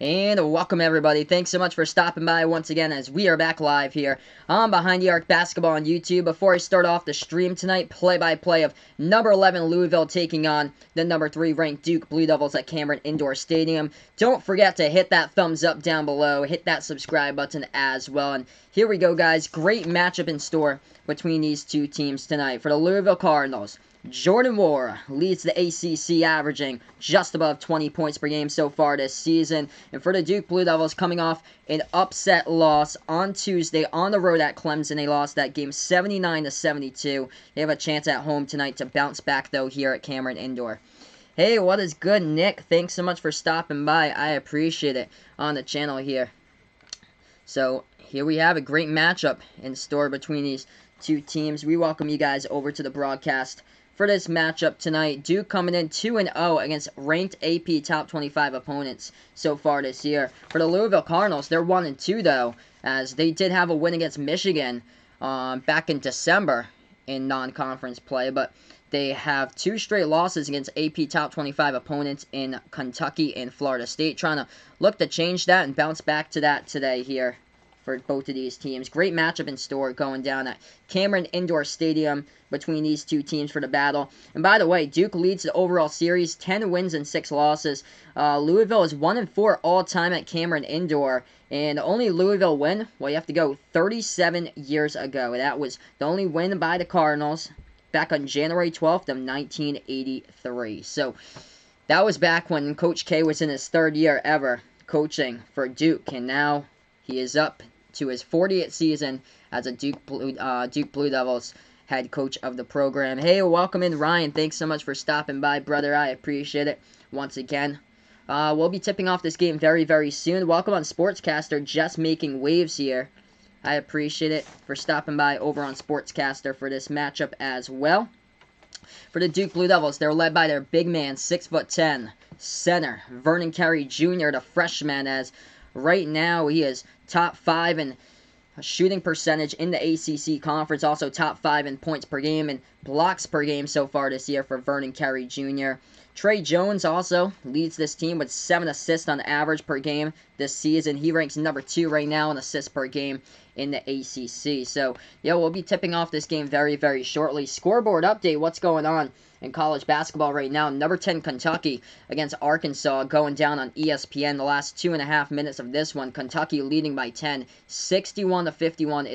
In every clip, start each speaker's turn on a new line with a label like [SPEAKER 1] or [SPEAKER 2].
[SPEAKER 1] And welcome everybody. Thanks so much for stopping by once again as we are back live here on Behind the Arc Basketball on YouTube. Before I start off the stream tonight, play-by-play of number 11 Louisville taking on the number 3 ranked Duke Blue Devils at Cameron Indoor Stadium. Don't forget to hit that thumbs up down below, hit that subscribe button as well. And here we go, guys. Great matchup in store between these two teams tonight. For the Louisville Cardinals, Jordan Nwora leads the ACC, averaging just above 20 points per game so far this season. And for the Duke Blue Devils, coming off an upset loss on Tuesday on the road at Clemson, they lost that game 79-72. They have a chance at home tonight to bounce back, though, here at Cameron Indoor. Hey, what is good, Nick? Thanks so much for stopping by. I appreciate it on the channel here. So, here we have a great matchup in store between these two teams. We welcome you guys over to the broadcast for this matchup tonight. Duke coming in 2-0 against ranked AP top 25 opponents so far this year. For the Louisville Cardinals, they're 1-2 though, as they did have a win against Michigan back in December in non-conference play, but they have 2 straight losses against AP top 25 opponents in Kentucky and Florida State, trying to look to change that and bounce back to that today here for both of these teams. Great matchup in store going down at Cameron Indoor Stadium between these two teams for the battle. And by the way, Duke leads the overall series, 10 wins and 6 losses. Louisville is 1-4 all-time at Cameron Indoor. And the only Louisville win, well, you have to go 37 years ago. That was the only win by the Cardinals back on January 12th of 1983. So that was back when Coach K was in his 3rd year ever coaching for Duke. And now he is up to his 40th season as a Duke Blue Devils head coach of the program. Hey, welcome in, Ryan. Thanks so much for stopping by, brother. I appreciate it once again. We'll be tipping off this game very, very soon. Welcome on Sportscaster, just making waves here. I appreciate it for stopping by over on Sportscaster for this matchup as well. For the Duke Blue Devils, they're led by their big man, 6'10", center, Vernon Carey Jr., the freshman, as right now he is top 5 in shooting percentage in the ACC conference, also top 5 in points per game and blocks per game so far this year for Vernon Carey Jr. Trey Jones also leads this team with 7 assists on average per game this season. He ranks number 2 right now in assists per game in the ACC. So, yeah, we'll be tipping off this game very, very shortly. Scoreboard update, what's going on in college basketball right now? Number 10 Kentucky against Arkansas going down on ESPN. The last 2.5 minutes of this one, Kentucky leading by 10. 61-51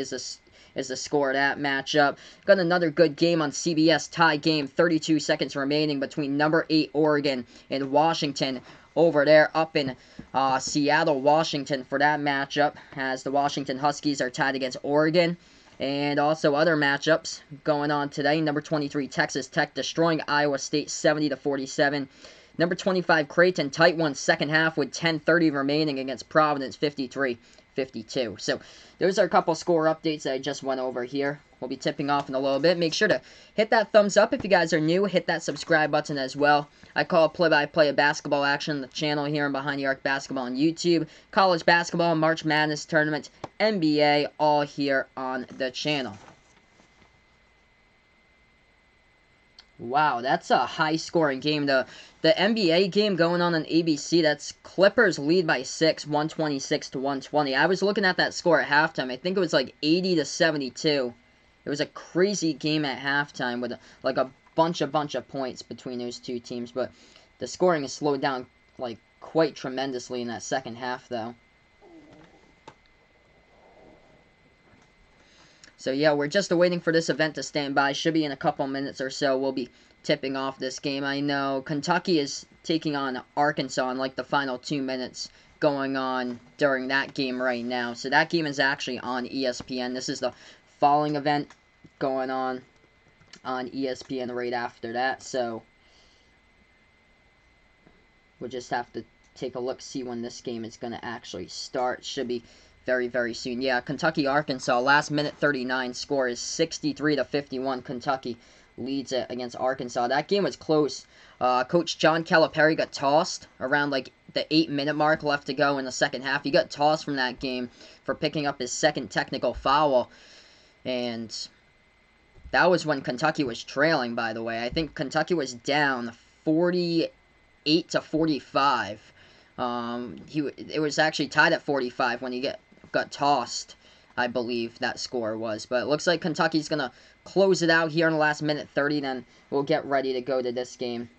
[SPEAKER 1] is the score of that matchup. Got another good game on CBS, tie game, 32 seconds remaining between number 8 Oregon and Washington over there up in Seattle, Washington for that matchup, as the Washington Huskies are tied against Oregon. And also other matchups going on today. Number 23 Texas Tech destroying Iowa State 70-47. Number 25 Creighton, tight one second half with 10:30 remaining against Providence 53-52. So those are a couple score updates that I just went over here. We'll be tipping off in a little bit. Make sure to hit that thumbs up if you guys are new. Hit that subscribe button as well. I call play-by-play of basketball action on the channel here on Behind the Arc Basketball on YouTube. College basketball, March Madness tournament, NBA, all here on the channel. Wow, that's a high-scoring game. The NBA game going on ABC, that's Clippers lead by 6, 126-120. I was looking at that score at halftime. I think it was like 80-72. It was a crazy game at halftime with like a bunch of points between those two teams. But the scoring has slowed down like quite tremendously in that second half, though. So, yeah, we're just waiting for this event to stand by. Should be in a couple minutes or so. We'll be tipping off this game. I know Kentucky is taking on Arkansas in like the final 2 minutes going on during that game right now. So that game is actually on ESPN. This is the following event going on ESPN right after that. So we'll just have to take a look, see when this game is going to actually start. Should be very, very soon. Yeah, Kentucky-Arkansas, last minute 39 score is 63-51. Kentucky leads it against Arkansas. That game was close. Coach John Calipari got tossed around like the 8-minute mark left to go in the second half. He got tossed from that game for picking up his second technical foul. And that was when Kentucky was trailing, by the way. I think Kentucky was down 48-45 It was actually tied at 45 when he got tossed, I believe that score was. But it looks like Kentucky's going to close it out here in the last minute 30. Then we'll get ready to go to this game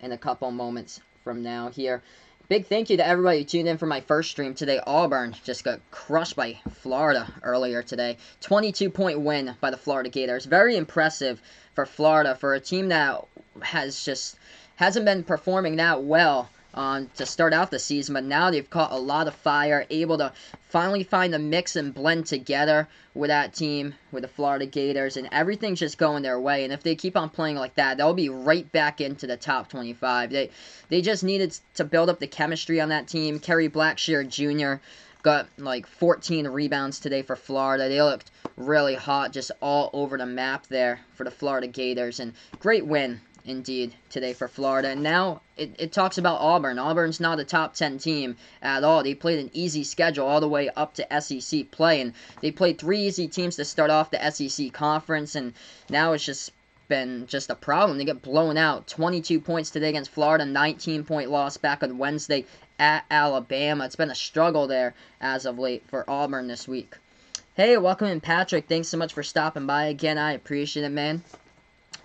[SPEAKER 1] in a couple moments from now here. Big thank you to everybody who tuned in for my first stream today. Auburn just got crushed by Florida earlier today. 22-point win by the Florida Gators. Very impressive for Florida, for a team that hasn't been performing that well to start out the season, but now they've caught a lot of fire, able to finally find a mix and blend together with that team, with the Florida Gators, and everything's just going their way. And if they keep on playing like that, they'll be right back into the top 25. They just needed to build up the chemistry on that team. Kerry Blackshear Jr. got like 14 rebounds today for Florida. They looked really hot, just all over the map there for the Florida Gators, and great win indeed today for Florida. And now it talks about Auburn. Auburn's not a top 10 team at all. They played an easy schedule all the way up to SEC play, and they played 3 easy teams to start off the SEC conference, and now it's just been a problem. They get blown out. 22 points today against Florida, 19-point loss back on Wednesday at Alabama. It's been a struggle there as of late for Auburn this week. Hey, welcome in, Patrick. Thanks so much for stopping by again. I appreciate it, man.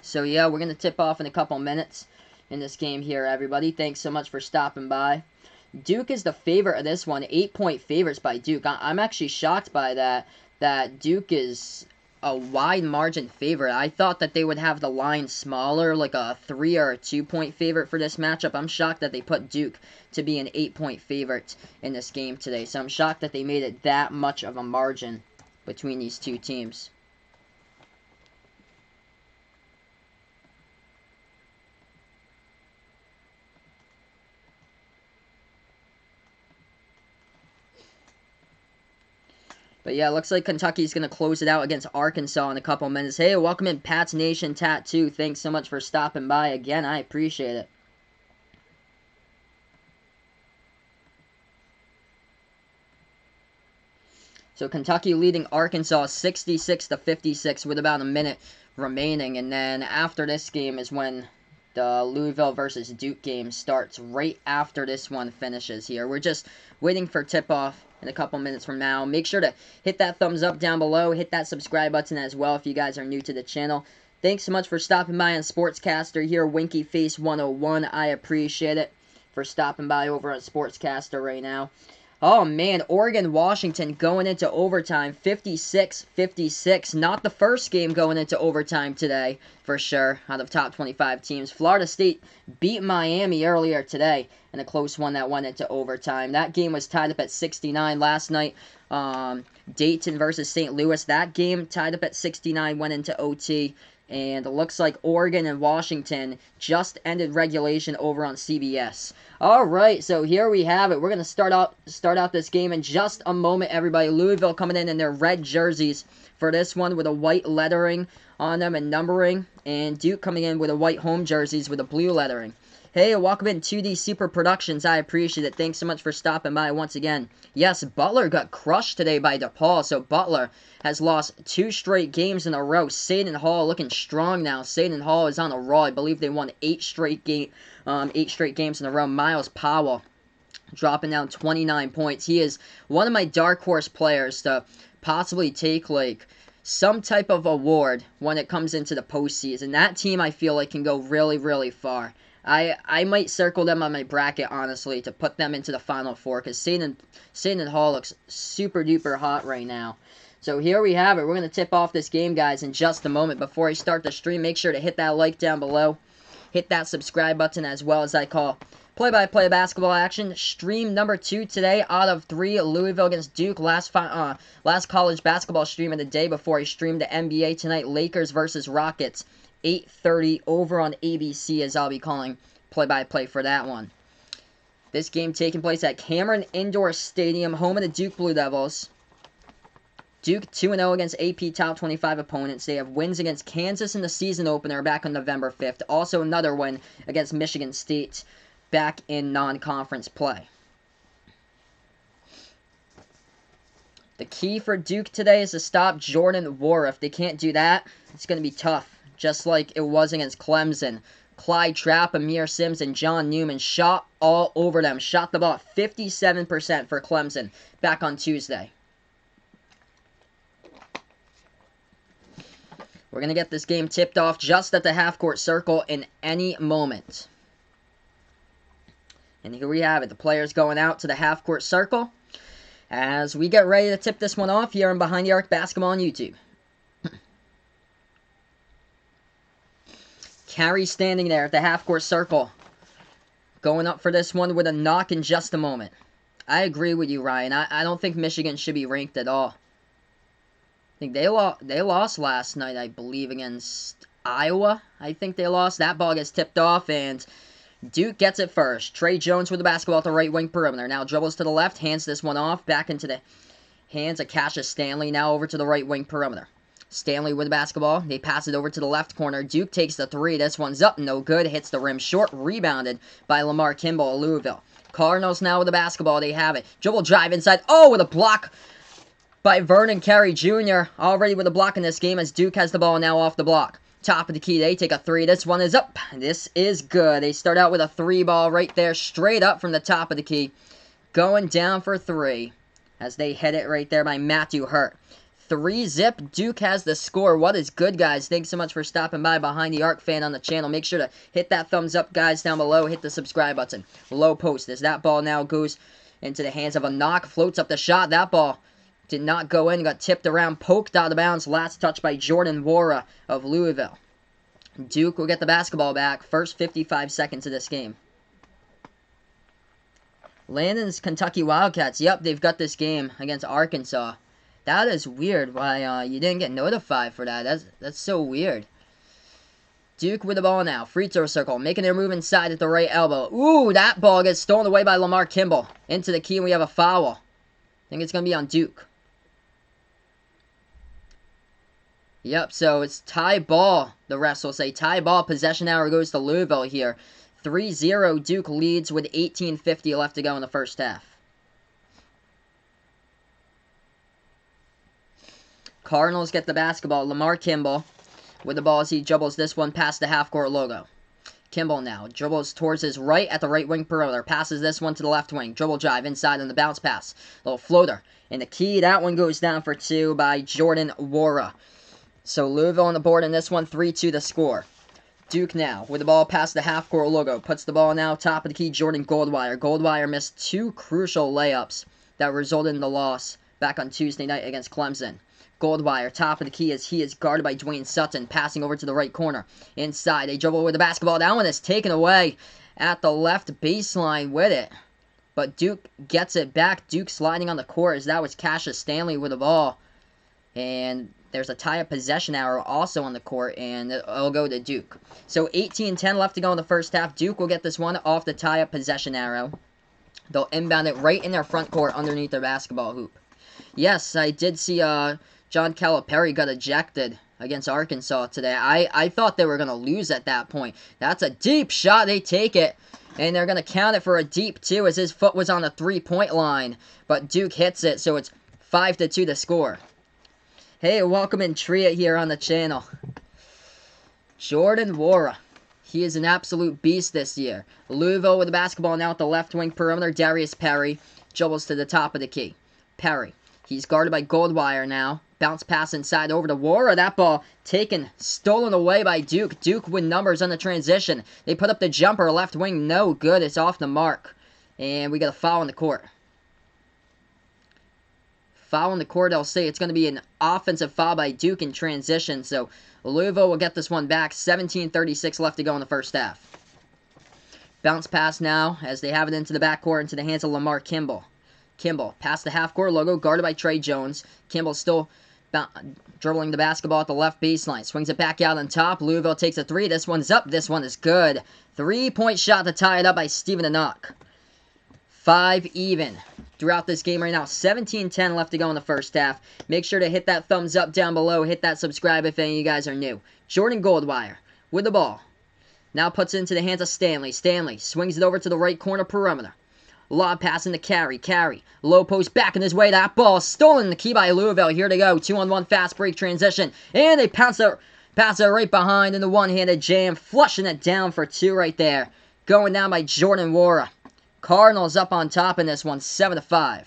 [SPEAKER 1] So, yeah, we're going to tip off in a couple minutes in this game here, everybody. Thanks so much for stopping by. Duke is the favorite of this one. 8-point favorites by Duke. I'm actually shocked by that Duke is a wide margin favorite. I thought that they would have the line smaller, like a 3 or a 2-point favorite for this matchup. I'm shocked that they put Duke to be an 8-point favorite in this game today. So I'm shocked that they made it that much of a margin between these two teams. But yeah, it looks like Kentucky's going to close it out against Arkansas in a couple minutes. Hey, welcome in, Pat's Nation Tattoo. Thanks so much for stopping by again. I appreciate it. So Kentucky leading Arkansas 66-56 with about a minute remaining. And then after this game is when the Louisville versus Duke game starts, right after this one finishes here. We're just waiting for tip-off in a couple minutes from now. Make sure to hit that thumbs up down below. Hit that subscribe button as well if you guys are new to the channel. Thanks so much for stopping by on Sportscaster here, Winky Face 101. I appreciate it for stopping by over on Sportscaster right now. Oh, man, Oregon-Washington going into overtime, 56-56. Not the first game going into overtime today, for sure, out of top 25 teams. Florida State beat Miami earlier today in a close one that went into overtime. That game was tied up at 69 last night. Dayton versus St. Louis, that game tied up at 69, went into OT. And it looks like Oregon and Washington just ended regulation over on CBS. All right, so here we have it. We're going to start out this game in just a moment, everybody. Louisville coming in their red jerseys for this one with a white lettering on them and numbering. And Duke coming in with a white home jerseys with a blue lettering. Hey, welcome in 2D Super Productions. I appreciate it. Thanks so much for stopping by once again. Yes, Butler got crushed today by DePaul, so Butler has lost 2 straight games in a row. Seton Hall looking strong now. Seton Hall is on a roll. I believe they won 8 straight games in a row. Miles Powell dropping down 29 points. He is one of my dark horse players to possibly take like some type of award when it comes into the postseason. That team I feel like can go really, really far. I might circle them on my bracket, honestly, to put them into the Final Four, because Seton Hall looks super duper hot right now. So here we have it. We're going to tip off this game, guys, in just a moment. Before I start the stream, make sure to hit that like down below. Hit that subscribe button, as well as I call play-by-play basketball action. Stream number 2 today out of 3, Louisville against Duke. Last college basketball stream of the day before I streamed the NBA tonight. Lakers versus Rockets. 8:30 over on ABC, as I'll be calling play-by-play for that one. This game taking place at Cameron Indoor Stadium, home of the Duke Blue Devils. Duke 2-0 against AP Top 25 opponents. They have wins against Kansas in the season opener back on November 5th. Also another win against Michigan State back in non-conference play. The key for Duke today is to stop Jordan Nwora. If they can't do that, it's going to be tough. Just like it was against Clemson. Clyde Trapp, Amir Sims, and John Newman shot all over them. Shot the ball 57% for Clemson back on Tuesday. We're going to get this game tipped off just at the half-court circle in any moment. And here we have it. The players going out to the half-court circle as we get ready to tip this one off here on Behind the Arc Basketball on YouTube. Carey standing there at the half-court circle. Going up for this one with a knock in just a moment. I agree with you, Ryan. I don't think Michigan should be ranked at all. I think they lost last night, I believe, against Iowa. I think they lost. That ball gets tipped off, and Duke gets it first. Trey Jones with the basketball at the right wing perimeter. Now dribbles to the left, hands this one off, back into the hands of Cassius Stanley. Now over to the right wing perimeter. Stanley with the basketball. They pass it over to the left corner. Duke takes the three. This one's up. No good. Hits the rim short. Rebounded by Lamar Kimball of Louisville. Cardinals now with the basketball. They have it. Dribble drive inside. Oh, with a block by Vernon Carey Jr. Already with a block in this game as Duke has the ball now off the block. Top of the key. They take a three. This one is up. This is good. They start out with a three ball right there. Straight up from the top of the key. Going down for three as they hit it right there by Matthew Hurt. 3-zip. Duke has the score. What is good, guys? Thanks so much for stopping by Behind the Arc fan on the channel. Make sure to hit that thumbs up, guys, down below. Hit the subscribe button. Low post as that ball now goes into the hands of a knock. Floats up the shot. That ball did not go in. Got tipped around. Poked out of bounds. Last touch by Jordan Wara of Louisville. Duke will get the basketball back. First 55 seconds of this game. Landon's Kentucky Wildcats. Yep, they've got this game against Arkansas. That is weird why you didn't get notified for that. That's so weird. Duke with the ball now. Free throw circle. Making their move inside at the right elbow. Ooh, that ball gets stolen away by Lamar Kimball. Into the key, and we have a foul. I think it's going to be on Duke. Yep, so it's tie ball. The refs will say tie ball. Possession hour goes to Louisville here. 3-0 Duke leads with 18:50 left to go in the first half. Cardinals get the basketball. Lamar Kimball with the ball as he dribbles this one past the half-court logo. Kimball now dribbles towards his right at the right wing perimeter. Passes this one to the left wing. Dribble drive inside on the bounce pass. Little floater. And the key, that one goes down for two by Jordan Wara. So Louisville on the board in this one, 3-2 the score. Duke now with the ball past the half-court logo. Puts the ball now top of the key, Jordan Goldwire. Goldwire missed two crucial layups that resulted in the loss back on Tuesday night against Clemson. Goldwire, top of the key as he is guarded by Dwayne Sutton, passing over to the right corner. Inside, they dribble with the basketball. That one is taken away at the left baseline with it. But Duke gets it back. Duke sliding on the court as that was Cassius Stanley with the ball. And there's a tie-up possession arrow also on the court, and it'll go to Duke. So 18-10 left to go in the first half. Duke will get this one off the tie-up possession arrow. They'll inbound it right in their front court underneath their basketball hoop. Yes, I did see John Calipari got ejected against Arkansas today. I thought they were going to lose at that point. That's a deep shot. They take it, and they're going to count it for a deep, too, as his foot was on the three-point line. But Duke hits it, so it's 5-2 the score. Hey, welcome in Tria here on the channel. Jordan Wara. He is an absolute beast this year. Louisville with the basketball now at the left wing perimeter. Darius Perry dribbles to the top of the key. Perry. He's guarded by Goldwire now. Bounce pass inside over to Wara. That ball taken, stolen away by Duke. Duke with numbers on the transition. They put up the jumper, left wing, no good. It's off the mark. And we got a foul in the court. Foul in the court, I'll say it's going to be an offensive foul by Duke in transition. So Louisville will get this one back. 17:36 left to go in the first half. Bounce pass now as they have it into the backcourt into the hands of Lamar Kimball. Kimball past the half-court logo, guarded by Trey Jones. Kimball still dribbling the basketball at the left baseline. Swings it back out on top. Louisville takes a three. This one's up. This one is good. 3-point shot to tie it up by Stephen Enoch. 5 even throughout this game right now. 17-10 left to go in the first half. Make sure to hit that thumbs up down below. Hit that subscribe if any of you guys are new. Jordan Goldwire with the ball. Now puts it into the hands of Stanley. Stanley swings it over to the right corner perimeter. Lob pass into Carey. Carey. Low post back in his way. That ball stolen. The key by Louisville. Here to go. 2-on-1 fast break transition. And they pounce it Pass it right behind in the one-handed jam. Flushing it down for 2 right there. Going down by Jordan Nwora. Cardinals up on top in this one, 7-5.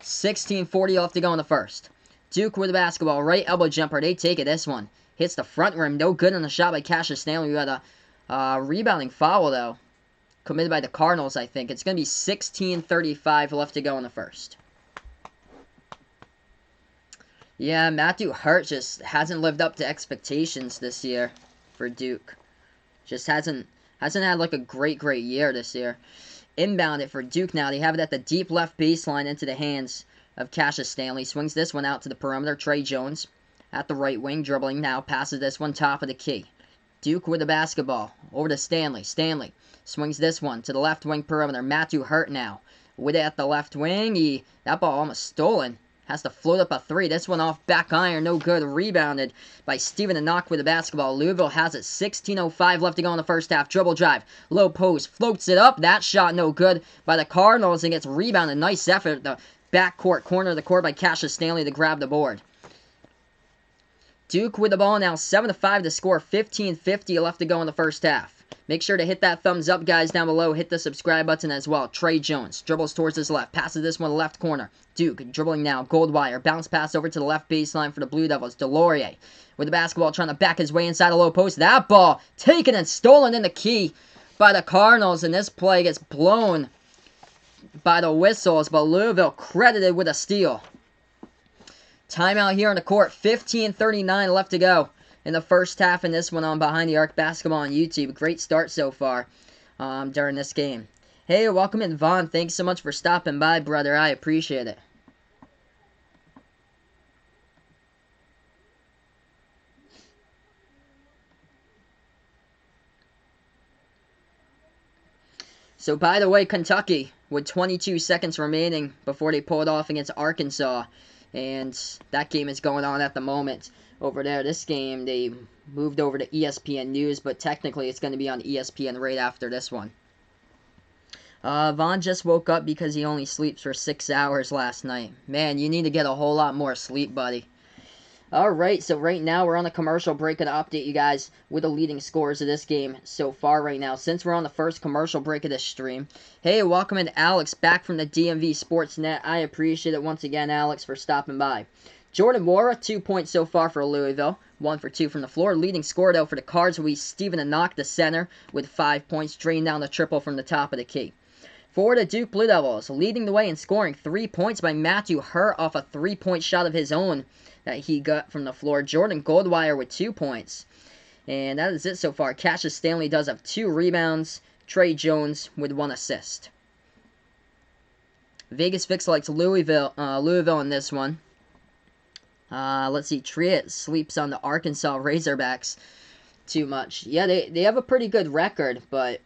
[SPEAKER 1] 16:40 left to go in the first. Duke with the basketball. Right elbow jumper. They take it. This one hits the front rim. No good on the shot by Cassius Stanley. We got a rebounding foul, though, committed by the Cardinals, I think. It's going to be 16:35 left to go in the first. Yeah, Matthew Hurt just hasn't lived up to expectations this year for Duke. Just hasn't had like a great year this year. Inbound it for Duke now. They have it at the deep left baseline into the hands of Cassius Stanley. Swings this one out to the perimeter. Trey Jones at the right wing, dribbling now. Passes this one top of the key. Duke with the basketball. Over to Stanley. Stanley swings this one to the left wing perimeter. Matthew Hurt now with it at the left wing. That ball almost stolen. Has to float up a 3. This one off back iron. No good. Rebounded by Steven Enoch with the basketball. Louisville has it. 16:05 left to go in the first half. Dribble drive. Low post. Floats it up. That shot no good by the Cardinals and gets rebounded. Nice effort at the backcourt corner of the court by Cassius Stanley to grab the board. Duke with the ball now. 7-5 to score. 15:50 left to go in the first half. Make sure to hit that thumbs up, guys, down below. Hit the subscribe button as well. Trey Jones dribbles towards his left. Passes this one left corner. Duke dribbling now. Goldwire. Bounce pass over to the left baseline for the Blue Devils. Delorier with the basketball trying to back his way inside a low post. That ball taken and stolen in the key by the Cardinals. And this play gets blown by the whistles. But Louisville credited with a steal. Timeout here on the court. 15:39 left to go in the first half in this one on Behind the Arc Basketball on YouTube. Great start so far during this game. Hey, welcome in, Vaughn. Thanks so much for stopping by, brother. I appreciate it. So, by the way, Kentucky, with 22 seconds remaining before they pull it off against Arkansas, and that game is going on at the moment over there. This game, they moved over to ESPN News, but technically it's going to be on ESPN right after this one. Vaughn just woke up because he only sleeps for 6 hours last night. Man, you need to get a whole lot more sleep, buddy. Alright, so right now we're on a commercial break. Going to update you guys with the leading scores of this game so far right now, since we're on the first commercial break of this stream. Hey, welcome in, Alex, back from the DMV Sportsnet. I appreciate it once again, Alex, for stopping by. Jordan Nwora, 2 points so far for Louisville. 1 for 2 from the floor. Leading scorer, though, for the Cards will be Steven Enoch, the center, with 5 points. Drained down the triple from the top of the key. For the Duke Blue Devils, leading the way in scoring, 3 points by Matthew Hurt off a 3-point shot of his own that he got from the floor. Jordan Goldwire with 2 points. And that is it so far. Cassius Stanley does have 2 rebounds. Trey Jones with 1 assist. Vegas Fix likes Louisville in this one. Let's see. Triet sleeps on the Arkansas Razorbacks too much. Yeah, they have a pretty good record, but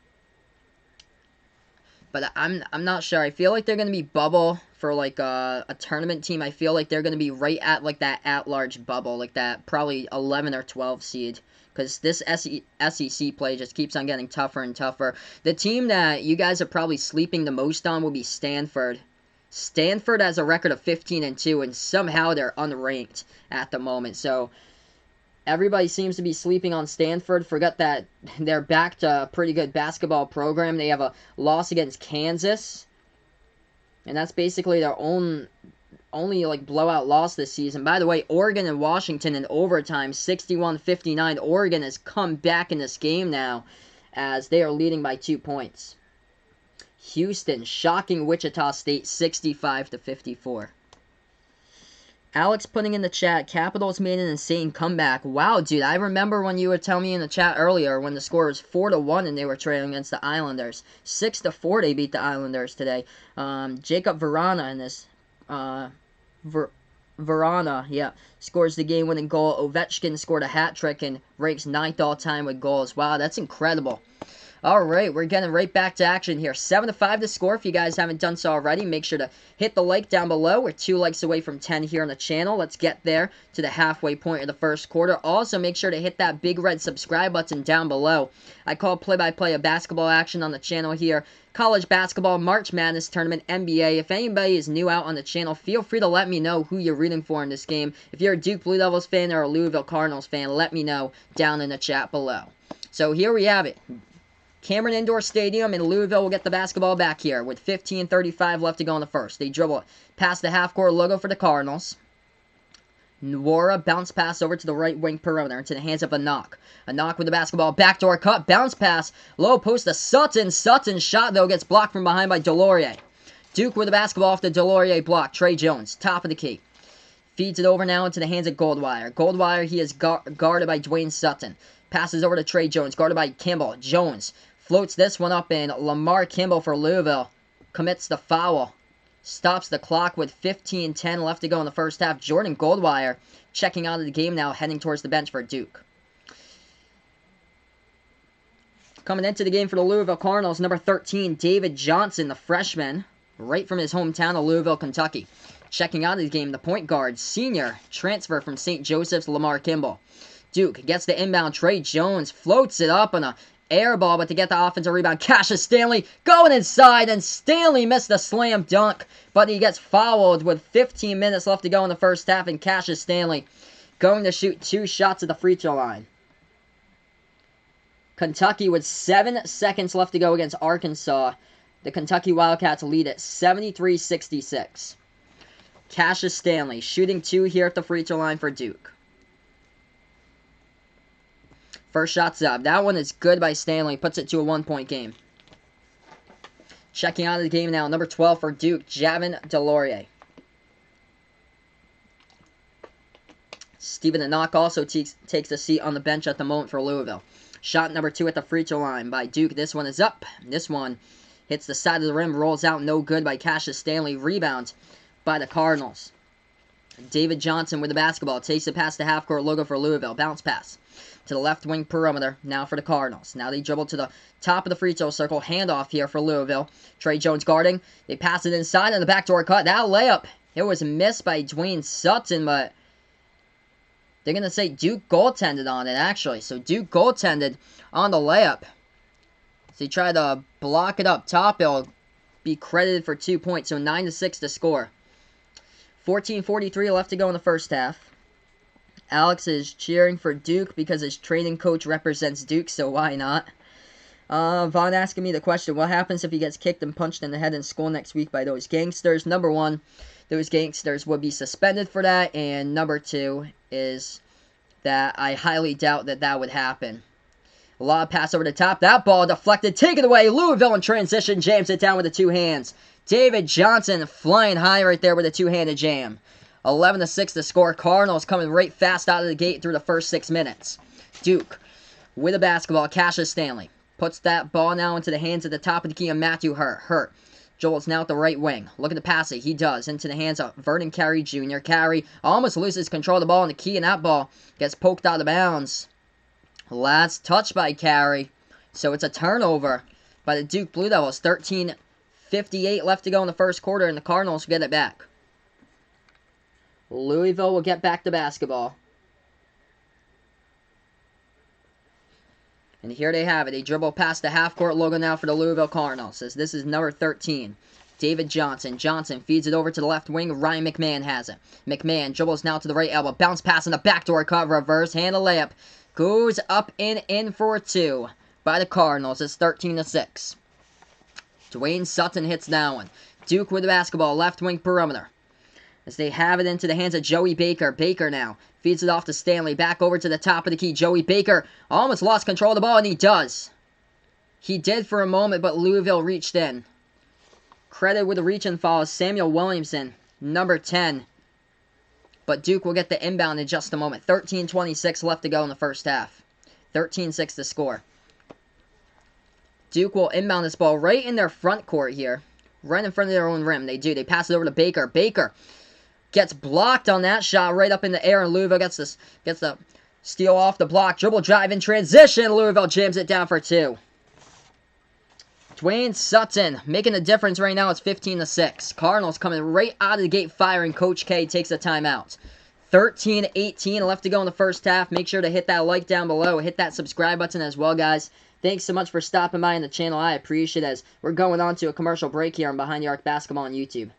[SPEAKER 1] I'm not sure. I feel like they're going to be bubble for like a tournament team. I feel like they're going to be right at like that at-large bubble, like that probably 11 or 12 seed. Because this SEC play just keeps on getting tougher and tougher. The team that you guys are probably sleeping the most on will be Stanford. Stanford has a record of 15-2, and somehow they're unranked at the moment. So everybody seems to be sleeping on Stanford. Forget that they're back to a pretty good basketball program. They have a loss against Kansas, and that's basically their only like blowout loss this season. By the way, Oregon and Washington in overtime, 61-59. Oregon has come back in this game now as they are leading by 2 points. Houston shocking Wichita State 65-54. Alex putting in the chat, Capitals made an insane comeback. Wow, dude, I remember when you were telling me in the chat earlier when the score was 4-1 and they were trailing against the Islanders. 6-4 they beat the Islanders today. Jacob Verana in this Verana, yeah, scores the game-winning goal. Ovechkin scored a hat trick and ranks 9th all-time with goals. Wow, that's incredible. Alright, we're getting right back to action here. 7-5 to score. If you guys haven't done so already, make sure to hit the like down below. We're 2 likes away from 10 here on the channel. Let's get there to the halfway point of the first quarter. Also, make sure to hit that big red subscribe button down below. I call play-by-play of basketball action on the channel here. College basketball, March Madness tournament, NBA. If anybody is new out on the channel, feel free to let me know who you're rooting for in this game. If you're a Duke Blue Devils fan or a Louisville Cardinals fan, let me know down in the chat below. So here we have it. Cameron Indoor Stadium, and Louisville will get the basketball back here with 15:35 left to go in the first. They dribble it past the half-court logo for the Cardinals. Nwora bounce pass over to the right wing perimeter into the hands of a knock. A knock with the basketball, backdoor cut, bounce pass, low post to Sutton. Sutton's shot, though, gets blocked from behind by Delorier. Duke with the basketball off the Delorier block. Trey Jones, top of the key. Feeds it over now into the hands of Goldwire. Goldwire, he is guarded by Dwayne Sutton. Passes over to Trey Jones, guarded by Kimball. Jones floats this one up in. Lamar Kimball for Louisville commits the foul. Stops the clock with 15:10 left to go in the first half. Jordan Goldwire checking out of the game now, heading towards the bench for Duke. Coming into the game for the Louisville Cardinals, number 13, David Johnson, the freshman, right from his hometown of Louisville, Kentucky. Checking out of the game, the point guard, senior, transfer from St. Joseph's, Lamar Kimball. Duke gets the inbound. Trey Jones floats it up on a air ball, but to get the offensive rebound, Cassius Stanley going inside, and Stanley missed a slam dunk, but he gets fouled with 15 minutes left to go in the first half, and Cassius Stanley going to shoot 2 shots at the free throw line. Kentucky with 7 seconds left to go against Arkansas. The Kentucky Wildcats lead at 73-66. Cassius Stanley shooting 2 here at the free throw line for Duke. First shot's up. That one is good by Stanley. Puts it to a 1-point game. Checking out of the game now, number 12 for Duke, Javin Delorier. Stephen Enoch also takes a seat on the bench at the moment for Louisville. Shot number 2 at the free throw line by Duke. This one is up. This one hits the side of the rim, rolls out, no good by Cassius Stanley. Rebound by the Cardinals. David Johnson with the basketball. Takes it past the half-court logo for Louisville. Bounce pass to the left wing perimeter, now for the Cardinals. Now they dribble to the top of the free throw circle. Handoff here for Louisville. Trey Jones guarding. They pass it inside on the backdoor cut. That layup, it was missed by Dwayne Sutton, but they're going to say Duke goaltended on it, actually. So Duke goaltended on the layup. So he tried to block it up top. It'll be credited for 2 points, so 9-6 to score. 14:43 left to go in the first half. Alex is cheering for Duke because his training coach represents Duke, so why not? Vaughn asking me the question, what happens if he gets kicked and punched in the head in school next week by those gangsters? Number 1, those gangsters would be suspended for that, and number 2 is that I highly doubt that that would happen. A lob pass over the top. That ball deflected. Take it away. Louisville in transition. Jams it down with the 2 hands. David Johnson flying high right there with a 2-handed jam. 11-6 to score. Cardinals coming right fast out of the gate through the first 6 minutes. Duke with a basketball. Cassius Stanley puts that ball now into the hands at the top of the key of Matthew Hurt. Joel's now at the right wing. Looking to pass it. He does. Into the hands of Vernon Carey Jr. Carey almost loses control of the ball in the key, and that ball gets poked out of bounds. Last touch by Carey. So it's a turnover by the Duke Blue Devils. 13:58 left to go in the first quarter, and the Cardinals get it back. Louisville will get back to basketball. And here they have it. They dribble past the half-court logo now for the Louisville Cardinals. As this is number 13, David Johnson. Johnson feeds it over to the left wing. Ryan McMahon has it. McMahon dribbles now to the right elbow. Bounce pass in the backdoor cut. Reverse handle layup. Goes up and in for a 2 by the Cardinals. It's 13-6. Dwayne Sutton hits that one. Duke with the basketball. Left wing perimeter. As they have it into the hands of Joey Baker. Baker now feeds it off to Stanley. Back over to the top of the key. Joey Baker almost lost control of the ball, and he does. He did for a moment, but Louisville reached in. Credit with the reach and foul is Samuel Williamson, number 10. But Duke will get the inbound in just a moment. 13:26 left to go in the first half. 13-6 to score. Duke will inbound this ball right in their front court here. Right in front of their own rim. They do. They pass it over to Baker. Baker gets blocked on that shot right up in the air, and Louisville gets the steal off the block. Dribble drive in transition. Louisville jams it down for 2. Dwayne Sutton making a difference right now. It's 15-6. Cardinals coming right out of the gate firing. Coach K takes a timeout. 13-18 left to go in the first half. Make sure to hit that like down below. Hit that subscribe button as well, guys. Thanks so much for stopping by on the channel. I appreciate it as we're going on to a commercial break here on Behind the Arc Basketball on YouTube.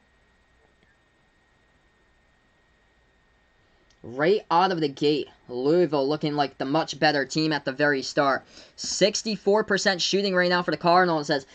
[SPEAKER 1] Right out of the gate, Louisville looking like the much better team at the very start. 64% shooting right now for the Cardinals as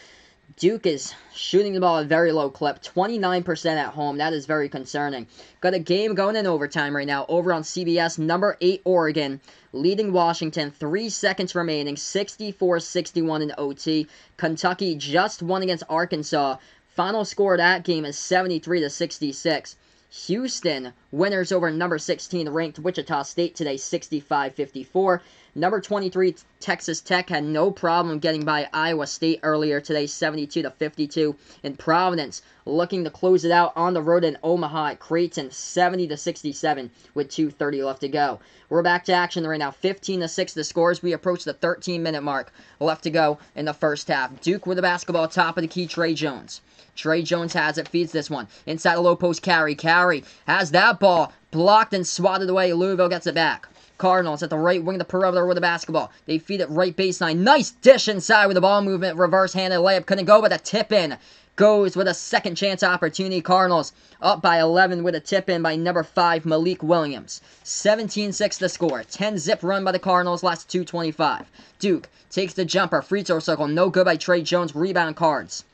[SPEAKER 1] Duke is shooting the ball at a very low clip. 29% at home. That is very concerning. Got a game going in overtime right now over on CBS. Number 8 Oregon leading Washington. 3 seconds remaining. 64-61 in OT. Kentucky just won against Arkansas. Final score of that game is 73-66. Houston, winners over number 16 ranked Wichita State today, 65-54. Number 23 Texas Tech had no problem getting by Iowa State earlier today, 72-52. And Providence looking to close it out on the road in Omaha at Creighton, 70-67 with 2:30 left to go. We're back to action right now, 15-6 the scores. We approach the 13-minute mark left to go in the first half. Duke with the basketball, top of the key, Trey Jones. Trey Jones has it, feeds this one. Inside a low post carry. Carry has that ball blocked and swatted away. Louisville gets it back. Cardinals at the right wing of the perimeter with the basketball. They feed it right baseline. Nice dish inside with the ball movement. Reverse-handed layup. Couldn't go, but a tip-in goes with a second chance opportunity. Cardinals up by 11 with a tip-in by number 5, Malik Williams. 17-6 the score. 10-zip run by the Cardinals. Last 2:25. Duke takes the jumper. Free throw circle. No good by Trey Jones. Rebound Cards.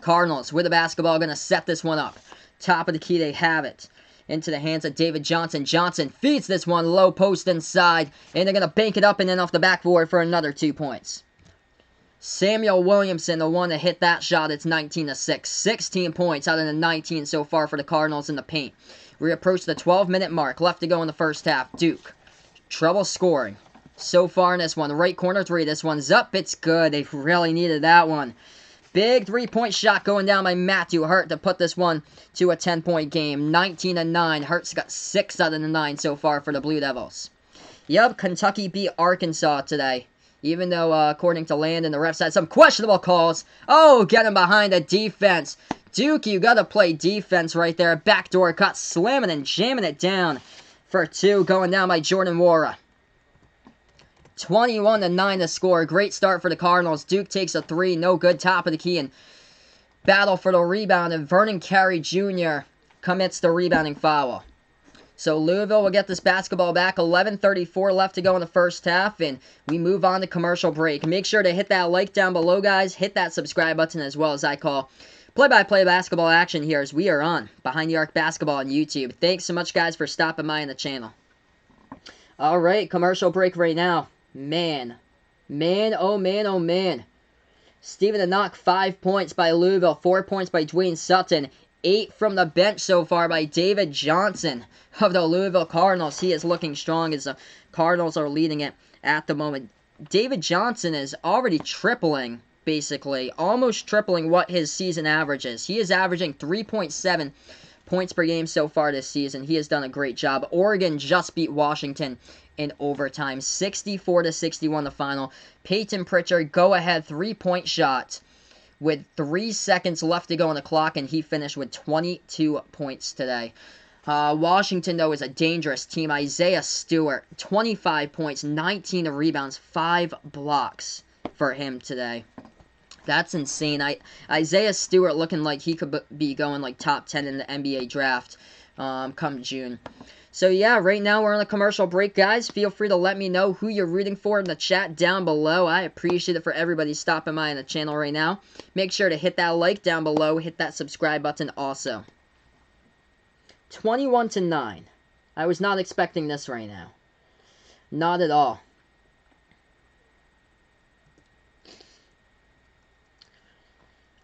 [SPEAKER 1] Cardinals with the basketball going to set this one up. Top of the key, they have it. Into the hands of David Johnson. Johnson feeds this one low post inside. And they're going to bank it up and then off the backboard for another 2 points. Samuel Williamson, the one to hit that shot. It's 19-6. 16 points out of the 19 so far for the Cardinals in the paint. We approach the 12-minute mark. Left to go in the first half. Duke. Trouble scoring. So far in this one. Right corner 3. This one's up. It's good. They really needed that one. Big 3-point shot going down by Matthew Hurt to put this one to a 10-point game. 19-9. Hurt's got 6 out of the 9 so far for the Blue Devils. Yep, Kentucky beat Arkansas today. Even though, according to Landon, the refs had some questionable calls. Oh, get him behind the defense. Duke, you got to play defense right there. Backdoor cut, slamming and jamming it down for 2. Going down by Jordan Nwora. 21-9 to score. Great start for the Cardinals. Duke takes a 3. No good. Top of the key. And battle for the rebound. And Vernon Carey Jr. commits the rebounding foul. So Louisville will get this basketball back. 11:34 left to go in the first half. And we move on to commercial break. Make sure to hit that like down below, guys. Hit that subscribe button as well as I call play-by-play basketball action here as we are on Behind the Arc Basketball on YouTube. Thanks so much, guys, for stopping by on the channel. All right, commercial break right now. Man, oh man. Stephen Enoch, 5 points by Louisville, 4 points by Dwayne Sutton, 8 from the bench so far by David Johnson of the Louisville Cardinals. He is looking strong as the Cardinals are leading it at the moment. David Johnson is already tripling, basically, almost tripling what his season average is. He is averaging 3.7 points per game so far this season. He has done a great job. Oregon just beat Washington in overtime. 64-61 the final. Peyton Pritchard, go-ahead 3-point shot with 3 seconds left to go on the clock, and he finished with 22 points today. Washington, though, is a dangerous team. Isaiah Stewart, 25 points, 19 rebounds, 5 blocks for him today. That's insane. Isaiah Stewart looking like he could be going like top 10 in the NBA draft come June. So yeah, right now we're on a commercial break, guys. Feel free to let me know who you're rooting for in the chat down below. I appreciate it for everybody stopping by on the channel right now. Make sure to hit that like down below. Hit that subscribe button also. 21-9. I was not expecting this right now. Not at all.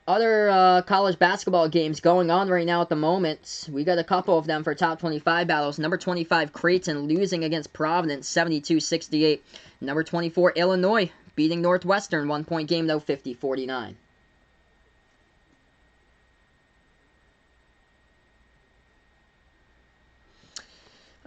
[SPEAKER 1] Other college basketball games going on right now at the moment. We got a couple of them for top 25 battles. Number 25, Creighton, losing against Providence, 72-68. Number 24, Illinois, beating Northwestern. 1-point game, though, 50-49.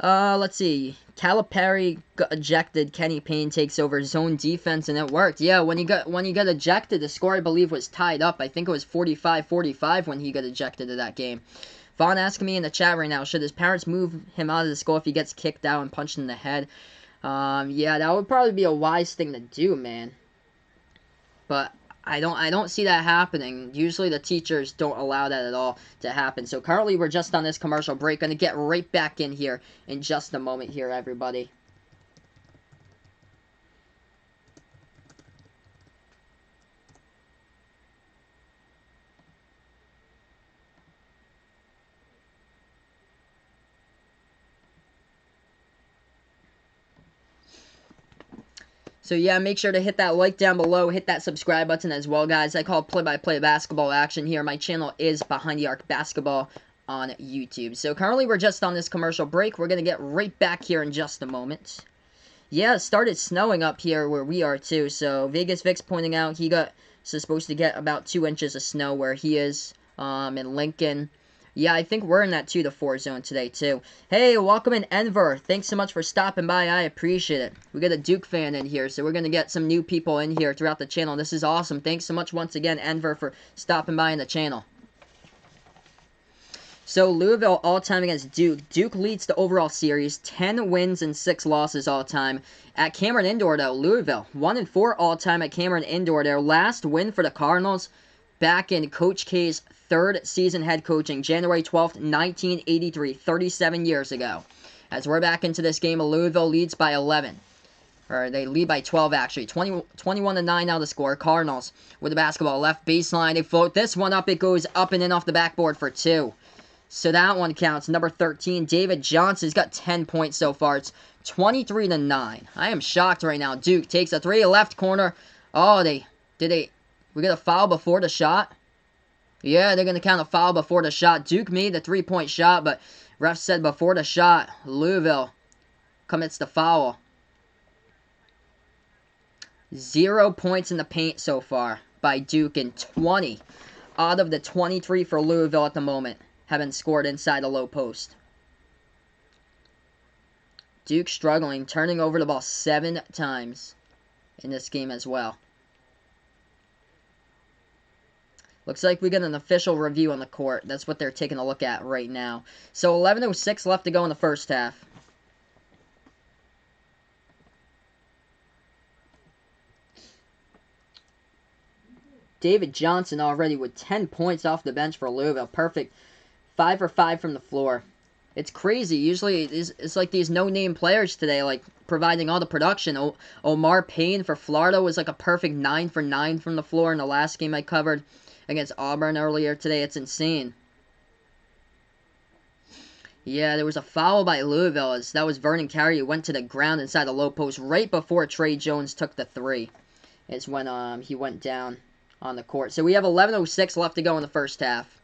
[SPEAKER 1] Let's see. Calipari got ejected. Kenny Payne takes over zone defense, and it worked. Yeah, when he got ejected, the score I believe was tied up. I think it was 45-45 when he got ejected of that game. Vaughn asking me in the chat right now, should his parents move him out of the school if he gets kicked out and punched in the head? Yeah, that would probably be a wise thing to do, man. But I don't see that happening. Usually the teachers don't allow that at all to happen. So currently we're just on this commercial break. Going to get right back in here in just a moment here, everybody. So yeah, make sure to hit that like down below, hit that subscribe button as well, guys. I call play-by-play basketball action here. My channel is Behind the Arc Basketball on YouTube. So currently we're just on this commercial break. We're going to get right back here in just a moment. Yeah, it started snowing up here where we are too. So Vegas Vic's pointing out he got supposed to get about 2 inches of snow where he is in Lincoln. Yeah, I think we're in that 2 to 4 zone today, too. Hey, welcome in Enver. Thanks so much for stopping by. I appreciate it. We got a Duke fan in here, so we're going to get some new people in here throughout the channel. This is awesome. Thanks so much once again, Enver, for stopping by in the channel. So, Louisville all-time against Duke. Duke leads the overall series, 10 wins and 6 losses all-time. At Cameron Indoor, though, Louisville, 1-4 all-time at Cameron Indoor. Their last win for the Cardinals back in Coach K's third season head coaching, January 12th, 1983, 37 years ago. As we're back into this game, Louisville leads by 11. Or they lead by 12, actually. 21-9 now the score. Cardinals with the basketball. Left baseline. They float this one up. It goes up and in off the backboard for 2. So that one counts. Number 13, David Johnson's got 10 points so far. It's 23-9. I am shocked right now. Duke takes a 3 left corner. Oh, we get a foul before the shot? Yeah, they're going to count a foul before the shot. Duke made the 3-point shot, but ref said before the shot, Louisville commits the foul. 0 points in the paint so far by Duke, and 20 out of the 23 for Louisville at the moment have been scored inside the low post. Duke struggling, turning over the ball 7 times in this game as well. Looks like we get an official review on the court. That's what they're taking a look at right now. So 11:06 left to go in the first half. David Johnson already with 10 points off the bench for Louisville. Perfect. 5 for 5 from the floor. It's crazy. Usually it's like these no-name players today, like providing all the production. Omar Payne for Florida was like a perfect 9 for 9 from the floor in the last game I covered against Auburn earlier today. It's insane. Yeah, there was a foul by Louisville. That was Vernon Carey who went to the ground inside the low post right before Trey Jones took the 3. Is when he went down on the court. So we have 11:06 left to go in the first half.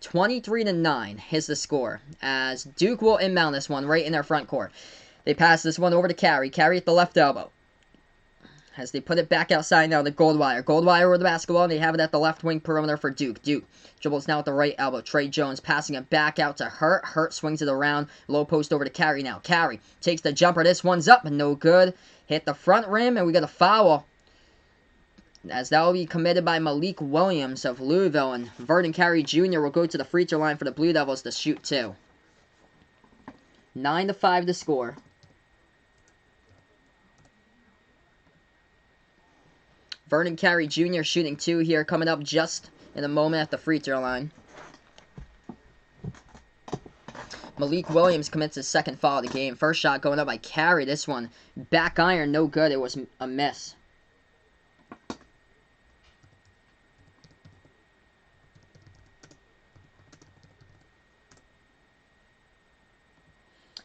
[SPEAKER 1] 23-9 is the score, as Duke will inbound this one right in their front court. They pass this one over to Carey. Carey at the left elbow. As they put it back outside now to Goldwire. Goldwire with the basketball, and they have it at the left wing perimeter for Duke. Duke dribbles now at the right elbow. Trey Jones passing it back out to Hurt. Hurt swings it around. Low post over to Carey now. Carey takes the jumper. This one's up, and no good. Hit the front rim, and we got a foul, as that will be committed by Malik Williams of Louisville, and Vernon Carey Jr. will go to the free throw line for the Blue Devils to shoot 2. 9-5 to score. Vernon Carey Jr. shooting 2 here, coming up just in a moment at the free throw line. Malik Williams commits his second foul of the game. First shot going up by Carey. This one, back iron, no good. It was a miss.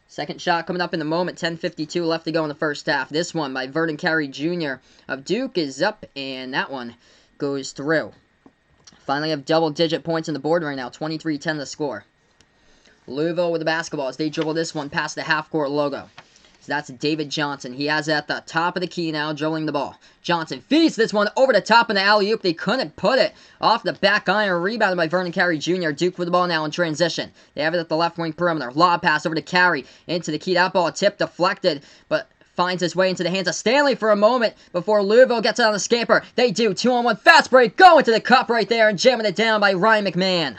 [SPEAKER 1] Second shot coming up in a moment. 10:52 left to go in the first half. This one by Vernon Carey Jr. of Duke is up, and that one goes through. Finally have double-digit points on the board right now. 23-10 the score. Louisville with the basketball as they dribble this one past the half-court logo. So that's David Johnson. He has it at the top of the key now, dribbling the ball. Johnson feeds this one over the top of the alley-oop. They couldn't put it off the back iron. Rebounded by Vernon Carey Jr. Duke with the ball now in transition. They have it at the left wing perimeter. Lob pass over to Carey into the key. That ball tip deflected, but finds its way into the hands of Stanley for a moment before Louisville gets it on the scamper. They do. 2-on-1 fast break. Going to the cup right there and jamming it down by Ryan McMahon.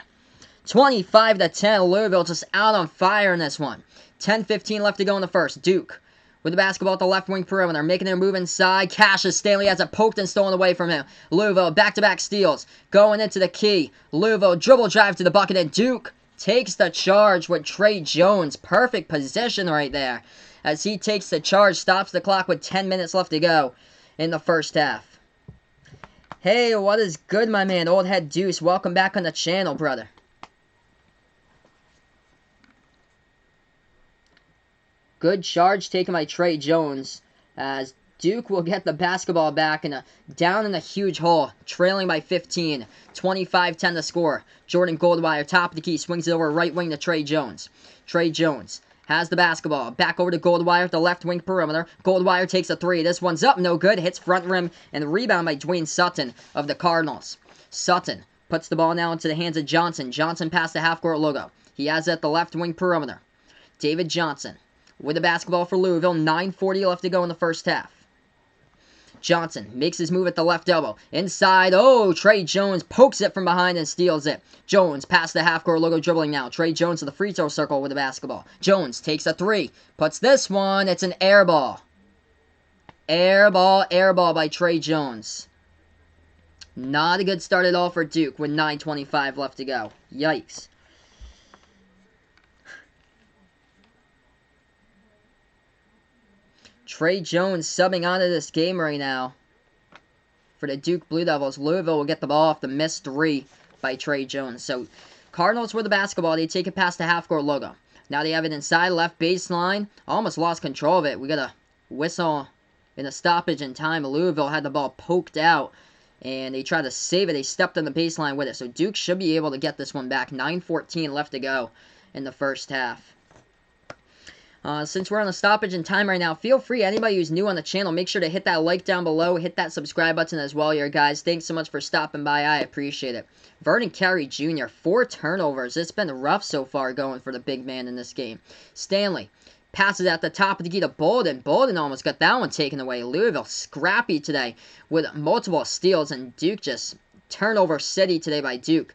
[SPEAKER 1] 25-10. Louisville just out on fire in this one. 10:15 left to go in the first. Duke with the basketball at the left wing perimeter, making their move inside. Cassius Stanley has it poked and stolen away from him. Louisville back-to-back steals, going into the key. Louisville dribble drive to the bucket, and Duke takes the charge with Trey Jones. Perfect position right there as he takes the charge, stops the clock with 10 minutes left to go in the first half. Hey, what is good, my man? Old Head Deuce, welcome back on the channel, brother. Good charge taken by Trey Jones as Duke will get the basketball back down in a huge hole, trailing by 15. 25-10 the score. Jordan Goldwire, top of the key, swings it over right wing to Trey Jones. Trey Jones has the basketball. Back over to Goldwire at the left wing perimeter. Goldwire takes a three. This one's up, no good. Hits front rim and rebound by Dwayne Sutton of the Cardinals. Sutton puts the ball now into the hands of Johnson. Johnson past the half-court logo. He has it at the left wing perimeter. David Johnson with the basketball for Louisville. 9:40 left to go in the first half. Johnson makes his move at the left elbow. Inside, Trey Jones pokes it from behind and steals it. Jones past the half-court logo, dribbling now. Trey Jones to the free throw circle with the basketball. Jones takes a three. Puts this one. It's an air ball. Air ball by Trey Jones. Not a good start at all for Duke with 9:25 left to go. Yikes. Trey Jones subbing onto this game right now for the Duke Blue Devils. Louisville will get the ball off the missed three by Trey Jones. So, Cardinals with the basketball. They take it past the half-court logo. Now they have it inside left baseline. Almost lost control of it. We got a whistle in a stoppage in time. Louisville had the ball poked out, and they tried to save it. They stepped on the baseline with it. So, Duke should be able to get this one back. 9:14 left to go in the first half. Since we're on a stoppage in time right now, feel free, anybody who's new on the channel, make sure to hit that like down below, hit that subscribe button as well here, guys. Thanks so much for stopping by. I appreciate it. Vernon Carey Jr., 4 turnovers. It's been rough so far going for the big man in this game. Stanley passes at the top of the key to Bolden. Bolden almost got that one taken away. Louisville scrappy today with multiple steals, and Duke just turnover city today by Duke.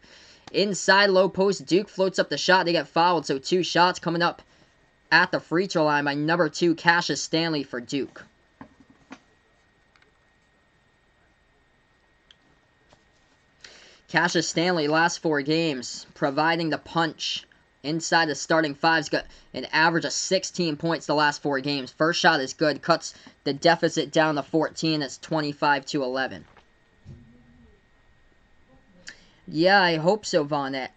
[SPEAKER 1] Inside low post, Duke floats up the shot. They get fouled, so 2 shots coming up at the free throw line by number 2, Cassius Stanley for Duke. Cassius Stanley, last 4 games, providing the punch inside the starting 5's got an average of 16 points the last 4 games. First shot is good, cuts the deficit down to 14. It's 25-11. Yeah, I hope so, Vaughn.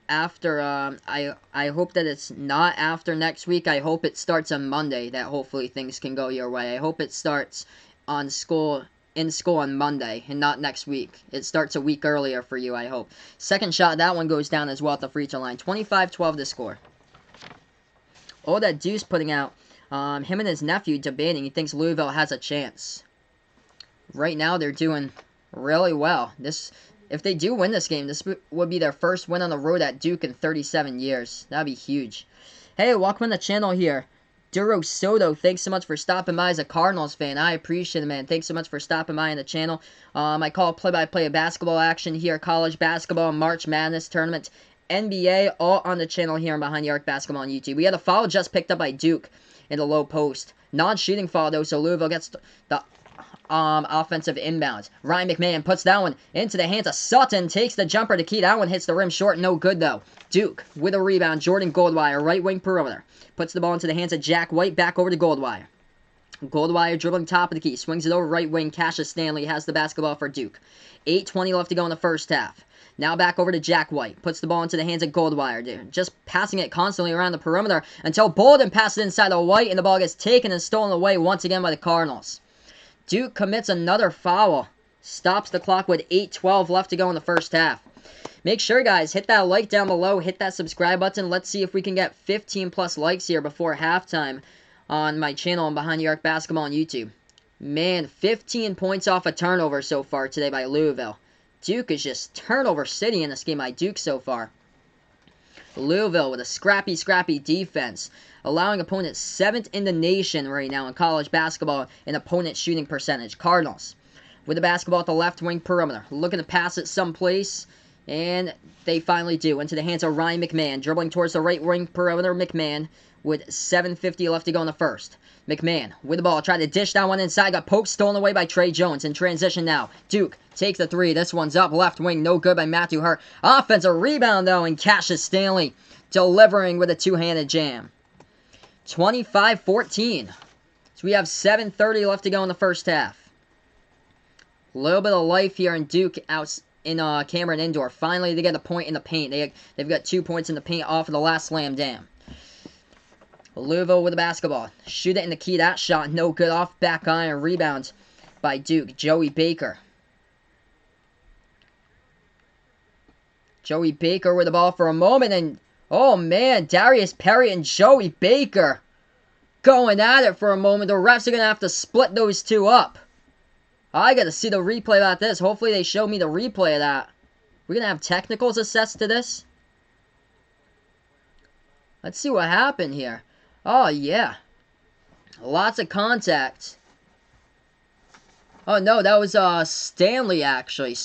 [SPEAKER 1] After, I hope that it's not after next week. I hope it starts on Monday, that hopefully things can go your way. I hope it starts in school on Monday and not next week. It starts a week earlier for you, I hope. Second shot, that one goes down as well at the free throw line. 25-12 to score. Oh, that Deuce putting out, him and his nephew debating. He thinks Louisville has a chance. Right now, they're doing really well. If they do win this game, this would be their first win on the road at Duke in 37 years. That'd be huge. Hey, welcome to the channel here. Duro Soto, thanks so much for stopping by as a Cardinals fan. I appreciate it, man. Thanks so much for stopping by on the channel. I call play-by-play of basketball action here, college basketball, March Madness tournament, NBA, all on the channel here on Behind the Arc Basketball on YouTube. We had a foul just picked up by Duke in the low post. Non-shooting foul, though, so Louisville gets the offensive inbounds. Ryan McMahon puts that one into the hands of Sutton. Takes the jumper to key. That one hits the rim short. No good, though. Duke with a rebound. Jordan Goldwire, right wing perimeter. Puts the ball into the hands of Jack White. Back over to Goldwire. Goldwire dribbling top of the key. Swings it over right wing. Cassius Stanley has the basketball for Duke. 8:20 left to go in the first half. Now back over to Jack White. Puts the ball into the hands of Goldwire, dude. Just passing it constantly around the perimeter until Bolden passes it inside of White, and the ball gets taken and stolen away once again by the Cardinals. Duke commits another foul. Stops the clock with 8:12 left to go in the first half. Make sure, guys, hit that like down below. Hit that subscribe button. Let's see if we can get 15 plus likes here before halftime. on my channel and Behind the Arc Basketball on YouTube. Man, 15 points off a turnover so far today by Louisville. Duke is just turnover city in this game by Duke so far. Louisville with a scrappy defense, allowing opponents 7th in the nation right now in college basketball in opponent shooting percentage. Cardinals with the basketball at the left wing perimeter, looking to pass it someplace, and they finally do. Into the hands of Ryan McMahon, dribbling towards the right wing perimeter. McMahon with 7:50 left to go in the first. McMahon with the ball, tried to dish that one inside, got poked, stolen away by Trey Jones. In transition now, Duke takes the three. This one's up, left wing, no good by Matthew Hurt. Offensive rebound, though, and Cassius Stanley delivering with a two-handed jam. 25-14. So we have 7:30 left to go in the first half. A little bit of life here in Duke out in Cameron Indoor. Finally, they get a point in the paint. They've got 2 points in the paint off of the last slam jam. Louisville with the basketball. Shoot it in the key. That shot, no good. Off back iron. Rebounds by Duke. Joey Baker. Joey Baker with the ball for a moment. And, oh man, Darius Perry and Joey Baker going at it for a moment. The refs are going to have to split those two up. I got to see the replay about this. Hopefully they show me the replay of that. We're going to have technicals assessed to this. Let's see what happened here. Oh, yeah. Lots of contact. Oh, no, that was Stanley, actually.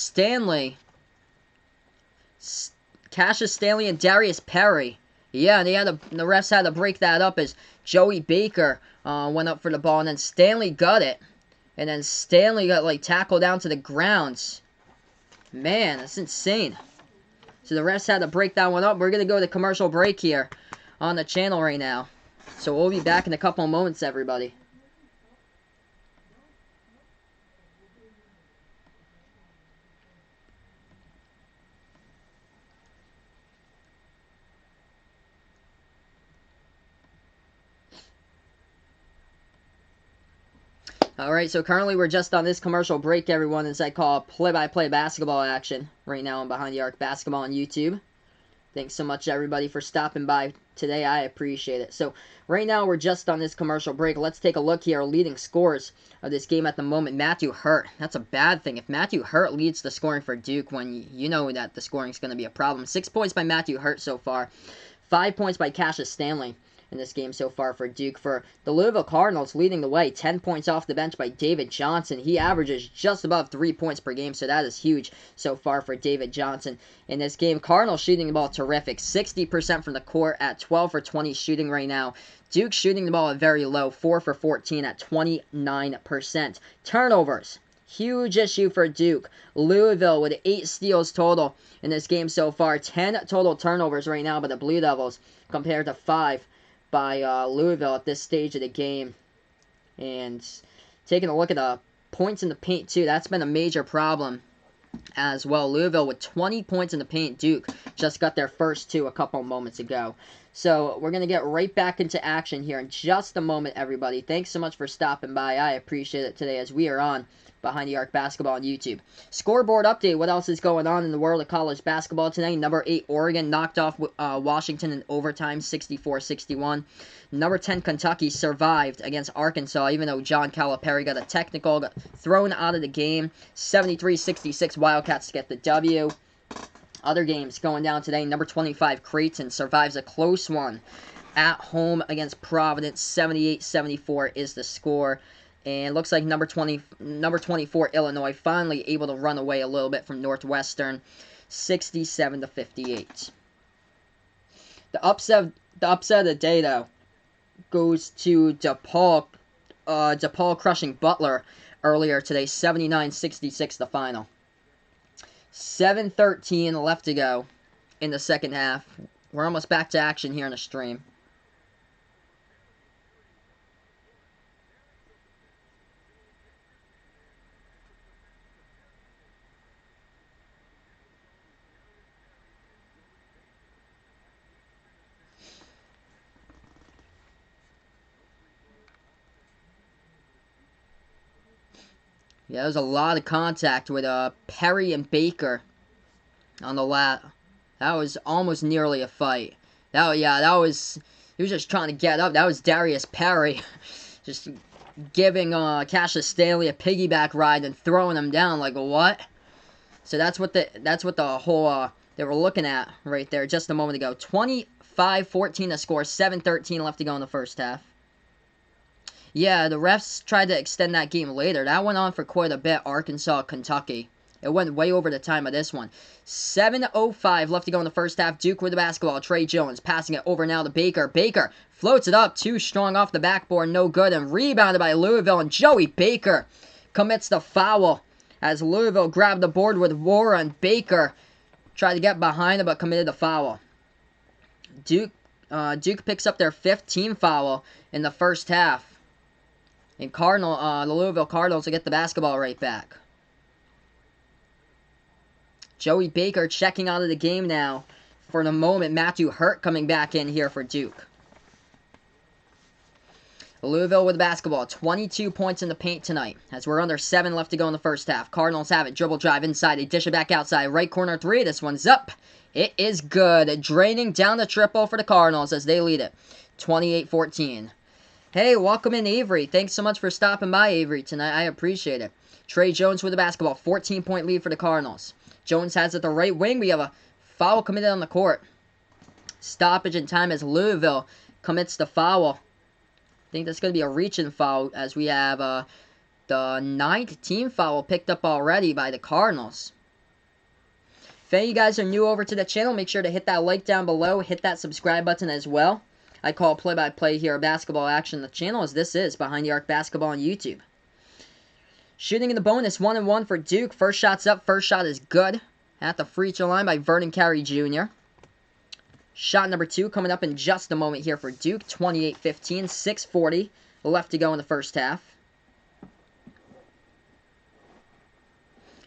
[SPEAKER 1] Cassius Stanley and Darius Perry. Yeah, and the refs had to break that up as Joey Baker went up for the ball, and then Stanley got it. And then Stanley got, like, tackled down to the ground. Man, that's insane. So the refs had to break that one up. We're going to go to commercial break here on the channel right now. So we'll be back in a couple of moments, everybody. Alright, so currently we're just on this commercial break, everyone, as I call play-by-play basketball action right now on Behind the Arc Basketball on YouTube. Thanks so much, everybody, for stopping by today. I appreciate it. So, right now we're just on this commercial break. Let's take a look here. Leading scores of this game at the moment. Matthew Hurt. That's a bad thing. If Matthew Hurt leads the scoring for Duke, when you know that the scoring is going to be a problem. 6 points by Matthew Hurt so far. 5 points by Cassius Stanley in this game so far for Duke. For the Louisville Cardinals, leading the way, 10 points off the bench by David Johnson. He averages just above 3 points per game, so that is huge so far for David Johnson in this game. Cardinals shooting the ball terrific, 60% from the court at 12 for 20 shooting right now. Duke shooting the ball at very low, 4 for 14 at 29%. Turnovers, huge issue for Duke. Louisville with 8 steals total in this game so far. 10 total turnovers right now by the Blue Devils compared to 5 by Louisville at this stage of the game. And taking a look at the points in the paint too, that's been a major problem as well. Louisville with 20 points in the paint. Duke just got their first 2 a couple moments ago. So we're going to get right back into action here in just a moment, everybody. Thanks so much for stopping by. I appreciate it today as we are on Behind the Arc Basketball on YouTube. Scoreboard update. What else is going on in the world of college basketball today? Number 8, Oregon knocked off Washington in overtime, 64-61. Number 10, Kentucky survived against Arkansas, even though John Calipari got a technical, got thrown out of the game. 73-66, Wildcats get the W. Other games going down today. Number 25, Creighton survives a close one at home against Providence. 78-74 is the score. And looks like number 24, Illinois, finally able to run away a little bit from Northwestern, 67-58. The upset of the day, though, goes to DePaul crushing Butler earlier today, 79-66 the final. 7:13 left to go in the second half. We're almost back to action here in the stream. Yeah, there was a lot of contact with Perry and Baker on the lat. That was almost nearly a fight. That was He was just trying to get up. That was Darius Perry. Just giving Cassius Stanley a piggyback ride and throwing him down. Like, what? So that's what the whole they were looking at right there just a moment ago. 25-14 to score. 7:13 left to go in the first half. Yeah, the refs tried to extend that game later. That went on for quite a bit. Arkansas, Kentucky. It went way over the time of this one. 7:05 left to go in the first half. Duke with the basketball. Trey Jones passing it over now to Baker. Baker floats it up. Too strong off the backboard. No good. And rebounded by Louisville. And Joey Baker commits the foul as Louisville grabbed the board with Wara, and Baker tried to get behind him but committed the foul. Duke picks up their 5th team foul in the first half. And the Louisville Cardinals will get the basketball right back. Joey Baker checking out of the game now. For the moment, Matthew Hurt coming back in here for Duke. Louisville with the basketball. 22 points in the paint tonight. As we're under 7 left to go in the first half. Cardinals have it. Dribble drive inside. They dish it back outside. Right corner 3. This one's up. It is good. Draining down the triple for the Cardinals as they lead it. 28-14. Hey, welcome in, Avery. Thanks so much for stopping by, Avery, tonight. I appreciate it. Trey Jones with the basketball. 14-point lead for the Cardinals. Jones has it at the right wing. We have a foul committed on the court. Stoppage in time as Louisville commits the foul. I think that's going to be a reaching foul as we have the 9th team foul picked up already by the Cardinals. If any of you guys are new over to the channel, make sure to hit that like down below. Hit that subscribe button as well. I call play-by-play here basketball action on the channel, as this is Behind the Arc Basketball on YouTube. Shooting in the bonus, 1-1 for Duke. First shot's up. First shot is good. At the free throw line by Vernon Carey Jr. Shot number 2 coming up in just a moment here for Duke. 28-15, 6:40 left to go in the first half.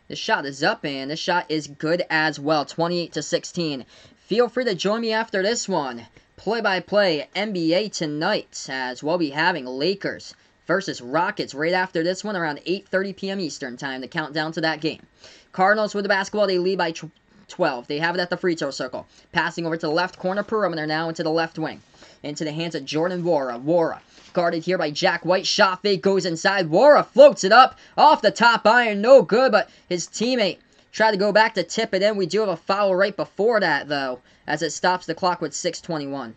[SPEAKER 1] This shot is up, and this shot is good as well. 28-16. Feel free to join me after this one. Play-by-play NBA tonight, as we'll be having Lakers versus Rockets right after this one around 8:30 p.m. Eastern time. The countdown to that game. Cardinals with the basketball. They lead by 12. They have it at the free throw circle. Passing over to the left corner perimeter now into the left wing. Into the hands of Jordan Wara. Wara guarded here by Jack White. Shot fake goes inside. Wara floats it up off the top iron. No good, but his teammate tried to go back to tip it in. We do have a foul right before that, though, as it stops the clock with 6:21.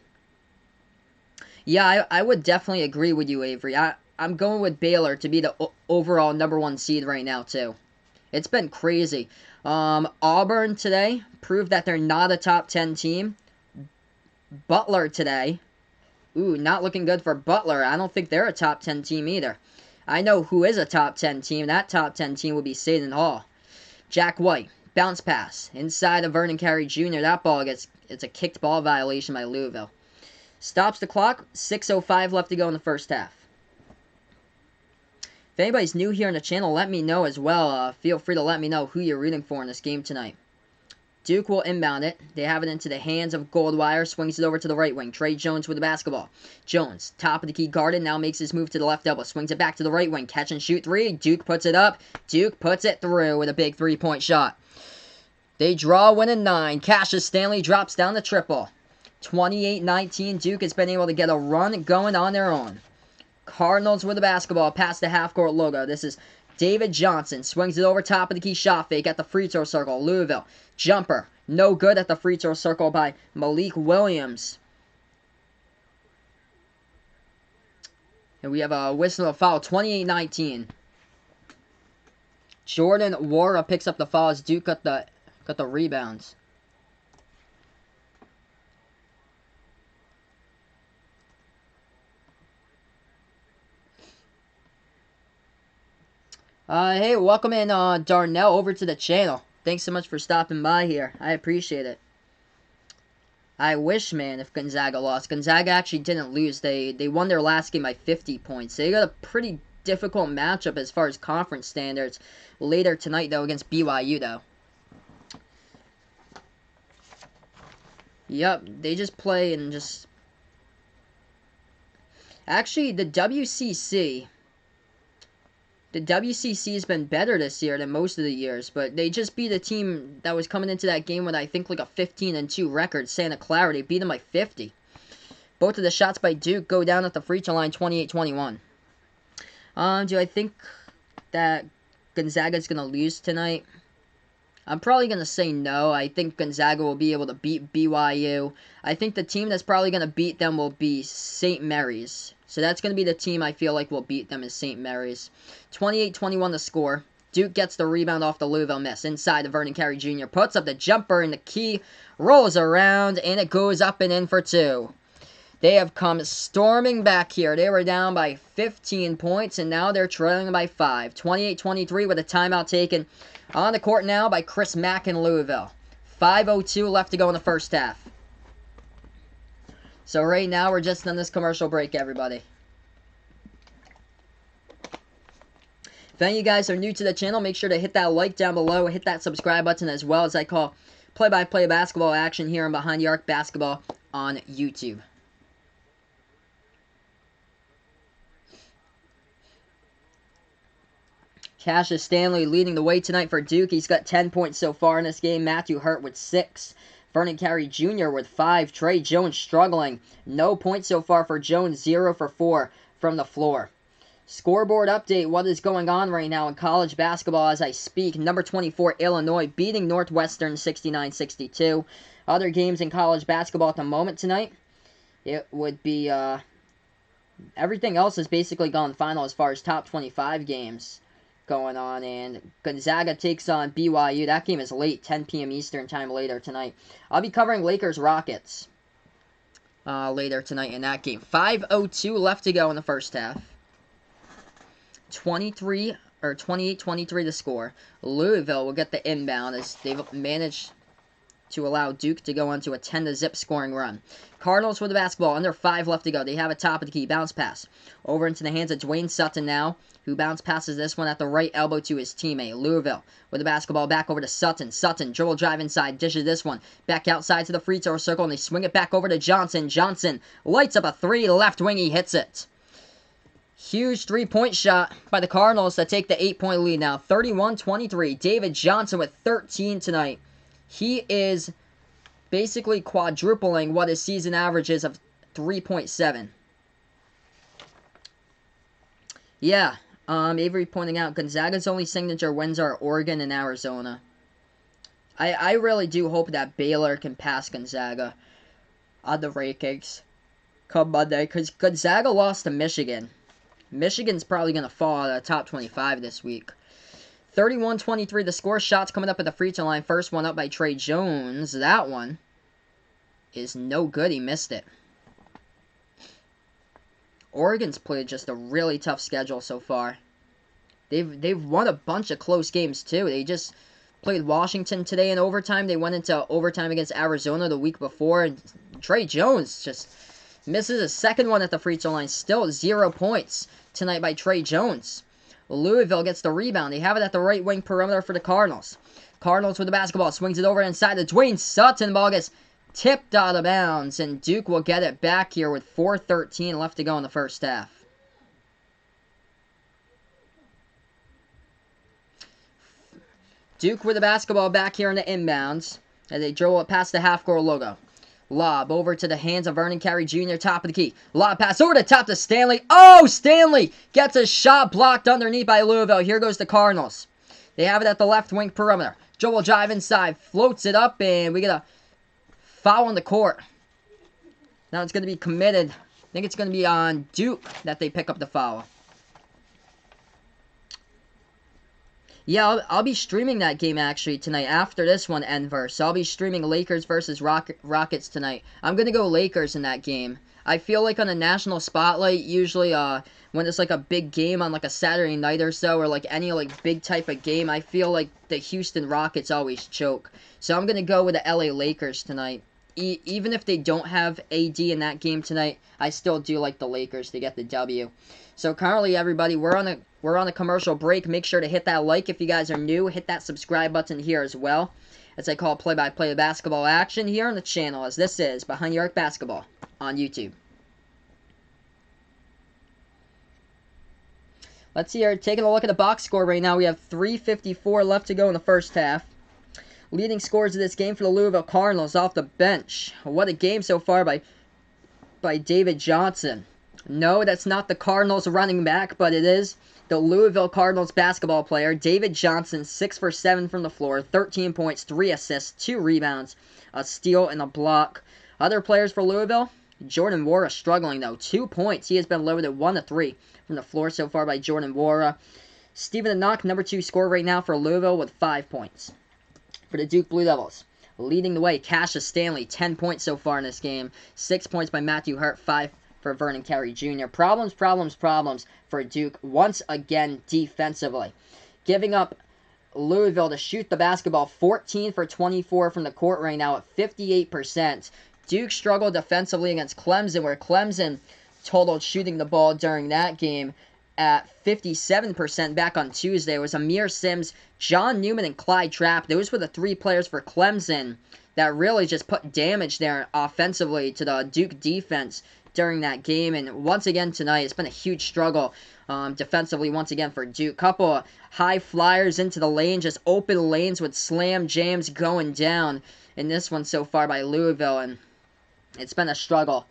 [SPEAKER 1] Yeah, I would definitely agree with you, Avery. I'm going with Baylor to be the overall #1 seed right now, too. It's been crazy. Auburn today proved that they're not a top 10 team. Butler today. Ooh, not looking good for Butler. I don't think they're a top 10 team either. I know who is a top 10 team. That top 10 team would be Seton Hall. Jack White. Bounce pass. Inside of Vernon Carey Jr. That ball it's a kicked ball violation by Louisville. Stops the clock. 6:05 left to go in the first half. If anybody's new here on the channel, let me know as well. Feel free to let me know who you're rooting for in this game tonight. Duke will inbound it. They have it into the hands of Goldwire. Swings it over to the right wing. Trey Jones with the basketball. Jones, top of the key guarded. Now makes his move to the left elbow. Swings it back to the right wing. Catch and shoot 3. Duke puts it up. Duke puts it through with a big 3-point shot. They draw a win in 9. Cassius Stanley drops down the triple. 28-19. Duke has been able to get a run going on their own. Cardinals with the basketball past the half-court logo. This is David Johnson. Swings it over top of the key. Shot fake at the free throw circle. Louisville. Jumper. No good at the free throw circle by Malik Williams. And we have a whistle of foul. 28-19. Jordan Wara picks up the foul as Duke got the rebounds. Hey, welcome in, Darnell, over to the channel. Thanks so much for stopping by here. I appreciate it. I wish, man, if Gonzaga lost. Gonzaga actually didn't lose. They won their last game by 50 points. They got a pretty difficult matchup as far as conference standards later tonight, though, against BYU, though. Yep, they just play and just... Actually, the WCC has been better this year than most of the years, but they just beat a team that was coming into that game with, I think, like a 15-2 record, Santa Clara. They beat them by 50. Both of the shots by Duke go down at the free throw line, 28-21. Do I think that Gonzaga's going to lose tonight? I'm probably going to say no. I think Gonzaga will be able to beat BYU. I think the team that's probably going to beat them will be St. Mary's. So that's going to be the team I feel like will beat them is St. Mary's. 28-21 the score. Duke gets the rebound off the Louisville miss. Inside to Vernon Carey Jr. Puts up the jumper and the key. Rolls around and it goes up and in for two. They have come storming back here. They were down by 15 points and now they're trailing by 5. 28-23 with a timeout taken on the court now by Chris Mack in Louisville. 5:02 left to go in the first half. So right now we're just on this commercial break, everybody. If any of you guys are new to the channel, make sure to hit that like down below, hit that subscribe button as well as I call play-by-play basketball action here on Behind the Arc Basketball on YouTube. Cassius Stanley leading the way tonight for Duke. He's got 10 points so far in this game. Matthew Hurt with 6. Vernon Carey Jr. with 5. Trey Jones struggling. No points so far for Jones. 0 for 4 from the floor. Scoreboard update. What is going on right now in college basketball as I speak? Number 24, Illinois beating Northwestern 69-62. Other games in college basketball at the moment tonight. It would be... everything else has basically gone final as far as top 25 games going on, and Gonzaga takes on BYU. That game is late, 10 p.m. Eastern time later tonight. I'll be covering Lakers-Rockets later tonight in that game. 5:02 left to go in the first half. 28-23 the score. Louisville will get the inbound as they've managed to allow Duke to go onto a 10-0 scoring run. Cardinals with the basketball, under 5 left to go. They have a top of the key, bounce pass. Over into the hands of Dwayne Sutton now, who bounce passes this one at the right elbow to his teammate. Louisville with the basketball back over to Sutton. Sutton, dribble drive inside, dishes this one. Back outside to the free throw circle, and they swing it back over to Johnson. Johnson lights up a 3, left wing, he hits it. Huge three-point shot by the Cardinals that take the 8-point lead now. 31-23. David Johnson with 13 tonight. He is basically quadrupling what his season average is of 3.7. Yeah, Avery pointing out Gonzaga's only signature wins are Oregon and Arizona. I really do hope that Baylor can pass Gonzaga on the rankings come Monday, because Gonzaga lost to Michigan. Michigan's probably going to fall out of the top 25 this week. 31-23 the score. Shots coming up at the free throw line. First one up by Trey Jones. That one is no good. He missed it. Oregon's played just a really tough schedule so far. They've won a bunch of close games too. They just played Washington today in overtime. They went into overtime against Arizona the week before. And Trey Jones just misses a second one at the free throw line. Still 0 points tonight by Trey Jones. Louisville gets the rebound. They have it at the right wing perimeter for the Cardinals. Cardinals with the basketball. Swings it over inside to Dwayne Sutton. Ball gets tipped out of bounds. And Duke will get it back here with 4:13 left to go in the first half. Duke with the basketball back here in the inbounds as they dribble it past the half-court logo. Lob over to the hands of Vernon Carey Jr., top of the key. Lob pass over the top to Stanley. Oh, Stanley gets a shot blocked underneath by Louisville. Here goes the Cardinals. They have it at the left wing perimeter. Joel drive inside, floats it up, and we get a foul on the court. Now it's going to be committed. I think it's going to be on Duke that they pick up the foul. Yeah, I'll be streaming that game actually tonight after this one, Enver. So I'll be streaming Lakers versus Rockets tonight. I'm going to go Lakers in that game. I feel like on a national spotlight, usually when it's like a big game on like a Saturday night or so, or like any like big type of game, I feel like the Houston Rockets always choke. So I'm going to go with the LA Lakers tonight. Even if they don't have AD in that game tonight, I still do like the Lakers to get the W. So currently, everybody, we're on a commercial break. Make sure to hit that like if you guys are new. Hit that subscribe button here as well, as I call play-by-play basketball action here on the channel, as this is Behind the Arc Basketball on YouTube. Let's see here. Taking a look at the box score right now. We have 3:54 left to go in the first half. Leading scorers of this game for the Louisville Cardinals off the bench. What a game so far by by David Johnson. No, that's not the Cardinals running back, but it is the Louisville Cardinals basketball player, David Johnson, 6 for 7 from the floor, 13 points, 3 assists, 2 rebounds, a steal, and a block. Other players for Louisville, Jordan Nwora struggling though, 2 points. He has been limited 1 of 3 from the floor so far by Jordan Nwora. Stephen Knock, number 2 scorer right now for Louisville with 5 points. For the Duke Blue Devils, leading the way, Cassius Stanley, 10 points so far in this game. 6 points by Matthew Hurt, 5 for Vernon Carey Jr. Problems for Duke once again defensively. Giving up Louisville to shoot the basketball 14 for 24 from the court right now at 58%. Duke struggled defensively against Clemson, where Clemson totaled shooting the ball during that game at 57% back on Tuesday. It was Amir Sims, John Newman, and Clyde Trapp. Those were the 3 players for Clemson that really just put damage there offensively to the Duke defense during that game. And once again tonight, it's been a huge struggle defensively once again for Duke. Couple of high flyers into the lane, just open lanes with slam jams going down in this one so far by Louisville. And it's been a struggle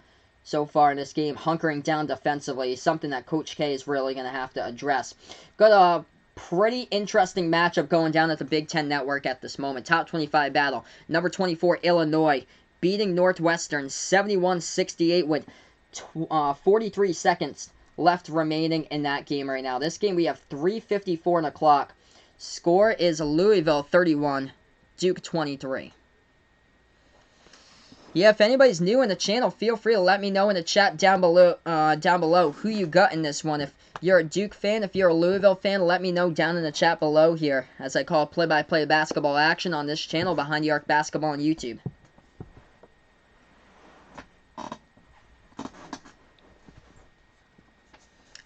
[SPEAKER 1] so far in this game, hunkering down defensively, something that Coach K is really going to have to address. Got a pretty interesting matchup going down at the Big Ten Network at this moment. Top 25 battle. Number 24, Illinois, beating Northwestern 71-68 with 43 seconds left remaining in that game right now. This game we have 3:54 on the clock. Score is Louisville 31, Duke 23. Yeah, if anybody's new in the channel, feel free to let me know in the chat down below who you got in this one. If you're a Duke fan, if you're a Louisville fan, let me know down in the chat below here as I call play-by-play basketball action on this channel, Behind the Arc Basketball on YouTube.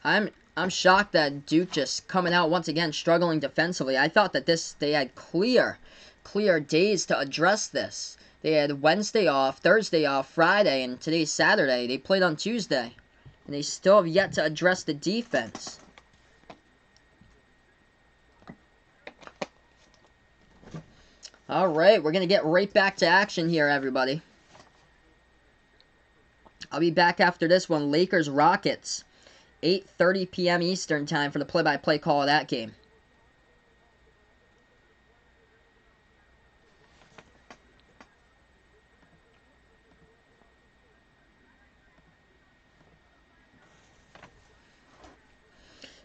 [SPEAKER 1] I'm shocked that Duke just coming out once again struggling defensively. I thought that they had clear days to address this. They had Wednesday off, Thursday off, Friday, and today's Saturday. They played on Tuesday, and they still have yet to address the defense. All right, we're going to get right back to action here, everybody. I'll be back after this one. Lakers-Rockets, 8:30 p.m. Eastern time for the play-by-play call of that game.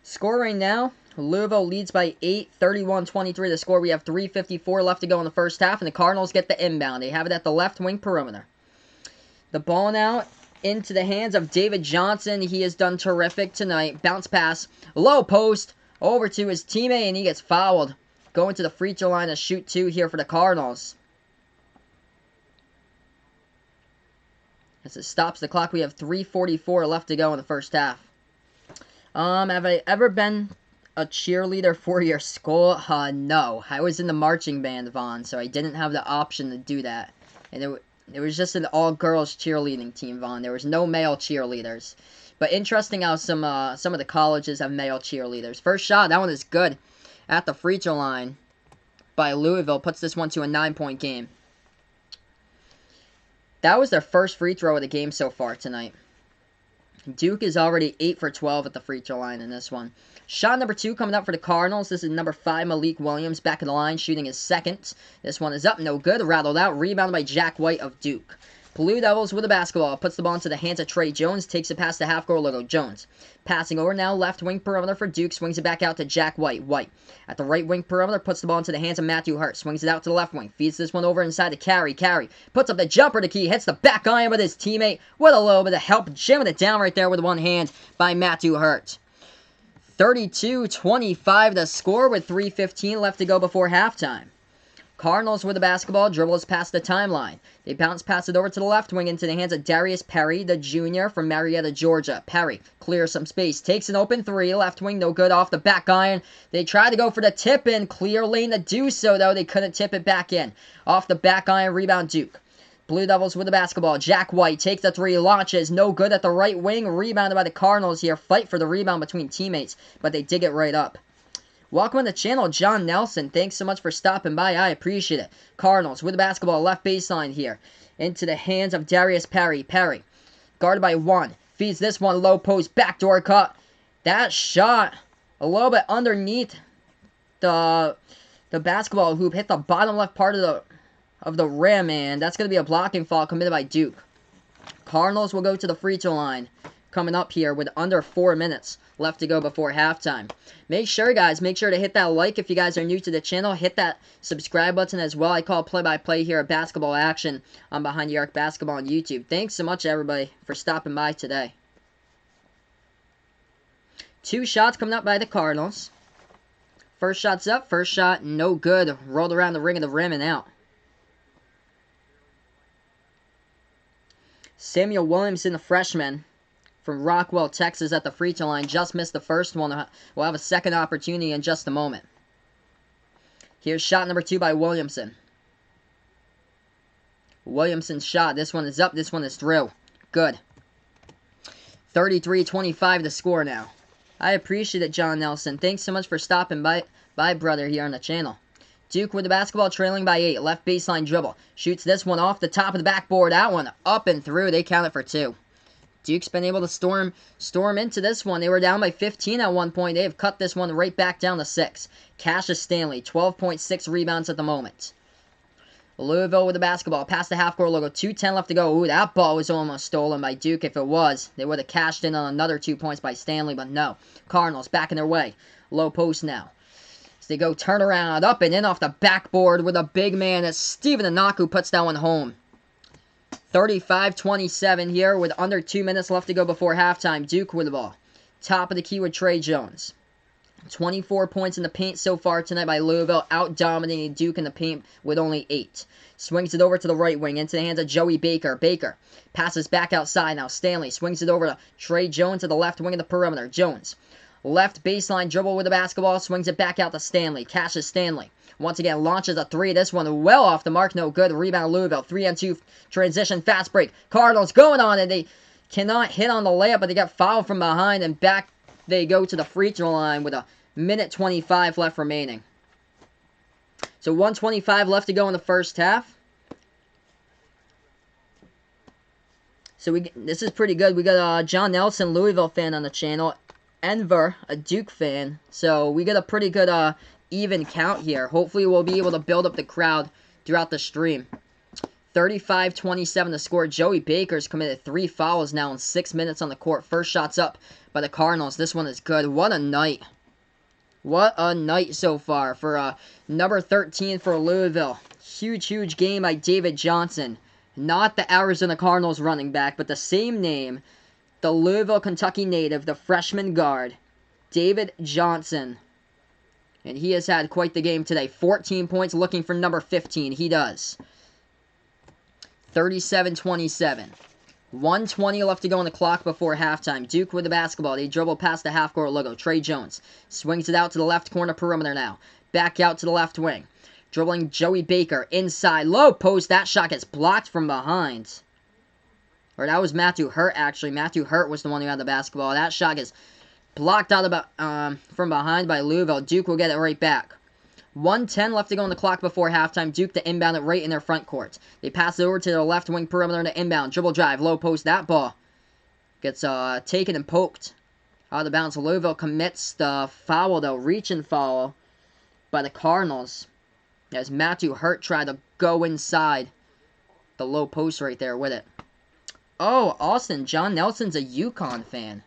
[SPEAKER 1] Score right now, Louisville leads by 8, 31-23 the score. We have 3:54 left to go in the first half, and the Cardinals get the inbound. They have it at the left wing perimeter. The ball now into the hands of David Johnson. He has done terrific tonight. Bounce pass, low post, over to his teammate, and he gets fouled. Going to the free throw line to shoot 2 here for the Cardinals. As it stops the clock, we have 3:44 left to go in the first half. Have I ever been a cheerleader for your school? No. I was in the marching band, Vaughn, so I didn't have the option to do that. And it was just an all-girls cheerleading team, Vaughn. There was no male cheerleaders. But interesting how some of the colleges have male cheerleaders. First shot, that one is good. At the free throw line by Louisville, puts this one to a 9-point game. That was their first free throw of the game so far tonight. Duke is already 8 for 12 at the free throw line in this one. Shot number 2 coming up for the Cardinals. This is number 5, Malik Williams, back in the line, shooting his second. This one is up, no good, rattled out, rebounded by Jack White of Duke. Blue Devils with the basketball, puts the ball into the hands of Trey Jones, takes it past the half-court logo. Jones passing over now, left wing perimeter for Duke, swings it back out to Jack White. White at the right wing perimeter, puts the ball into the hands of Matthew Hurt, swings it out to the left wing, feeds this one over inside to Carey. Carey puts up the jumper to key, hits the back iron with his teammate with a little bit of help, jamming it down right there with one hand by Matthew Hurt. 32-25 the score with 3:15 left to go before halftime. Cardinals with the basketball, dribbles past the timeline. They bounce pass it over to the left wing into the hands of Darius Perry, the junior from Marietta, Georgia. Perry clears some space, takes an open 3, left wing, no good off the back iron. They tried to go for the tip in, clear lane to do so, though. They couldn't tip it back in. Off the back iron, rebound Duke. Blue Devils with the basketball. Jack White takes the 3, launches, no good at the right wing. Rebounded by the Cardinals here. Fight for the rebound between teammates, but they dig it right up. Welcome to the channel, John Nelson. Thanks so much for stopping by. I appreciate it. Cardinals with the basketball, left baseline here. Into the hands of Darius Perry. Perry Guarded by one. Feeds this one. Low post. Backdoor cut. That shot a little bit underneath the basketball hoop. Hit the bottom left part of the rim, and that's going to be a blocking foul committed by Duke. Cardinals will go to the free throw line coming up here with under 4 minutes left to go before halftime. Make sure, guys, to hit that like if you guys are new to the channel. Hit that subscribe button as well. I call play-by-play here at Basketball Action on Behind the Arc Basketball on YouTube. Thanks so much, everybody, for stopping by today. 2 shots coming up by the Cardinals. First shot's up. First shot, no good. Rolled around the ring of the rim and out. Samuel Williamson, the freshman from Rockwell, Texas, at the free throw line. Just missed the first one. We'll have a second opportunity in just a moment. Here's shot number 2 by Williamson. Williamson's shot. This one is up. This one is through. Good. 33-25 the score now. I appreciate it, John Nelson. Thanks so much for stopping by, brother, here on the channel. Duke with the basketball, trailing by 8. Left baseline dribble. Shoots this one off the top of the backboard. That one up and through. They count it for 2. Duke's been able to storm into this one. They were down by 15 at one point. They have cut this one right back down to 6. Cassius Stanley, 12.6 rebounds at the moment. Louisville with the basketball. Past the half-court logo. 2:10 left to go. Ooh, that ball was almost stolen by Duke. If it was, they would have cashed in on another 2 points by Stanley, but no. Cardinals back in their way. Low post now. As they go turnaround, up and in off the backboard with a big man as Steven Anaku puts that one home. 35-27 here with under 2 minutes left to go before halftime. Duke with the ball. Top of the key with Trey Jones. 24 points in the paint so far tonight by Louisville, out-dominating Duke in the paint with only 8. Swings it over to the right wing, into the hands of Joey Baker. Baker passes back outside now. Stanley swings it over to Trey Jones to the left wing of the perimeter. Jones, left baseline dribble with the basketball, swings it back out to Stanley. Cassius Stanley, once again, launches a 3. This one well off the mark, no good. Rebound Louisville, 3-on-2 transition, fast break. Cardinals going on it. They cannot hit on the layup, but they get fouled from behind, and back they go to the free throw line with a minute 25 left remaining. So 1:25 left to go in the first half. So this is pretty good. We got John Nelson, Louisville fan on the channel. Enver, a Duke fan. So we got a pretty good even count here. Hopefully we'll be able to build up the crowd throughout the stream. 35-27 the score. Joey Baker's committed 3 fouls now in 6 minutes on the court. First shot's up by the Cardinals. This one is good. What a night. What a night so far for number 13 for Louisville. Huge game by David Johnson. Not the Arizona Cardinals running back, but the same name. The Louisville, Kentucky native, the freshman guard, David Johnson. And he has had quite the game today. 14 points, looking for number 15. He does. 37-27. 1:20 left to go on the clock before halftime. Duke with the basketball. They dribble past the half-court logo. Trey Jones swings it out to the left corner perimeter now. Back out to the left wing. Dribbling Joey Baker inside. Low post. That shot gets blocked from behind. Or that was Matthew Hurt, actually. Matthew Hurt was the one who had the basketball. That shot gets blocked out from behind by Louisville. Duke will get it right back. 1:10 left to go on the clock before halftime. Duke to inbound it right in their front court. They pass it over to their left wing perimeter to inbound. Dribble drive, low post. That ball gets taken and poked out of bounds. Louisville commits the foul, though. Reaching foul by the Cardinals. As Matthew Hurt tried to go inside the low post right there with it. Oh, Austin. John Nelson's a UConn fan.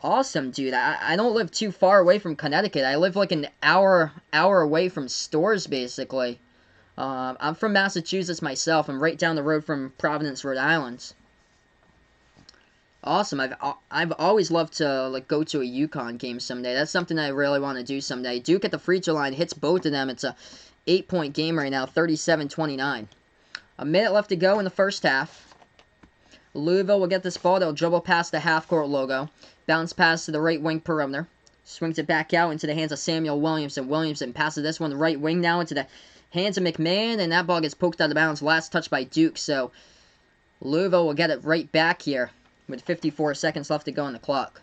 [SPEAKER 1] Awesome, dude. I don't live too far away from Connecticut. I live like an hour away from Stores, basically. I'm from Massachusetts myself. I'm right down the road from Providence, Rhode Island. Awesome. I've always loved to go to a UConn game someday. That's something I really want to do someday. Duke at the free throw line hits both of them. It's a 8-point game right now, 37-29. A minute left to go in the first half. Louisville will get this ball. They'll dribble past the half-court logo. Bounce pass to the right wing perimeter. Swings it back out into the hands of Samuel Williamson. Williamson passes this one right wing now into the hands of McMahon, and that ball gets poked out of bounds. Last touch by Duke, so Louisville will get it right back here with 54 seconds left to go on the clock.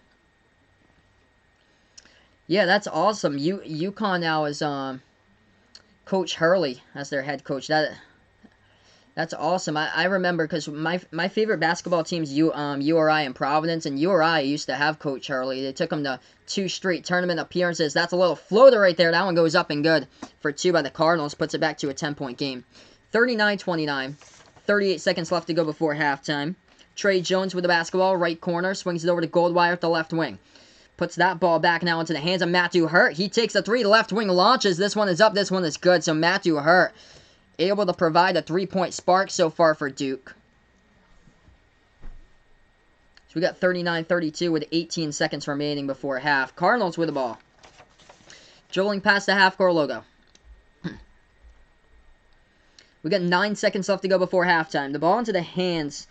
[SPEAKER 1] Yeah, that's awesome. UConn now is Coach Hurley as their head coach. That's awesome. I remember because my favorite basketball teams, URI and Providence, and URI used to have Coach Hurley. They took him to 2 straight tournament appearances. That's a little floater right there. That one goes up and good for 2 by the Cardinals. Puts it back to a 10-point game. 39-29. 38 seconds left to go before halftime. Trey Jones with the basketball, right corner, swings it over to Goldwire at the left wing. Puts that ball back now into the hands of Matthew Hurt. He takes a 3, left wing launches. This one is up, this one is good. So Matthew Hurt able to provide a 3-point spark so far for Duke. So we got 39-32 with 18 seconds remaining before half. Cardinals with the ball. Dribbling past the half-court logo. We got 9 seconds left to go before halftime. The ball into the hands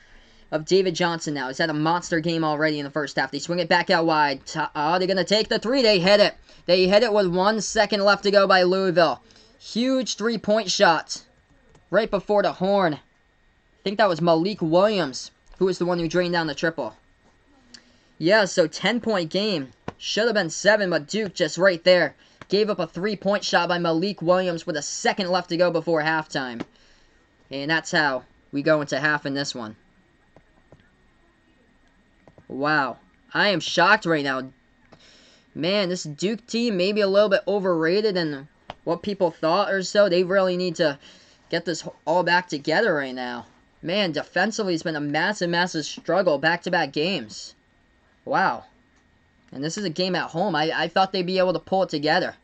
[SPEAKER 1] of David Johnson now. He's had a monster game already in the first half. They swing it back out wide. They're going to take the 3. They hit it. They hit it with 1 second left to go by Louisville. Huge 3-point shot right before the horn. I think that was Malik Williams, who was the one who drained down the triple. Yeah, so 10-point game. Should have been 7, but Duke just right there gave up a 3-point shot by Malik Williams with a second left to go before halftime. And that's how we go into half in this one. Wow. I am shocked right now. Man, this Duke team may be a little bit overrated than what people thought or so. They really need to get this all back together right now. Man, defensively it's been a massive, massive struggle back-to-back games. Wow. And this is a game at home. I thought they'd be able to pull it together.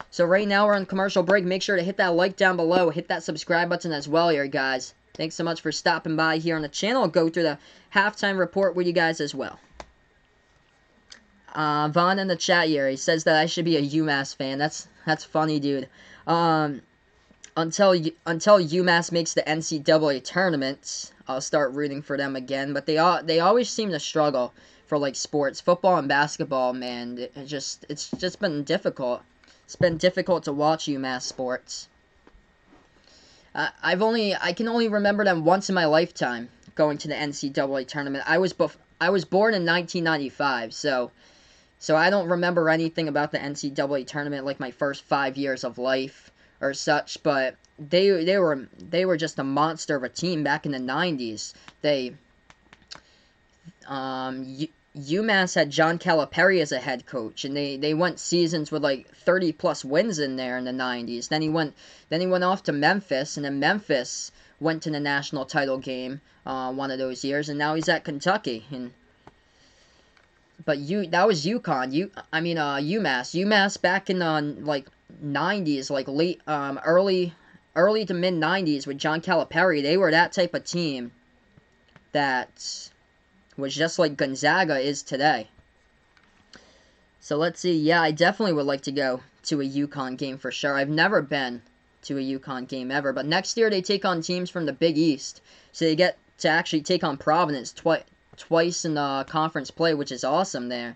[SPEAKER 1] So right now we're on commercial break. Make sure to hit that like down below. Hit that subscribe button as well here, guys. Thanks so much for stopping by here on the channel. I'll go through the halftime report with you guys as well. Vaughn in the chat here, he says that I should be a UMass fan. That's funny, dude. Until UMass makes the NCAA tournament, I'll start rooting for them again. But they always seem to struggle for like sports, football and basketball. Man, it's just been difficult. It's been difficult to watch UMass sports. I can only remember them once in my lifetime going to the NCAA tournament. I was born in 1995, so I don't remember anything about the NCAA tournament like my first 5 years of life or such. But they were just a monster of a team back in the 90s. UMass had John Calipari as a head coach, and they went seasons with like 30+ wins in there in the 90s. Then he went off to Memphis, and then Memphis went to the national title game one of those years, and now he's at Kentucky. But that was UConn. UMass back in the like 90s, like late early to mid 90s with John Calipari. They were that type of team that was just like Gonzaga is today. So let's see. Yeah, I definitely would like to go to a UConn game for sure. I've never been to a UConn game ever. But next year they take on teams from the Big East. So they get to actually take on Providence twice in the conference play, which is awesome there.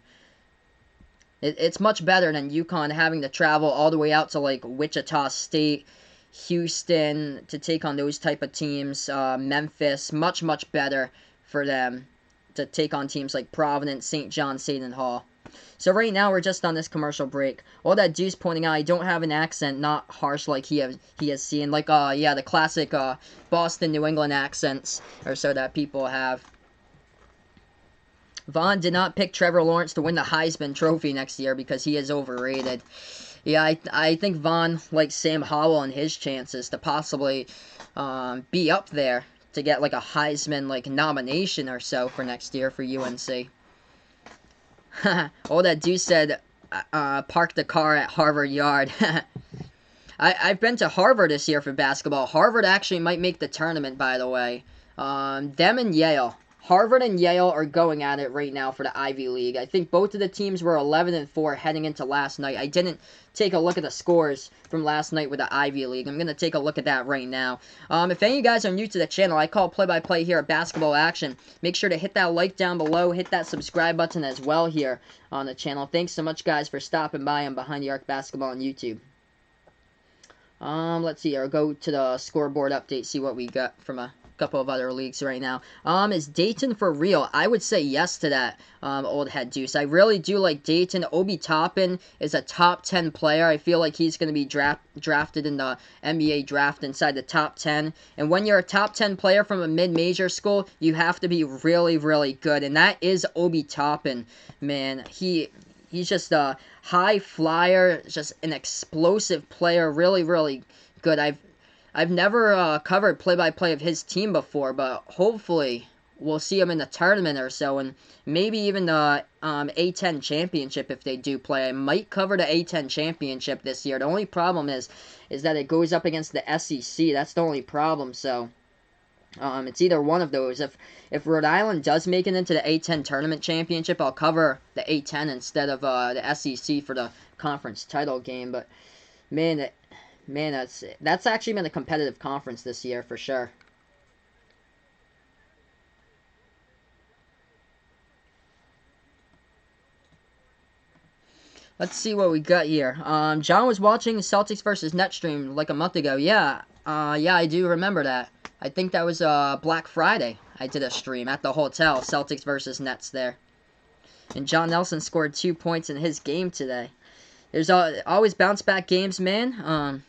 [SPEAKER 1] It's much better than UConn having to travel all the way out to like Wichita State, Houston to take on those type of teams. Memphis, much, much better for them to take on teams like Providence, St. John, Seton Hall. So right now we're just on this commercial break. All that dude's pointing out, I don't have an accent, not harsh like he has seen. Like, the classic Boston, New England accents or so that people have. Vaughn did not pick Trevor Lawrence to win the Heisman Trophy next year because he is overrated. Yeah, I think Vaughn likes Sam Howell and his chances to possibly be up there to get like a Heisman like nomination or so for next year for UNC. All that dude said, park the car at Harvard Yard. I've been to Harvard this year for basketball. Harvard actually might make the tournament, by the way. Them and Yale. Harvard and Yale are going at it right now for the Ivy League. I think both of the teams were 11-4 heading into last night. I didn't take a look at the scores from last night with the Ivy League. I'm going to take a look at that right now. If any of you guys are new to the channel, I call play-by-play here at Basketball Action. Make sure to hit that like down below. Hit that subscribe button as well here on the channel. Thanks so much, guys, for stopping by on Behind the Arc Basketball on YouTube. Let's see. I'll go to the scoreboard update, see what we got from a couple of other leagues right now. Is Dayton for real? I would say yes to that, old head deuce. I really do like Dayton. Obi Toppin is a top 10 player. I feel like he's going to be drafted in the NBA draft inside the top 10. And when you're a top 10 player from a mid-major school, you have to be really, really good. And that is Obi Toppin, man. He's just a high flyer, just an explosive player, really, really good. I've never covered play-by-play of his team before, but hopefully we'll see him in the tournament or so, and maybe even the A10 championship if they do play. I might cover the A10 championship this year. The only problem is that it goes up against the SEC. That's the only problem, so it's either one of those. If Rhode Island does make it into the A10 tournament championship, I'll cover the A10 instead of the SEC for the conference title game. But man, that's actually been a competitive conference this year for sure. Let's see what we got here. John was watching Celtics versus Nets stream like a month ago. Yeah, I do remember that. I think that was Black Friday. I did a stream at the hotel, Celtics versus Nets there. And John Nelson scored 2 points in his game today. There's always bounce back games, man.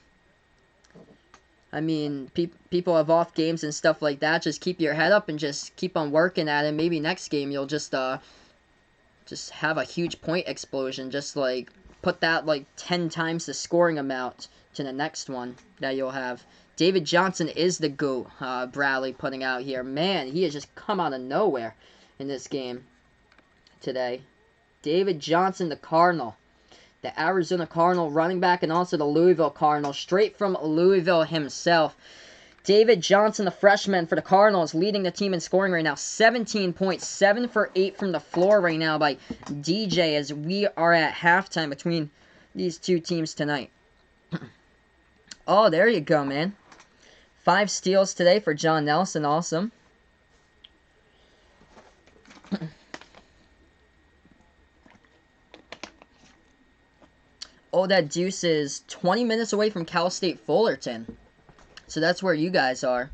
[SPEAKER 1] I mean, people have off games and stuff like that. Just keep your head up and just keep on working at it. Maybe next game you'll just have a huge point explosion. Just like put that like 10 times the scoring amount to the next one that you'll have. David Johnson is the GOAT, Bradley putting out here. Man, he has just come out of nowhere in this game today. David Johnson, the Cardinal. The Arizona Cardinal running back and also the Louisville Cardinal, straight from Louisville himself. David Johnson, the freshman for the Cardinals, leading the team in scoring right now. 17 points, 7 for 8 from the floor right now by DJ as we are at halftime between these two teams tonight. Oh, there you go, man. 5 steals today for John Nelson, awesome. Oh, that deuce is 20 minutes away from Cal State Fullerton. So that's where you guys are.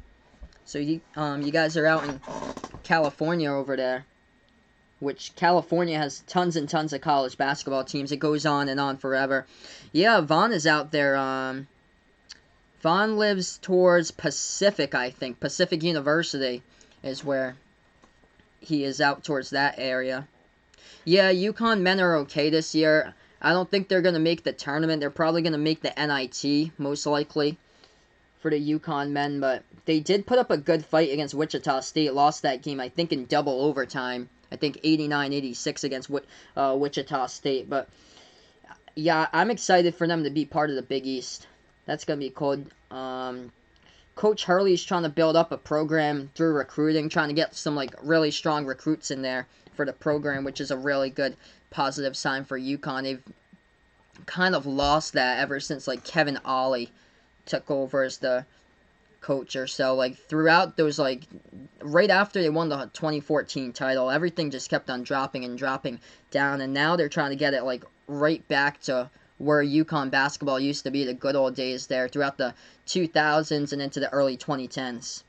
[SPEAKER 1] So you guys are out in California over there. Which California has tons and tons of college basketball teams. It goes on and on forever. Yeah, Vaughn is out there. Vaughn lives towards Pacific, I think. Pacific University is where he is, out towards that area. Yeah, UConn men are okay this year. I don't think they're going to make the tournament. They're probably going to make the NIT, most likely, for the UConn men. But they did put up a good fight against Wichita State. Lost that game, I think, in double overtime. I think 89-86 against Wichita State. But, yeah, I'm excited for them to be part of the Big East. That's going to be cool. Coach Hurley's trying to build up a program through recruiting, trying to get some, like, really strong recruits in there for the program, which is a really good positive sign for UConn. They've kind of lost that ever since, like, Kevin Ollie took over as the coach or so. Like, throughout those, like, right after they won the 2014 title, everything just kept on dropping and dropping down, and now they're trying to get it, like, right back to where UConn basketball used to be, the good old days there, throughout the 2000s and into the early 2010s.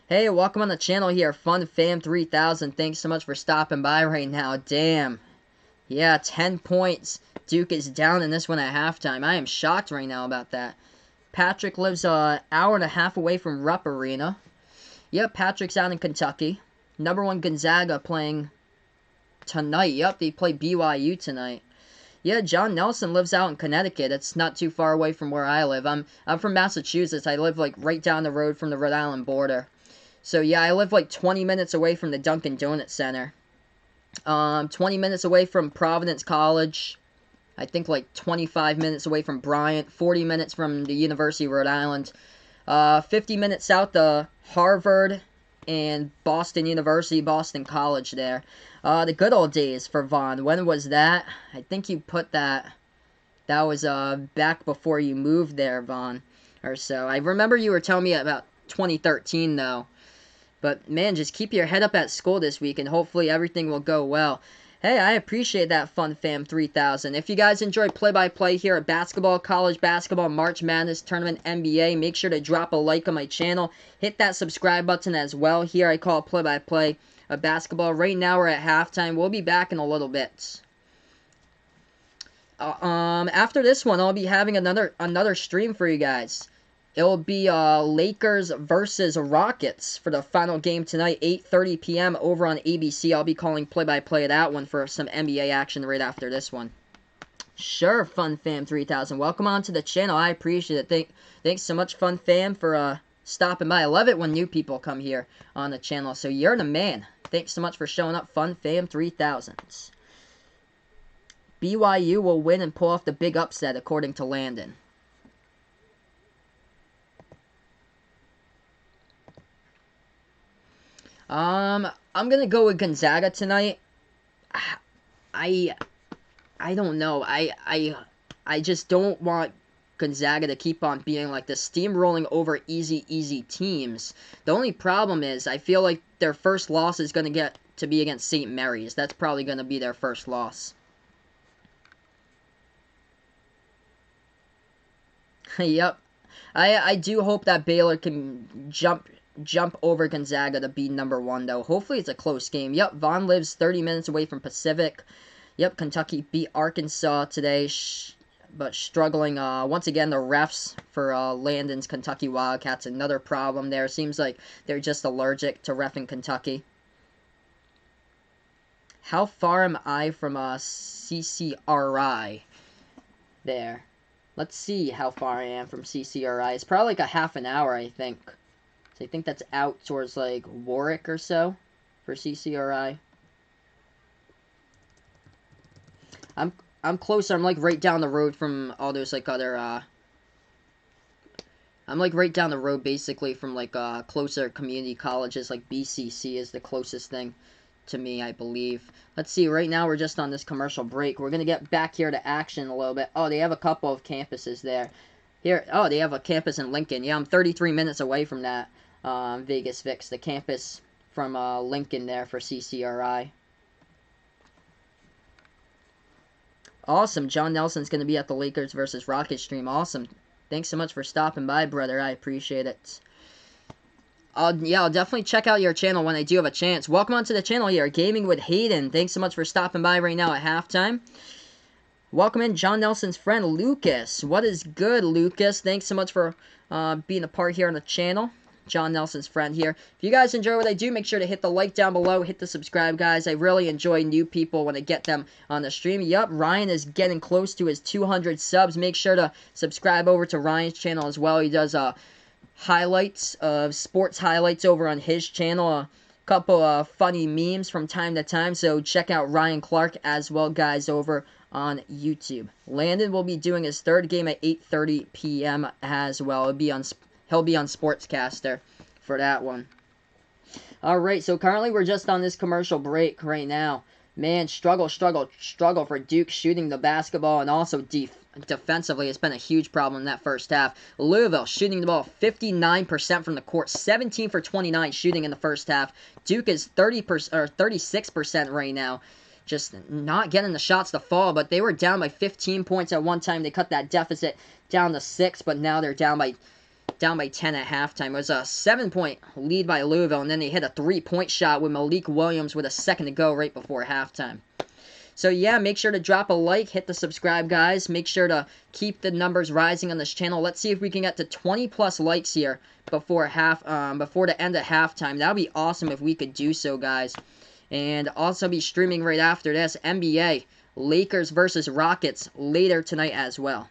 [SPEAKER 1] Hey, welcome on the channel here, FunFam3000. Thanks so much for stopping by right now. Damn. Yeah, 10 points. Duke is down in this one at halftime. I am shocked right now about that. Patrick lives an hour and a half away from Rupp Arena. Yep, Patrick's out in Kentucky. Number 1 Gonzaga playing tonight. Yep, they play BYU tonight. Yeah, John Nelson lives out in Connecticut. It's not too far away from where I live. I'm from Massachusetts. I live, like, right down the road from the Rhode Island border. So, yeah, I live, like, 20 minutes away from the Dunkin' Donuts Center. 20 minutes away from Providence College. I think, like, 25 minutes away from Bryant. 40 minutes from the University of Rhode Island. 50 minutes south of Harvard and Boston University, Boston College there. The good old days for Vaughn. When was that? I think you put that was back before you moved there, Vaughn, or so. I remember you were telling me about 2013, though. But, man, just keep your head up at school this week, and hopefully everything will go well. Hey, I appreciate that, FunFam3000. If you guys enjoy play-by-play here at basketball, college basketball, March Madness Tournament, NBA, make sure to drop a like on my channel. Hit that subscribe button as well. Here I call play-by-play of basketball. Right now we're at halftime. We'll be back in a little bit. After this one, I'll be having another stream for you guys. It'll be Lakers versus Rockets for the final game tonight, 8:30 p.m. over on ABC. I'll be calling play-by-play of that one for some NBA action right after this one. Sure, FunFam3000. Welcome on to the channel. I appreciate it. Thanks so much, FunFam, for stopping by. I love it when new people come here on the channel, so you're the man. Thanks so much for showing up, FunFam3000. BYU will win and pull off the big upset, according to Landon. I'm gonna go with Gonzaga tonight. I don't know. I just don't want Gonzaga to keep on being like this, steamrolling over easy teams. The only problem is I feel like their first loss is gonna get to be against St. Mary's. That's probably gonna be their first loss. Yep. I do hope that Baylor can jump over Gonzaga to be #1, though. Hopefully it's a close game. Yep, Vaughn lives 30 minutes away from Pacific. Yep, Kentucky beat Arkansas today, but struggling. Once again, the refs for Landon's Kentucky Wildcats, another problem there. Seems like they're just allergic to reffing Kentucky. How far am I from CCRI there? Let's see how far I am from CCRI. It's probably like a half an hour, I think. So I think that's out towards, like, Warwick or so for CCRI. I'm closer. I'm, like, right down the road from all those, like, other, I'm, like, right down the road, basically, from, like, closer community colleges. Like, BCC is the closest thing to me, I believe. Let's see, right now we're just on this commercial break. We're going to get back here to action a little bit. Oh, they have a couple of campuses there. Here, oh, they have a campus in Lincoln. Yeah, I'm 33 minutes away from that, Vegas Vix, the campus from Lincoln there for CCRI. Awesome, John Nelson's going to be at the Lakers versus Rockets stream. Awesome. Thanks so much for stopping by, brother. I appreciate it. Yeah, I'll definitely check out your channel when I do have a chance. Welcome onto the channel here, Gaming with Hayden. Thanks so much for stopping by right now at halftime. Welcome in John Nelson's friend, Lucas. What is good, Lucas? Thanks so much for being a part here on the channel. John Nelson's friend here. If you guys enjoy what I do, make sure to hit the like down below. Hit the subscribe, guys. I really enjoy new people when I get them on the stream. Yup, Ryan is getting close to his 200 subs. Make sure to subscribe over to Ryan's channel as well. He does highlights of sports highlights over on his channel. A couple of funny memes from time to time. So check out Ryan Clark as well, guys, over on YouTube. Landon will be doing his third game at 8:30 p.m. as well. He'll be on Sportscaster for that one. Alright, so currently we're just on this commercial break right now. Man, struggle for Duke shooting the basketball, and also defensively, it's been a huge problem in that first half. Louisville shooting the ball 59% from the court, 17 for 29 shooting in the first half. Duke is 30% or 36% right now. Just not getting the shots to fall, but they were down by 15 points at one time. They cut that deficit down to 6, but now they're down by 10 at halftime. It was a 7-point lead by Louisville, and then they hit a 3-point shot with Malik Williams with a second to go right before halftime. So yeah, make sure to drop a like, hit the subscribe, guys. Make sure to keep the numbers rising on this channel. Let's see if we can get to 20+ likes here before the end of halftime. That would be awesome if we could do so, guys. And also be streaming right after this, NBA, Lakers versus Rockets later tonight as well.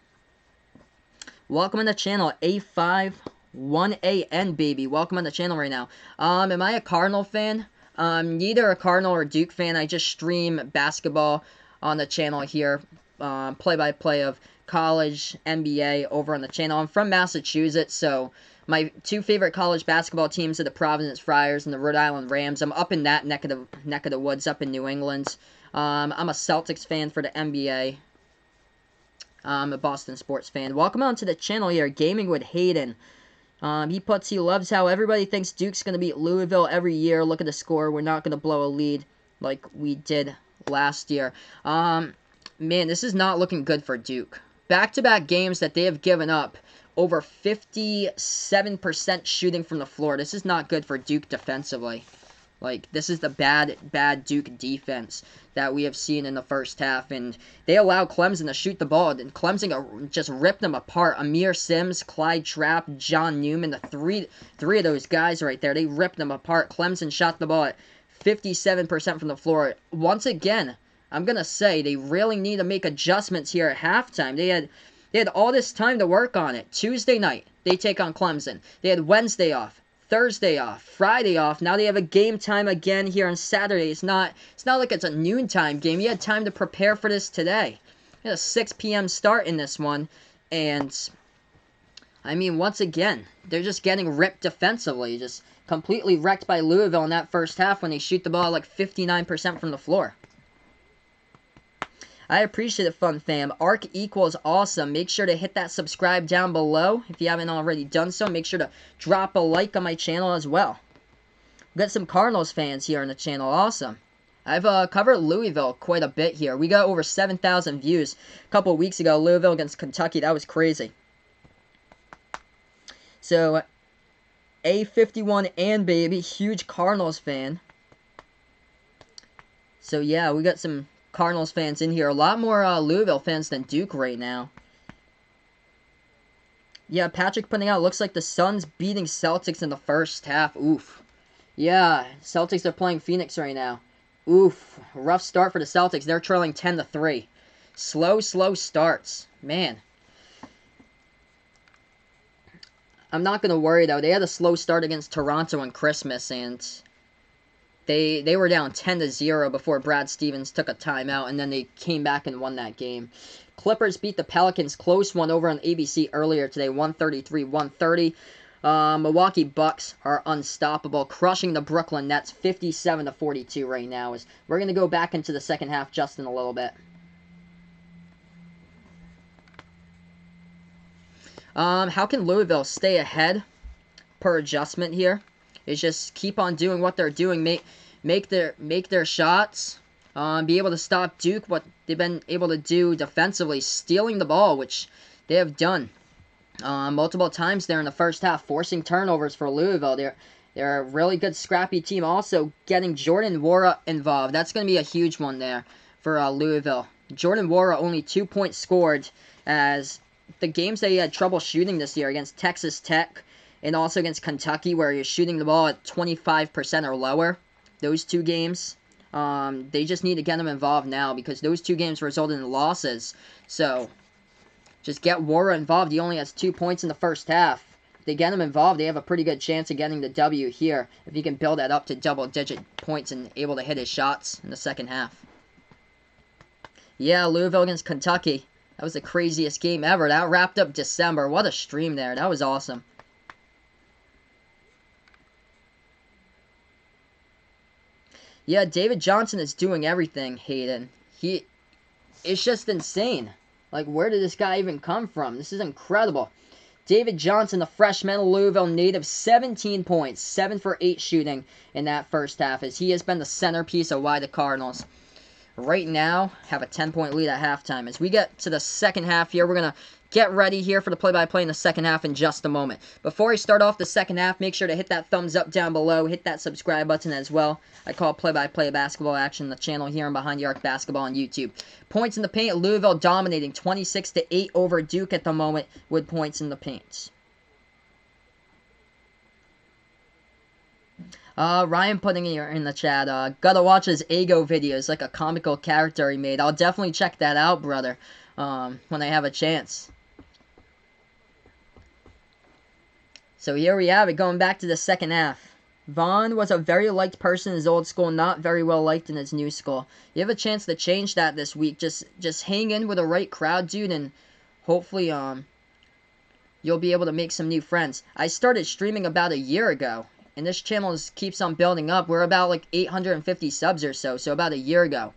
[SPEAKER 1] Welcome on the channel, A51AN, baby. Welcome on the channel right now. Am I a Cardinal fan? Neither a Cardinal or Duke fan. I just stream basketball on the channel here. Play-by-play of college, NBA over on the channel. I'm from Massachusetts, so my two favorite college basketball teams are the Providence Friars and the Rhode Island Rams. I'm up in that neck of the woods up in New England. I'm a Celtics fan for the NBA. I'm a Boston sports fan. Welcome on to the channel here, Gaming with Hayden. He loves how everybody thinks Duke's going to beat Louisville every year. Look at the score. We're not going to blow a lead like we did last year. Man, this is not looking good for Duke. Back-to-back games that they have given up over 57% shooting from the floor. This is not good for Duke defensively. Like, this is the bad Duke defense that we have seen in the first half. And they allow Clemson to shoot the ball. And Clemson just ripped them apart. Amir Sims, Clyde Trapp, John Newman, the three of those guys right there. They ripped them apart. Clemson shot the ball at 57% from the floor. Once again, I'm going to say they really need to make adjustments here at halftime. They had all this time to work on it. Tuesday night, they take on Clemson. They had Wednesday off. Thursday off, Friday off. Now they have a game time again here on Saturday. It's not like it's a noontime game. You had time to prepare for this today. You had a 6 p.m. start in this one, and I mean, once again, they're just getting ripped defensively, just completely wrecked by Louisville in that first half when they shoot the ball like 59% from the floor. I appreciate it, Fun Fam. Arc equals awesome. Make sure to hit that subscribe down below. If you haven't already done so, make sure to drop a like on my channel as well. We've got some Cardinals fans here on the channel. Awesome. I've covered Louisville quite a bit here. We got over 7,000 views a couple weeks ago. Louisville against Kentucky. That was crazy. So, A51 and baby, huge Cardinals fan. So, yeah, we got some Cardinals fans in here. A lot more Louisville fans than Duke right now. Yeah, Patrick putting out, looks like the Suns beating Celtics in the first half. Oof. Yeah, Celtics are playing Phoenix right now. Oof. Rough start for the Celtics. They're trailing 10-3. Slow starts. Man. I'm not going to worry, though. They had a slow start against Toronto on Christmas, and They were down 10-0 before Brad Stevens took a timeout, and then they came back and won that game. Clippers beat the Pelicans, close one over on ABC earlier today, 133-130. Milwaukee Bucks are unstoppable, crushing the Brooklyn Nets, 57-42 right now. We're going to go back into the second half just in a little bit. How can Louisville stay ahead per adjustment here? Is just keep on doing what they're doing, make their shots, be able to stop Duke, what they've been able to do defensively, stealing the ball, which they have done multiple times there in the first half, forcing turnovers for Louisville. They're a really good scrappy team. Also getting Jordan Nwora involved. That's going to be a huge one there for Louisville. Jordan Nwora only 2 points scored, as the games that he had trouble shooting this year against Texas Tech and also against Kentucky, where you're shooting the ball at 25% or lower. Those two games, they just need to get him involved now, because those two games resulted in losses. So, just get Nwora involved. He only has 2 points in the first half. If they get him involved, they have a pretty good chance of getting the W here, if he can build that up to double-digit points and able to hit his shots in the second half. Yeah, Louisville against Kentucky. That was the craziest game ever. That wrapped up December. What a stream there. That was awesome. Yeah, David Johnson is doing everything, Hayden. It's just insane. Like, where did this guy even come from? This is incredible. David Johnson, the freshman Louisville native, 17 points, 7 for 8 shooting in that first half, as he has been the centerpiece of why the Cardinals right now have a 10-point lead at halftime. As we get to the second half here, we're going to get ready here for the play-by-play in the second half in just a moment. Before I start off the second half, make sure to hit that thumbs up down below. Hit that subscribe button as well. I call play-by-play basketball action the channel here on Behind the Arc Basketball on YouTube. Points in the paint, Louisville dominating 26-8 over Duke at the moment with points in the paint. Ryan putting in the chat, gotta watch his Ego videos, like a comical character he made. I'll definitely check that out, brother, when I have a chance. So here we have it, going back to the second half. Vaughn was a very liked person in his old school, not very well liked in his new school. You have a chance to change that this week. Just hang in with the right crowd, dude, and hopefully, you'll be able to make some new friends. I started streaming about a year ago, and this channel keeps on building up. We're about like 850 subs or so about a year ago.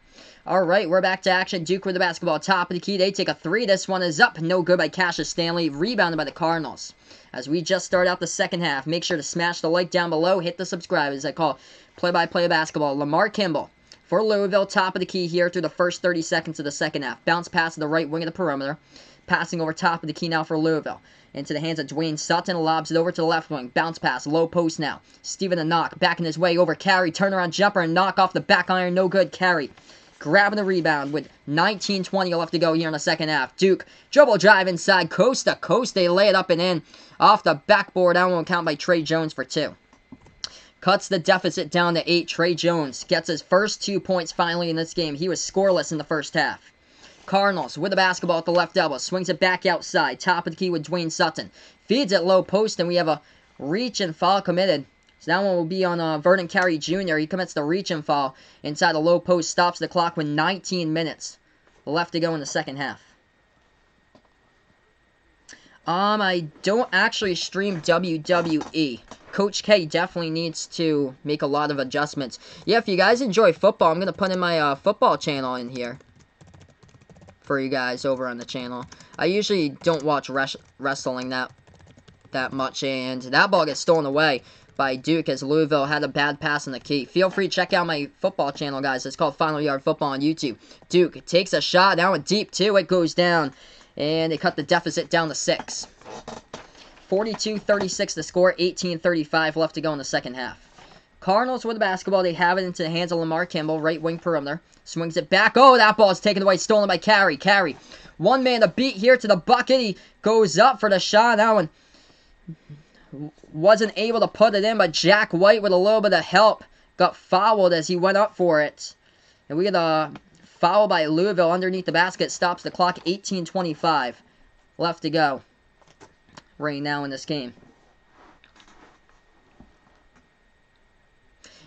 [SPEAKER 1] Alright, we're back to action. Duke with the basketball, top of the key. They take a three. This one is up. No good by Cassius Stanley. Rebounded by the Cardinals. As we just start out the second half, make sure to smash the like down below. Hit the subscribe, as I call play-by-play basketball. Lamar Kimball for Louisville. Top of the key here through the first 30 seconds of the second half. Bounce pass to the right wing of the perimeter. Passing over top of the key now for Louisville. Into the hands of Dwayne Sutton. Lobs it over to the left wing. Bounce pass. Low post now. Steven the knock. Backing his way over. Carey. Turnaround jumper and knock off the back iron. No good. Carey grabbing the rebound with 19:20 left to go here in the second half. Duke dribble drive inside. Coast to coast. They lay it up and in. Off the backboard. That won't count by Trey Jones for 2. Cuts the deficit down to 8. Trey Jones gets his first 2 points finally in this game. He was scoreless in the first half. Cardinals with the basketball at the left elbow. Swings it back outside. Top of the key with Dwayne Sutton. Feeds it low post, and we have a reach and foul committed. So that one will be on Vernon Carey Jr. He commits the reach and foul inside the low post. Stops the clock with 19 minutes left to go in the second half. I don't actually stream WWE. Coach K definitely needs to make a lot of adjustments. Yeah, if you guys enjoy football, I'm going to put in my football channel in here for you guys over on the channel. I usually don't watch wrestling that much, and that ball gets stolen away by Duke as Louisville had a bad pass in the key. Feel free to check out my football channel, guys. It's called Final Yard Football on YouTube. Duke takes a shot, down and deep too. It goes down, and they cut the deficit down to 6. 42-36 the score, 18:35 left to go in the second half. Cardinals with the basketball. They have it into the hands of Lamar Kimball, right wing perimeter. Swings it back. Oh, that ball is taken away, stolen by Carey. Carey, one man to beat here to the bucket. He goes up for the shot. That one wasn't able to put it in, but Jack White with a little bit of help got fouled as he went up for it. And we get a foul by Louisville underneath the basket. Stops the clock. 18:25 left to go right now in this game.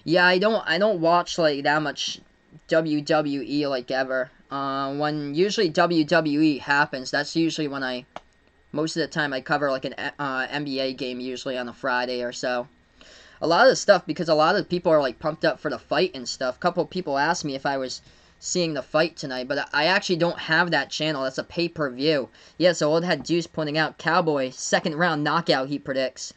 [SPEAKER 1] Yeah, I don't watch like that much WWE like ever. When usually WWE happens, that's usually when most of the time I cover like an NBA game usually on a Friday or so. A lot of the stuff, because a lot of people are like pumped up for the fight and stuff. A couple of people asked me if I was seeing the fight tonight, but I actually don't have that channel. That's a pay-per-view. Yeah, so old head Deuce pointing out Cowboy second round knockout he predicts.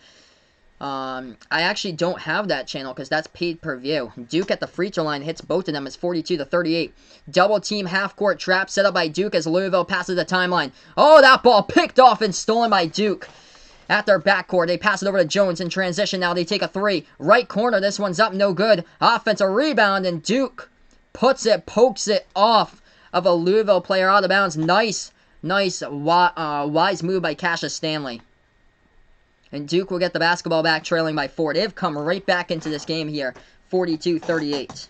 [SPEAKER 1] I actually don't have that channel because that's paid per view. Duke at the free throw line hits both of them. It's 42-38. Double team half court trap set up by Duke as Louisville passes the timeline. Oh, that ball picked off and stolen by Duke. At their backcourt, they pass it over to Jones in transition. Now they take a 3. Right corner, this one's up, no good. Offensive rebound, and Duke pokes it off of a Louisville player out of bounds. Nice wise move by Cassius Stanley. And Duke will get the basketball back, trailing by 4. They've come right back into this game here, 42-38.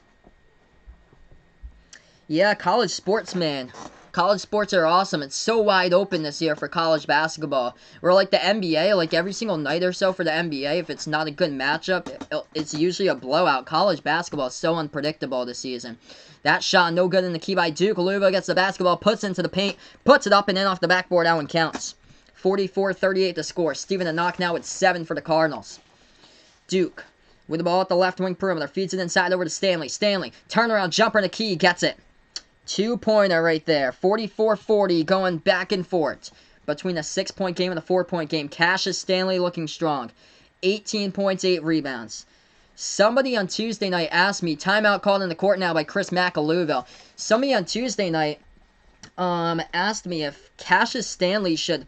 [SPEAKER 1] Yeah, college sports, man. College sports are awesome. It's so wide open this year for college basketball. We're like the NBA, like every single night or so for the NBA, if it's not a good matchup, it's usually a blowout. College basketball is so unpredictable this season. That shot no good in the key by Duke. Louisville gets the basketball, puts it into the paint, puts it up and in off the backboard. That one counts. 44-38 to score. Steven the knock now with 7 for the Cardinals. Duke with the ball at the left wing perimeter. Feeds it inside over to Stanley. Stanley, turnaround jumper in the key. Gets it. 2-pointer right there. 44-40 going back and forth between a 6-point game and a 4-point game. Cassius Stanley looking strong. 18 points, 8 rebounds. Somebody on Tuesday night asked me, timeout called in the court now by Chris Mack of Louisville. Somebody on Tuesday night asked me if Cassius Stanley should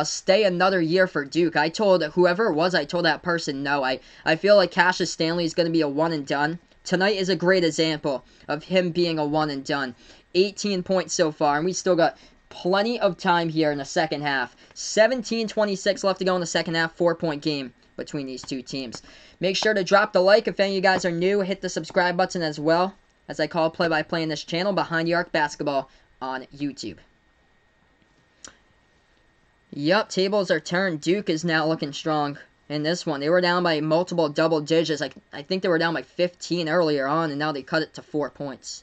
[SPEAKER 1] stay another year for Duke. I told whoever it was, I told that person no. I feel like Cassius Stanley is going to be a one and done. Tonight is a great example of him being a one and done. 18 points so far, and we still got plenty of time here in the second half. 17:26 left to go in the second half. 4-point game between these two teams. Make sure to drop the like if any of you guys are new. Hit the subscribe button as well, as I call play-by-play in this channel, Behind the Arc Basketball on YouTube. Yup, tables are turned. Duke is now looking strong in this one. They were down by multiple double digits. I think they were down by 15 earlier on, and now they cut it to 4 points.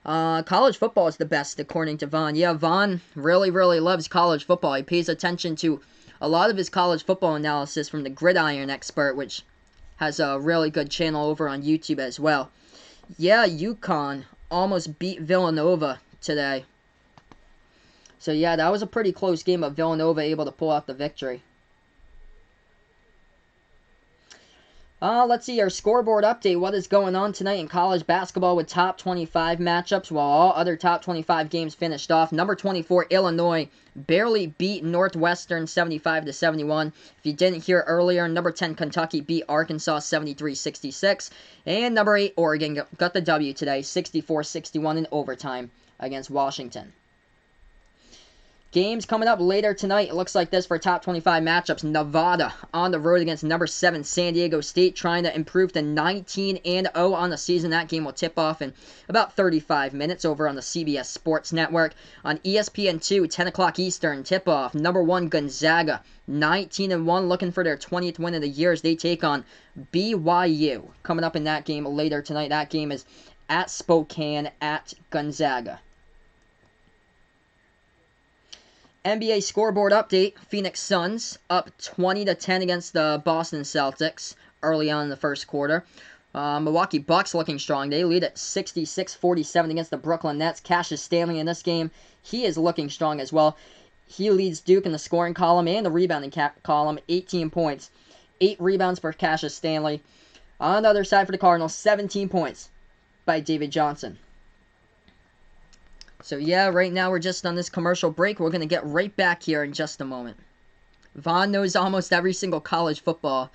[SPEAKER 1] College football is the best, according to Vaughn. Yeah, Vaughn really, really loves college football. He pays attention to a lot of his college football analysis from the Gridiron Expert, which has a really good channel over on YouTube as well. Yeah, UConn almost beat Villanova today. So yeah, that was a pretty close game, but Villanova able to pull out the victory. Let's see our scoreboard update. What is going on tonight in college basketball with top 25 matchups while all other top 25 games finished off. Number 24, Illinois barely beat Northwestern 75-71. If you didn't hear earlier, number 10, Kentucky beat Arkansas 73-66. And number 8, Oregon got the W today, 64-61 in overtime against Washington. Games coming up later tonight. It looks like this for top 25 matchups. Nevada on the road against number 7 San Diego State, trying to improve to 19-0 on the season. That game will tip off in about 35 minutes over on the CBS Sports Network. On ESPN2, 10 o'clock Eastern, tip-off. Number 1 Gonzaga, 19-1, looking for their 20th win of the year as they take on BYU. Coming up in that game later tonight. That game is at Spokane at Gonzaga. NBA scoreboard update. Phoenix Suns up 20-10 against the Boston Celtics early on in the first quarter. Milwaukee Bucks looking strong. They lead at 66-47 against the Brooklyn Nets. Cassius Stanley in this game, he is looking strong as well. He leads Duke in the scoring column and the rebounding column, 18 points. 8 rebounds for Cassius Stanley. On the other side for the Cardinals, 17 points by David Johnson. So yeah, right now we're just on this commercial break. We're going to get right back here in just a moment. Vaughn knows almost every single college football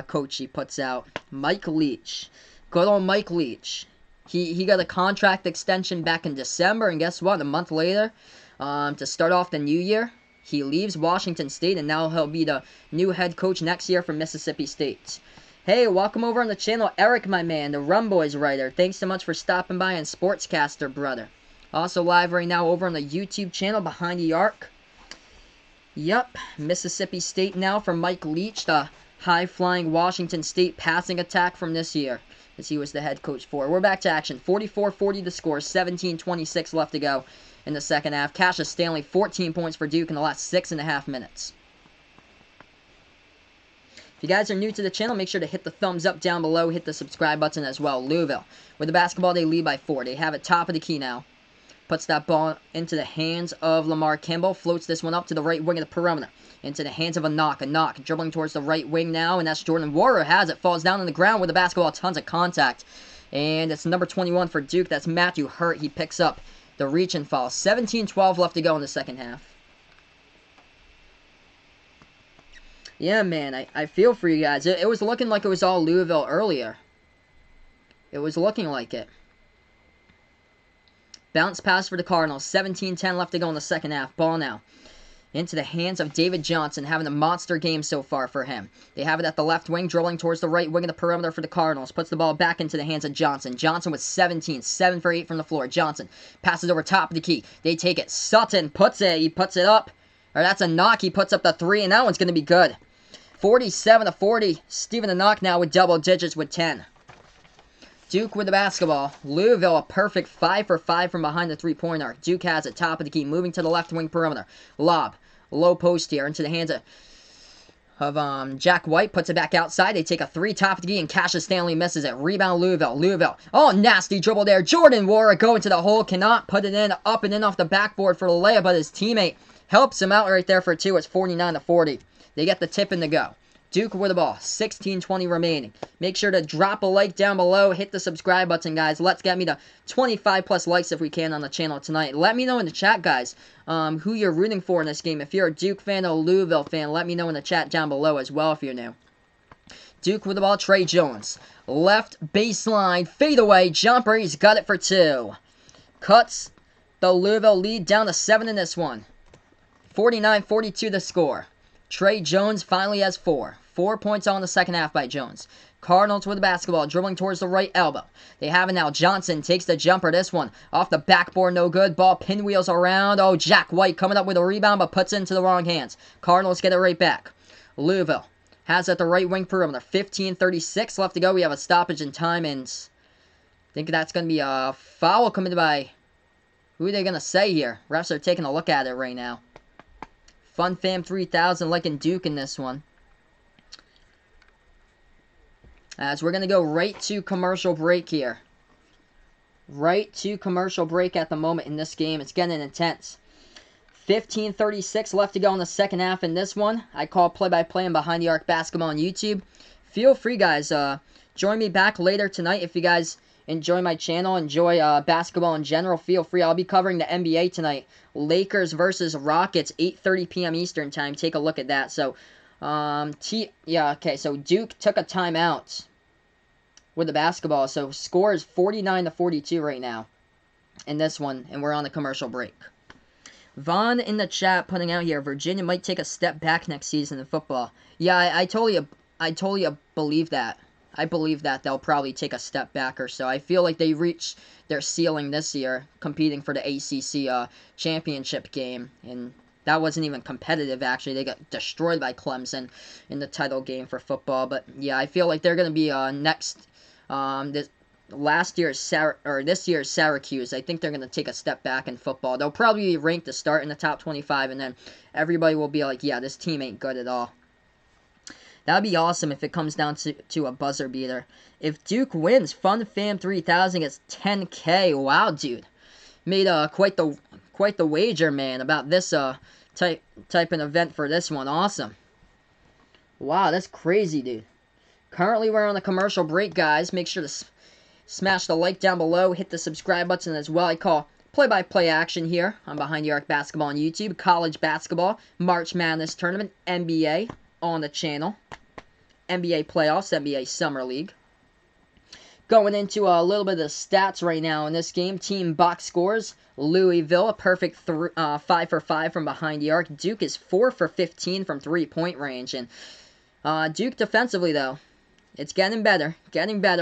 [SPEAKER 1] coach he puts out. Mike Leach. Good old Mike Leach. He got a contract extension back in December, and guess what? A month later, to start off the new year, he leaves Washington State, and now he'll be the new head coach next year for Mississippi State. Hey, welcome over on the channel, Eric, my man, the Rum Boys writer. Thanks so much for stopping by, and Sportscaster, brother. Also live right now over on the YouTube channel, Behind the Arc. Yep, Mississippi State now for Mike Leach, the high-flying Washington State passing attack from this year, as he was the head coach for. We're back to action. 44-40 the score, 17:26 left to go in the second half. Cassius Stanley, 14 points for Duke in the last 6.5 minutes. If you guys are new to the channel, make sure to hit the thumbs up down below, hit the subscribe button as well. Louisville, with the basketball, they lead by 4. They have it top of the key now. Puts that ball into the hands of Lamar Kimball. Floats this one up to the right wing of the perimeter. Into the hands of a knock. A knock dribbling towards the right wing now. And that's Jordan Warrer has it. Falls down on the ground with the basketball. Tons of contact. And it's number 21 for Duke. That's Matthew Hurt. He picks up the reach and fall. 17-12 left to go in the second half. Yeah, man. I feel for you guys. It was looking like it was all Louisville earlier. It was looking like it. Bounce pass for the Cardinals. 17-10 left to go in the second half. Ball now into the hands of David Johnson, having a monster game so far for him. They have it at the left wing, dribbling towards the right wing of the perimeter for the Cardinals. Puts the ball back into the hands of Johnson. Johnson with 17, 7 for 8 from the floor. Johnson passes over top of the key. They take it. Sutton puts it. He puts it up. Or that's a knock. He puts up the 3, and that one's going to be good. 47-40. Stephen the Knock now with double digits with 10. Duke with the basketball. Louisville a perfect 5 for 5 from behind the three-point arc. Duke has it, top of the key, moving to the left wing perimeter. Lob, low post here into the hands of Jack White. Puts it back outside. They take a 3, top of the key, and Cassius Stanley misses it. Rebound Louisville. Louisville. Oh, nasty dribble there. Jordan Warrer going to the hole. Cannot put it in. Up and in off the backboard for the layup, but his teammate helps him out right there for 2. It's 49-40. They get the tip in to go. Duke with the ball, 16:20 remaining. Make sure to drop a like down below. Hit the subscribe button, guys. Let's get me to 25 plus likes if we can on the channel tonight. Let me know in the chat, guys, who you're rooting for in this game. If you're a Duke fan or a Louisville fan, let me know in the chat down below as well if you're new. Duke with the ball, Trey Jones. Left baseline, fadeaway jumper. He's got it for 2. Cuts the Louisville lead down to 7 in this one. 49-42 the score. Trey Jones finally has 4. 4 points on the second half by Jones. Cardinals with the basketball, dribbling towards the right elbow. They have it now. Johnson takes the jumper. This one off the backboard, no good. Ball pinwheels around. Oh, Jack White coming up with a rebound, but puts it into the wrong hands. Cardinals get it right back. Louisville has it at the right wing perimeter. 15:36 left to go. We have a stoppage in time, and I think that's going to be a foul committed by... Who are they going to say here? Refs are taking a look at it right now. Fun Fam 3000 liking Duke in this one. As we're going to go right to commercial break here. Right to commercial break at the moment in this game. It's getting intense. 15:36 left to go in the second half in this one. I call play-by-play and Behind the Arc Basketball on YouTube. feel free, guys. Join me back later tonight if you guys enjoy my channel, enjoy basketball in general. Feel free. I'll be covering the NBA tonight. Lakers versus Rockets, 8:30 p.m. Eastern time. Take a look at that. So, so Duke took a timeout with the basketball. So, score is 49-42 right now in this one, and we're on a commercial break. Vaughn in the chat putting out here, Virginia might take a step back next season in football. Yeah, I totally believe that. I believe that they'll probably take a step back or so. I feel like they reached their ceiling this year, competing for the ACC championship game, and that wasn't even competitive, actually. They got destroyed by Clemson in the title game for football. But yeah, I feel like they're going to be this year's Syracuse. I think they're going to take a step back in football. They'll probably be ranked to start in the top 25, and then everybody will be like, yeah, this team ain't good at all. That would be awesome if it comes down to a buzzer beater. If Duke wins, FunFam 3000 gets 10K. Wow, dude. Made quite the wager, man, about this type of event for this one. Awesome. Wow, that's crazy, dude. Currently, we're on a commercial break, guys. Make sure to smash the like down below. Hit the subscribe button as well. I call play-by-play action here on Behind the Arc Basketball on YouTube. College basketball, March Madness tournament, NBA on the channel. NBA playoffs, NBA Summer League. Going into a little bit of the stats right now in this game. Team box scores. Louisville, a perfect 5 for 5 from behind the arc. Duke is 4 for 15 from three-point range. And Duke defensively, though, it's getting better.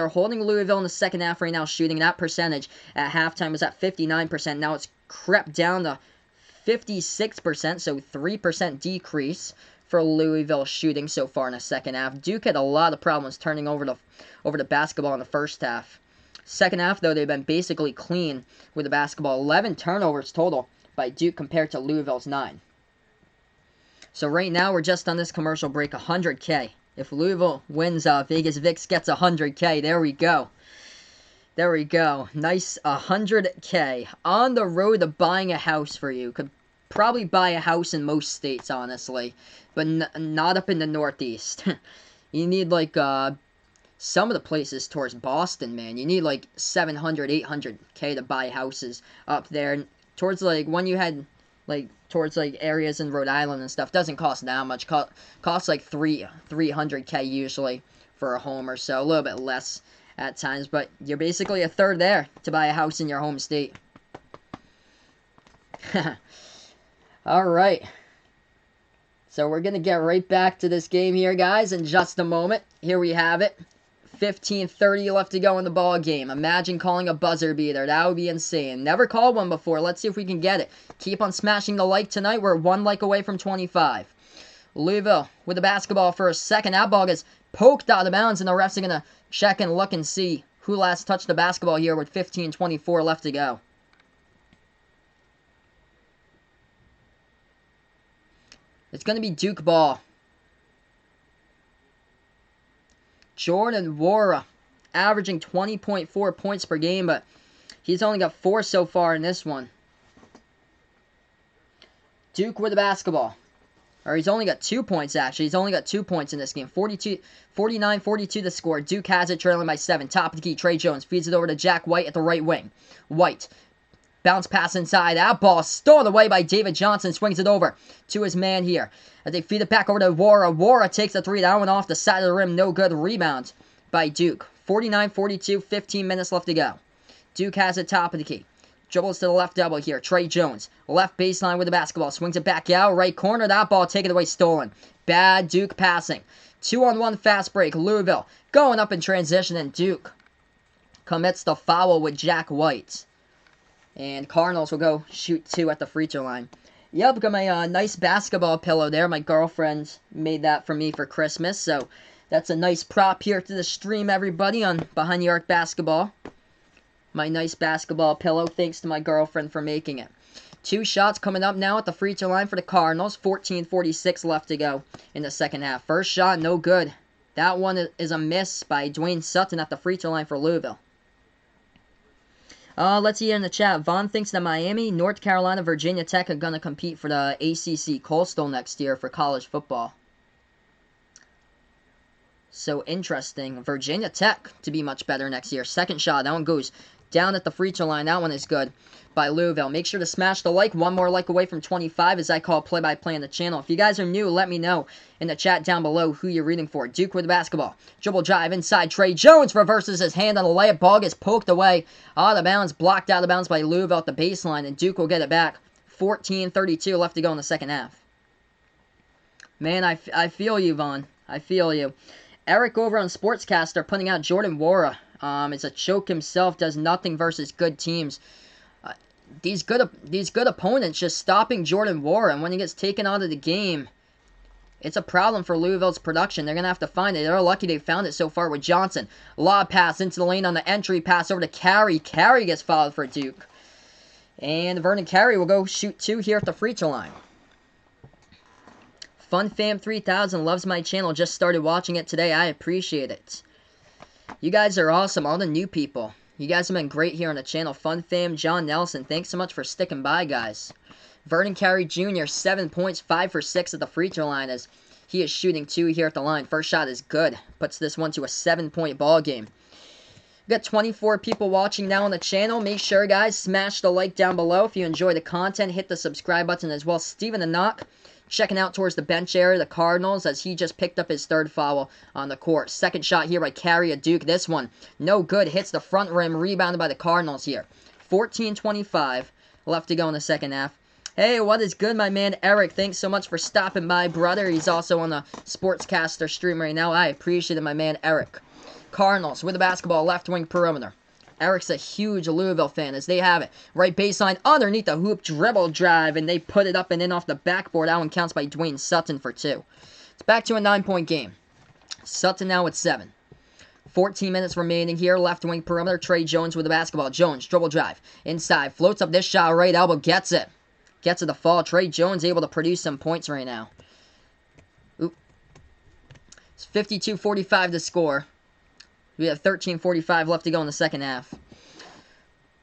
[SPEAKER 1] Holding Louisville in the second half right now, shooting that percentage at halftime was at 59%. Now it's crept down to 56%, so 3% decrease for Louisville shooting so far in the second half. Duke had a lot of problems turning over the basketball in the first half. Second half, though, they've been basically clean with the basketball. 11 turnovers total by Duke compared to Louisville's 9. So right now, we're just on this commercial break, 100K. If Louisville wins, Vegas Vix gets 100K. There we go. Nice 100K. On the road to buying a house for you. Could probably buy a house in most states, honestly, but not up in the Northeast. You need, like, some of the places towards Boston, man. You need, like, 700, 800K to buy houses up there. Towards, like, when you had, like, towards, like, areas in Rhode Island and stuff, doesn't cost that much. Costs, like, 300K usually for a home or so. A little bit less at times, but you're basically a third there to buy a house in your home state. Alright, so we're going to get right back to this game here, guys, in just a moment. Here we have it. 15:30 left to go in the ball game. Imagine calling a buzzer beater. That would be insane. Never called one before. Let's see if we can get it. Keep on smashing the like tonight. We're 1 like away from 25. Louisville with the basketball for a second. That ball gets poked out of bounds, and the refs are going to check and look and see who last touched the basketball here with 15:24 left to go. It's going to be Duke ball. Jordan Wara averaging 20.4 points per game, but he's only got 4 so far in this one. Duke with the basketball. Or he's only got 2 points, actually. He's only got 2 points in this game. 49-42 the score. Duke has it, trailing by 7. Top of the key, Trey Jones feeds it over to Jack White at the right wing. White. Bounce pass inside. That ball stolen away by David Johnson. Swings it over to his man here. As they feed it back over to Wara. Wara takes a 3. That one off the side of the rim. No good. Rebound by Duke. 49-42. 15 minutes left to go. Duke has it top of the key. Dribbles to the left elbow here. Trey Jones. Left baseline with the basketball. Swings it back out. Right corner. That ball taken away. Stolen. Bad Duke passing. 2-on-1 fast break. Louisville going up in transition. And Duke commits the foul with Jack White. And Cardinals will go shoot 2 at the free throw line. Yep, got my nice basketball pillow there. My girlfriend made that for me for Christmas. So that's a nice prop here to the stream, everybody, on Behind the Arc Basketball. My nice basketball pillow, thanks to my girlfriend for making it. 2 shots coming up now at the free throw line for the Cardinals. 14:46 left to go in the second half. First shot, no good. That one is a miss by Dwayne Sutton at the free throw line for Louisville. Let's see here in the chat. Vaughn thinks that Miami, North Carolina, Virginia Tech are going to compete for the ACC Coastal next year for college football. So interesting. Virginia Tech to be much better next year. Second shot. That one goes down at the free throw line. That one is good by Louisville. Make sure to smash the like. One more like away from 25 as I call play-by-play on the channel. If you guys are new, let me know in the chat down below who you're rooting for. Duke with the basketball. Dribble drive inside. Trey Jones reverses his hand on the layup. Ball gets poked away. Out of bounds. Blocked out of bounds by Louisville at the baseline. And Duke will get it back. 14:32 left to go in the second half. Man, I feel you, Vaughn. I feel you. Eric over on Sportscaster putting out Jordan Wara. It's a choke himself, does nothing versus good teams. These good opponents just stopping Jordan Wara, and when he gets taken out of the game, it's a problem for Louisville's production. They're going to have to find it. They're lucky they found it so far with Johnson. Lob pass into the lane on the entry, pass over to Carey. Carey gets fouled for Duke. And Vernon Carey will go shoot 2 here at the free throw line. FunFam3000 loves my channel. Just started watching it today. I appreciate it. You guys are awesome. All the new people. You guys have been great here on the channel. FunFam, John Nelson. Thanks so much for sticking by, guys. Vernon Carey Jr., 7 points, 5 for 6 at the free throw line as he is shooting 2 here at the line. First shot is good. Puts this one to a 7-point ball game. We've got 24 people watching now on the channel. Make sure, guys, smash the like down below. If you enjoy the content, hit the subscribe button as well. Steven the Knock checking out towards the bench area, the Cardinals, as he just picked up his 3rd foul on the court. Second shot here by Carey at Duke. This one, no good. Hits the front rim, rebounded by the Cardinals here. 14:25 left to go in the second half. Hey, what is good, my man Eric? Thanks so much for stopping by, brother. He's also on the Sportscaster stream right now. I appreciate it, my man Eric. Cardinals with the basketball, left wing perimeter. Eric's a huge Louisville fan as they have it. Right baseline underneath the hoop, dribble drive, and they put it up and in off the backboard. That one counts by Dwayne Sutton for 2. It's back to a 9-point game. Sutton now at 7. 14 minutes remaining here. Left wing perimeter. Trey Jones with the basketball. Jones, dribble drive. Inside. Floats up this shot. Right elbow. Gets it. Gets it to fall. Trey Jones able to produce some points right now. Oop. It's 52-45 to score. We have 13:45 left to go in the second half.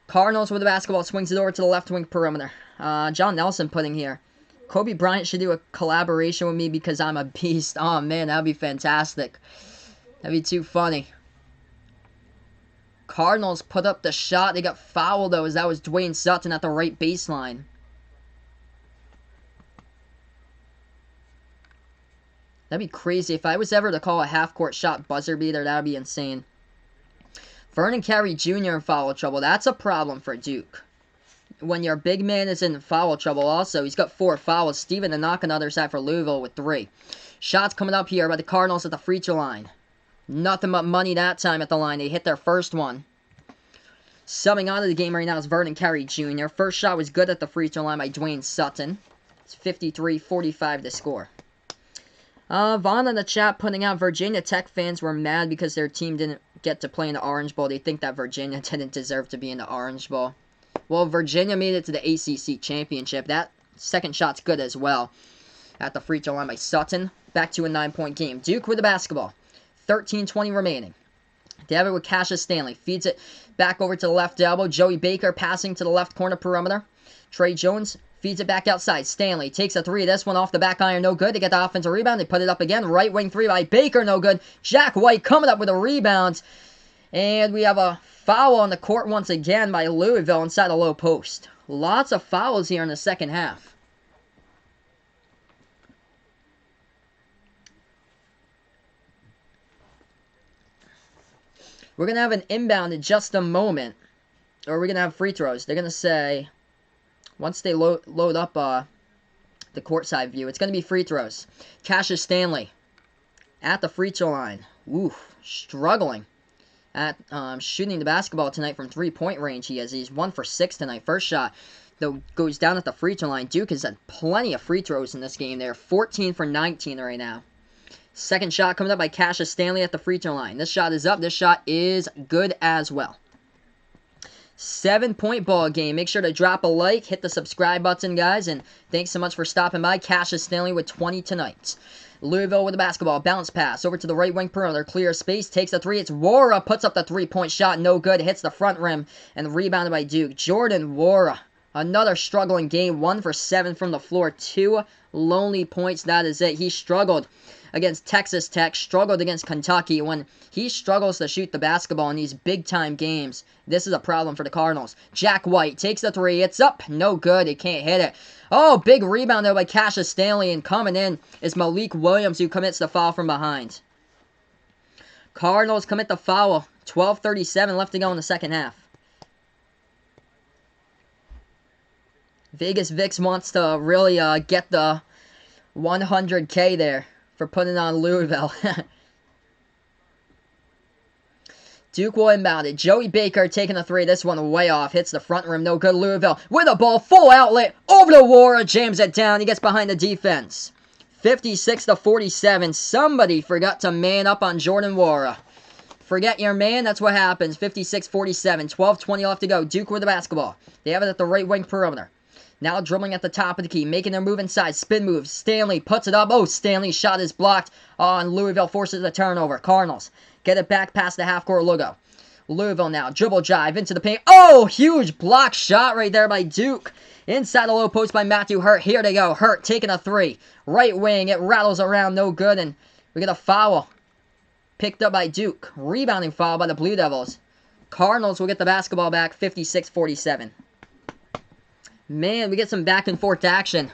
[SPEAKER 1] Cardinals with the basketball. Swings it over to the left wing perimeter. John Nelson putting here. Kobe Bryant should do a collaboration with me because I'm a beast. Oh, man, that would be fantastic. That'd be too funny. Cardinals put up the shot. They got fouled, though, as that was Dwayne Sutton at the right baseline. That'd be crazy. If I was ever to call a half-court shot buzzer beater, that would be insane. Vernon Carey Jr. in foul trouble. That's a problem for Duke. When your big man is in foul trouble also, he's got 4 fouls. Steven the Knock on the other side for Louisville with 3. Shots coming up here by the Cardinals at the free throw line. Nothing but money that time at the line. They hit their first one. Subbing out of the game right now is Vernon Carey Jr. First shot was good at the free throw line by Dwayne Sutton. It's 53-45 to score. Vaughn in the chat putting out Virginia Tech fans were mad because their team didn't get to play in the Orange Bowl. They think that Virginia didn't deserve to be in the Orange Bowl. Well, Virginia made it to the ACC Championship. That second shot's good as well. At the free throw line by Sutton. Back to a 9-point game. Duke with the basketball. 13:20 remaining. They have it with Cassius Stanley. Feeds it back over to the left elbow. Joey Baker passing to the left corner perimeter. Trey Jones feeds it back outside. Stanley takes a 3. This one off the back iron. No good. They get the offensive rebound. They put it up again. Right wing 3 by Baker. No good. Jack White coming up with a rebound. And we have a foul on the court once again by Louisville inside the low post. Lots of fouls here in the second half. We're going to have an inbound in just a moment. Or we're going to have free throws. They're going to say, once they load up the courtside view, it's going to be free throws. Cassius Stanley at the free throw line. Oof, struggling at shooting the basketball tonight from 3-point range. He's 1 for 6 tonight. First shot, though, goes down at the free throw line. Duke has had plenty of free throws in this game. They're 14 for 19 right now. Second shot coming up by Cassius Stanley at the free throw line. This shot is up. This shot is good as well. 7-point ball game. Make sure to drop a like, hit the subscribe button, guys, and thanks so much for stopping by. Cassius Stanley with 20 tonight. Louisville with the basketball. Bounce pass over to the right wing perimeter. Clear space. Takes a 3. It's Wara. Puts up the 3-point shot. No good. Hits the front rim and rebounded by Duke. Jordan Wara. Another struggling game. 1 for 7 from the floor. 2 lonely points. That is it. He struggled against Texas Tech, struggled against Kentucky. When he struggles to shoot the basketball in these big-time games, this is a problem for the Cardinals. Jack White takes the 3. It's up. No good. He can't hit it. Oh, big rebound there by Cassius Stanley, and coming in is Malik Williams, who commits the foul from behind. Cardinals commit the foul. 12:37 left to go in the second half. Vegas Vix wants to really get the 100K there for putting on Louisville. Duke will inbound it. Joey Baker taking a 3. This one way off. Hits the front rim. No good. Louisville with a ball. Full outlet. Over to Wara. Jams it down. He gets behind the defense. 56-47. Somebody forgot to man up on Jordan Wara. Forget your man. That's what happens. 56-47. 12:20 left to go. Duke with the basketball. They have it at the right wing perimeter. Now dribbling at the top of the key, making their move inside. Spin move. Stanley puts it up. Oh, Stanley's shot is blocked. And Louisville forces a turnover. Cardinals get it back past the half-court logo. Louisville now. Dribble drive into the paint. Oh, huge block shot right there by Duke. Inside the low post by Matthew Hurt. Here they go. Hurt taking a 3. Right wing. It rattles around. No good. And we get a foul picked up by Duke. Rebounding foul by the Blue Devils. Cardinals will get the basketball back. 56-47. Man, we get some back and forth action.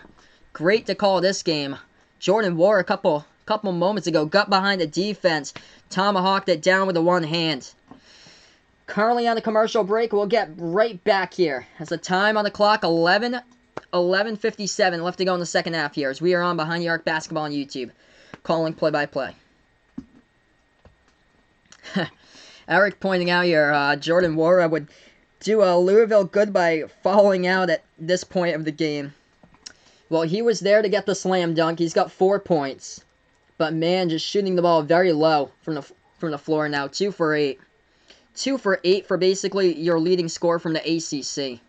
[SPEAKER 1] Great to call this game. Jordan Wara a couple moments ago got behind the defense. Tomahawked it down with the one hand. Currently on a commercial break. We'll get right back here. As the time on the clock, 11:57 left to go in the second half here. As we are on Behind the Arc Basketball on YouTube. Calling play-by-play. Eric pointing out here, Jordan Wara would do Louisville good by fouling out at this point of the game. Well, he was there to get the slam dunk. He's got 4 points. But man, just shooting the ball very low from the floor now. 2 for 8. 2 for 8 for basically your leading scorer from the ACC.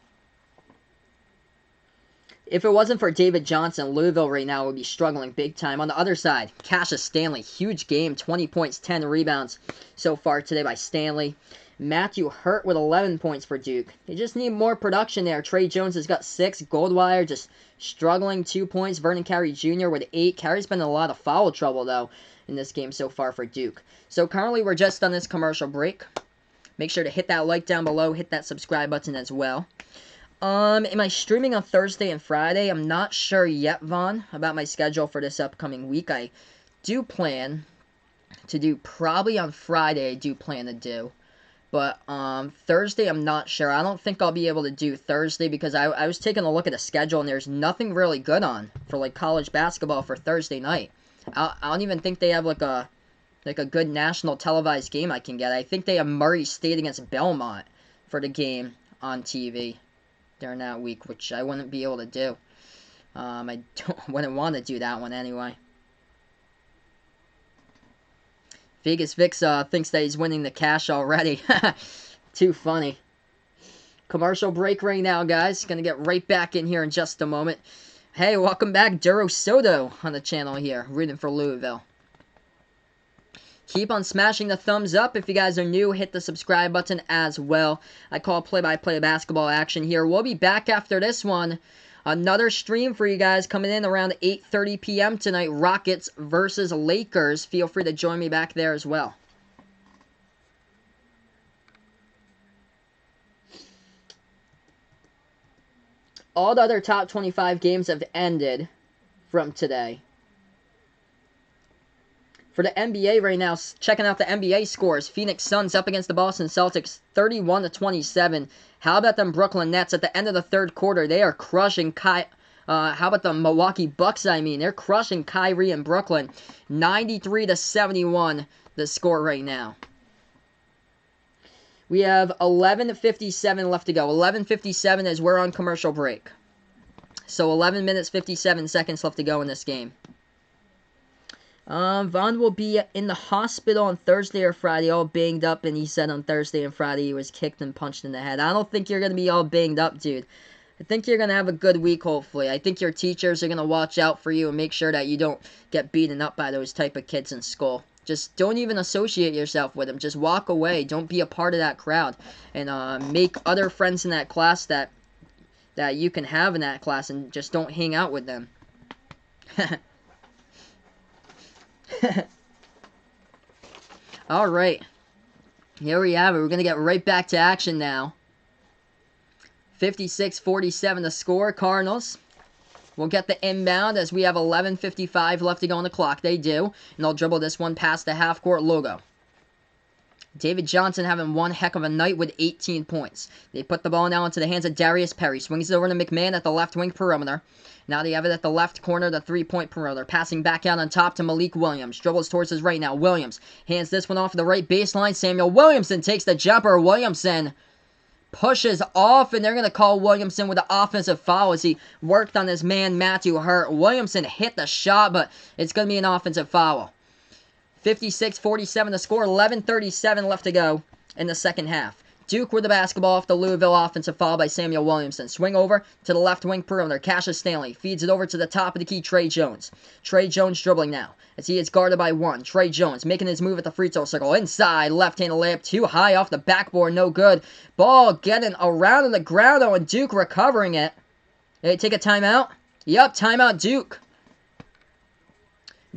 [SPEAKER 1] If it wasn't for David Johnson, Louisville right now would be struggling big time. On the other side, Cassius Stanley, huge game. 20 points, 10 rebounds so far today by Stanley. Matthew Hurt with 11 points for Duke. They just need more production there. Trey Jones has got 6. Goldwire just struggling, 2 points. Vernon Carey Jr. with 8. Carey's been in a lot of foul trouble, though, in this game so far for Duke. So currently we're just on this commercial break. Make sure to hit that like down below. Hit that subscribe button as well. Am I streaming on Thursday and Friday? I'm not sure yet, Vaughn, about my schedule for this upcoming week. I do plan to do, probably on Friday, I do plan to do. But Thursday, I'm not sure. I don't think I'll be able to do Thursday because I was taking a look at the schedule and there's nothing really good on for like college basketball for Thursday night. I don't even think they have like a good national televised game I can get. I think they have Murray State against Belmont for the game on TV during that week, which I wouldn't be able to do. I wouldn't want to do that one anyway. Vegas Vix thinks that he's winning the cash already. Too funny. Commercial break right now, guys. Gonna get right back in here in just a moment. Hey, welcome back. Duro Soto on the channel here, rooting for Louisville. Keep on smashing the thumbs up. If you guys are new, hit the subscribe button as well. I call play-by-play basketball action here. We'll be back after this one. Another stream for you guys coming in around 8:30 p.m. tonight. Rockets versus Lakers. Feel free to join me back there as well. All the other top 25 games have ended from today. For the NBA right now, checking out the NBA scores. Phoenix Suns up against the Boston Celtics, 31-27. How about them Brooklyn Nets at the end of the third quarter? They are crushing how about the Milwaukee Bucks, they're crushing Kyrie in Brooklyn. 93-71, the score right now. We have 11:57 left to go. 11:57 as we're on commercial break. So 11 minutes, 57 seconds left to go in this game. Vaughn will be in the hospital on Thursday or Friday, all banged up, and he said on Thursday and Friday he was kicked and punched in the head. I don't think you're going to be all banged up, dude. I think you're going to have a good week, hopefully. I think your teachers are going to watch out for you and make sure that you don't get beaten up by those type of kids in school. Just don't even associate yourself with them. Just walk away. Don't be a part of that crowd. And make other friends in that class that that you can have in that class and just don't hang out with them. Alright. Here we have it. We're going to get right back to action now. 56-47 the score. Cardinals will get the inbound as we have 11:55 left to go on the clock. They do. And they'll dribble this one past the half-court logo. David Johnson having one heck of a night with 18 points. They put the ball now into the hands of Darius Perry. Swings it over to McMahon at the left wing perimeter. Now they have it at the left corner, the three-point perimeter. Passing back out on top to Malik Williams. Dribbles towards his right now. Williams hands this one off the right baseline. Samuel Williamson takes the jumper. Williamson pushes off, and they're going to call Williamson with an offensive foul as he worked on his man Matthew Hurt. Williamson hit the shot, but it's going to be an offensive foul. 56-47 the score, 11:37 left to go in the second half. Duke with the basketball off the Louisville offensive foul by Samuel Williamson. Swing over to the left wing perimeter. Cassius Stanley feeds it over to the top of the key, Trey Jones. Trey Jones dribbling now as he is guarded by one. Trey Jones making his move at the free throw circle. Inside, left-handed layup, too high off the backboard, no good. Ball getting around on the ground, though, and Duke recovering it. Did they take a timeout? Yep, timeout Duke.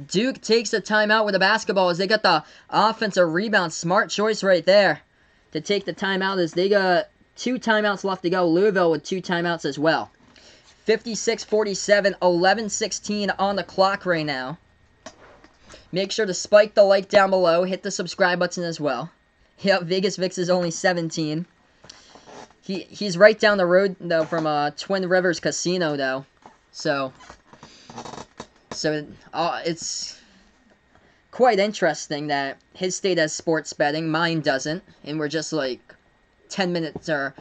[SPEAKER 1] Duke takes the timeout with the basketball as they got the offensive rebound. Smart choice right there to take the timeout as they got 2 timeouts left to go. Louisville with 2 timeouts as well. 56-47, 11:16 on the clock right now. Make sure to spike the like down below. Hit the subscribe button as well. Yep, Vegas Vix is only 17. He's right down the road, though, from Twin Rivers Casino, though. So it's quite interesting that his state has sports betting, mine doesn't, and we're just like 10 minutes or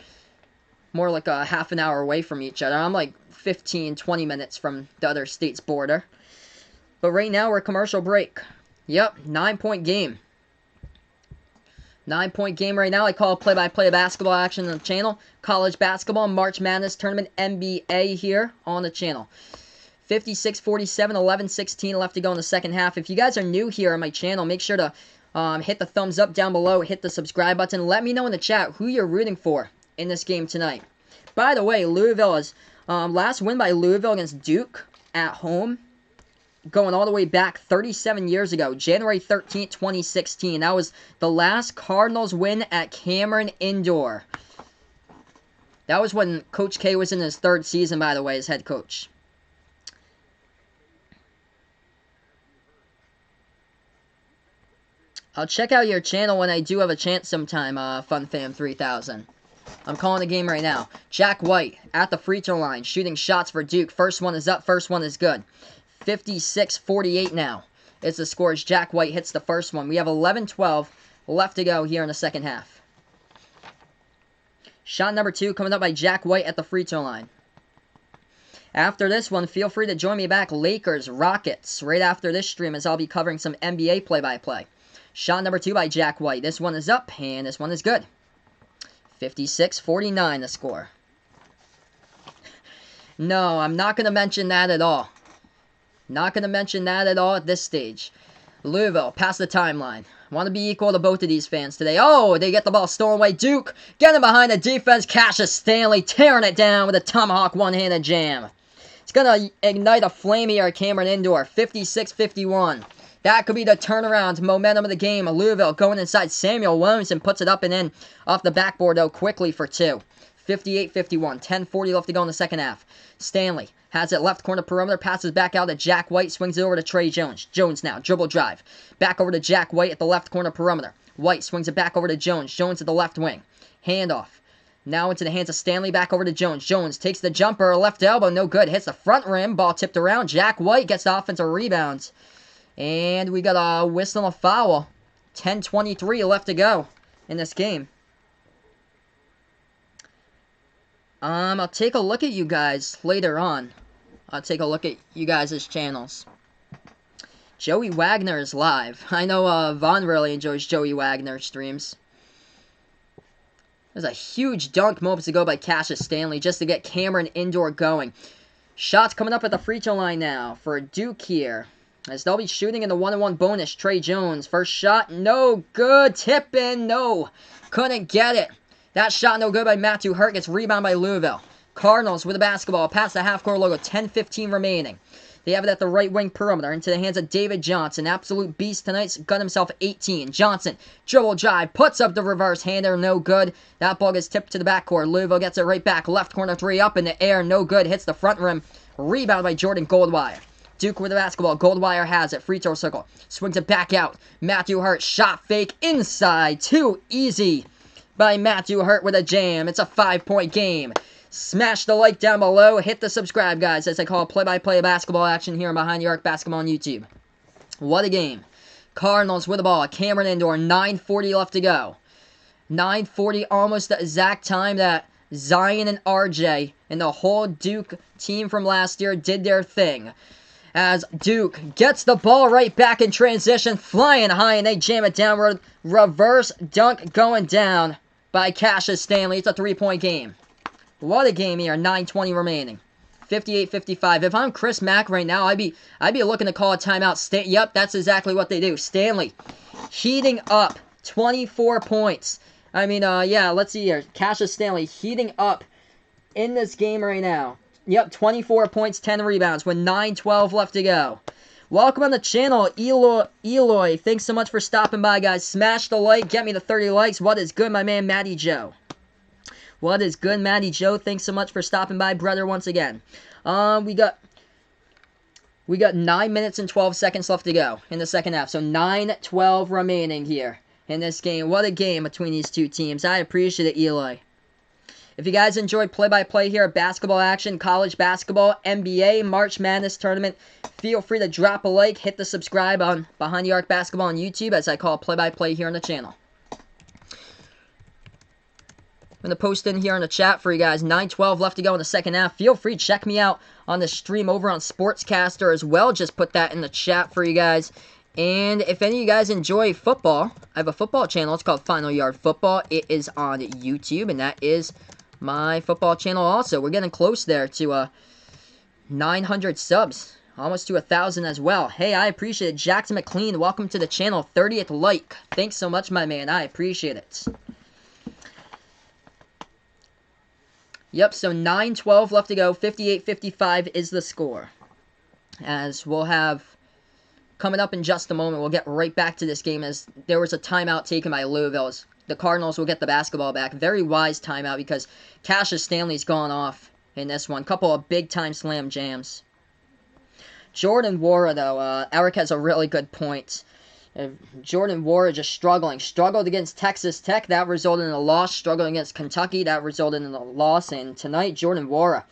[SPEAKER 1] more like a half an hour away from each other. I'm like 15-20 minutes from the other state's border. But right now we're commercial break. Yep, 9-point game. 9-point game right now. I call play-by-play basketball action on the channel. College basketball, March Madness Tournament, NBA here on the channel. 56-47, 11:16 left to go in the second half. If you guys are new here on my channel, make sure to hit the thumbs up down below, hit the subscribe button, let me know in the chat who you're rooting for in this game tonight. By the way, Louisville is last win by Louisville against Duke at home, going all the way back 37 years ago, January 13th, 2016. That was the last Cardinals win at Cameron Indoor. That was when Coach K was in his 3rd season, by the way, as head coach. I'll check out your channel when I do have a chance sometime, FunFam3000. I'm calling the game right now. Jack White at the free throw line, shooting shots for Duke. First one is up, first one is good. 56-48 now. It's the score as Jack White hits the first one. We have 11-12 left to go here in the second half. Shot number 2 coming up by Jack White at the free throw line. After this one, feel free to join me back. Lakers, Rockets, right after this stream as I'll be covering some NBA play-by-play. Shot number 2 by Jack White. This one is up, and this one is good. 56-49 the score. No, I'm not going to mention that at all. Not going to mention that at all at this stage. Louisville, past the timeline. Want to be equal to both of these fans today. Oh, they get the ball stolen away. Duke getting behind the defense. Cassius Stanley tearing it down with a tomahawk one-handed jam. It's going to ignite a flame here at Cameron Indoor. 56-51. That could be the turnaround momentum of the game. Louisville going inside. Samuel Williamson puts it up and in off the backboard, though, quickly for 2. 58-51. 10:40 left to go in the second half. Stanley has it left corner perimeter. Passes back out to Jack White. Swings it over to Trey Jones. Jones now. Dribble drive. Back over to Jack White at the left corner perimeter. White swings it back over to Jones. Jones at the left wing. Handoff. Now into the hands of Stanley. Back over to Jones. Jones takes the jumper. Left elbow. No good. Hits the front rim. Ball tipped around. Jack White gets the offensive rebound. And we got a whistle and a foul. 10:23 left to go in this game. I'll take a look at you guys later on. I'll take a look at you guys' channels. Joey Wagner is live. I know Vaughn really enjoys Joey Wagner streams. There's a huge dunk moments ago by Cassius Stanley just to get Cameron Indoor going. Shots coming up at the free throw line now for Duke here. As they'll be shooting in the 1-on-1 bonus. Trey Jones, first shot, no good. Tip in, no. Couldn't get it. That shot no good by Matthew Hurt. Gets rebound by Louisville. Cardinals with the basketball. Past the half-court logo. 10-15 remaining. They have it at the right wing perimeter into the hands of David Johnson. Absolute beast tonight. Got himself 18. Johnson, dribble drive, puts up the reverse hander. No good. That ball gets tipped to the backcourt. Louisville gets it right back. Left corner three up in the air. No good. Hits the front rim. Rebound by Jordan Goldwire. Duke with the basketball. Goldwire has it. Free throw circle. Swings it back out. Matthew Hurt. Shot fake inside. Too easy by Matthew Hurt with a jam. It's a 5-point game. Smash the like down below. Hit the subscribe, guys, as I call play-by-play basketball action here on Behind the Arc Basketball on YouTube. What a game. Cardinals with the ball. Cameron Indoor. 9:40 left to go. 9:40, almost the exact time that Zion and RJ and the whole Duke team from last year did their thing. As Duke gets the ball right back in transition, flying high, and they jam it downward. Reverse dunk going down by Cassius Stanley. It's a 3-point game. What a game here. 9:20 remaining. 58-55. If I'm Chris Mack right now, I'd be looking to call a timeout. Yep, that's exactly what they do. Stanley heating up. 24 points. Yeah, let's see here. Cassius Stanley heating up in this game right now. Yep, 24 points, 10 rebounds with 9:12 left to go. Welcome on the channel, Eloy. Thanks so much for stopping by, guys. Smash the like. Get me to 30 likes. What is good, my man, Matty Joe? What is good, Matty Joe? Thanks so much for stopping by, brother, once again. We got 9 minutes and 12 seconds left to go in the second half. So 9:12 remaining here in this game. What a game between these two teams. I appreciate it, Eloy. If you guys enjoy play-by-play here, basketball action, college basketball, NBA, March Madness tournament, feel free to drop a like, hit the subscribe on Behind the Arc Basketball on YouTube, as I call play-by-play here on the channel. I'm going to post in here in the chat for you guys. 9:12 left to go in the second half. Feel free to check me out on the stream over on Sportscaster as well. Just put that in the chat for you guys. And if any of you guys enjoy football, I have a football channel. It's called Final Yard Football. It is on YouTube, and that is my football channel also. We're getting close there to 900 subs. Almost to 1,000 as well. Hey, I appreciate it. Jackson McLean, welcome to the channel. 30th like. Thanks so much, my man. I appreciate it. Yep, so 9:12 left to go. 58-55 is the score. As we'll have coming up in just a moment, we'll get right back to this game as there was a timeout taken by Louisville. The Cardinals will get the basketball back. Very wise timeout because Cassius Stanley's gone off in this one. Couple of big-time slam jams. Jordan Wara, though, Eric has a really good point. Jordan Wara just struggling. Struggled against Texas Tech. That resulted in a loss. Struggled against Kentucky. That resulted in a loss. And tonight, Jordan Wara,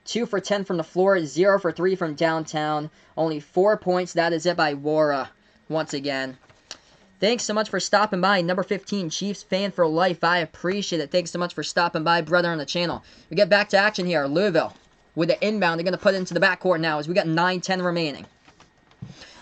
[SPEAKER 1] 2 for 10 from the floor. 0 for 3 from downtown. Only 4 points. That is it by Wara once again. Thanks so much for stopping by. Number 15, Chiefs fan for life. I appreciate it. Thanks so much for stopping by, brother, on the channel. We get back to action here. Louisville with the inbound. They're going to put it into the backcourt now as we got 9:10 remaining.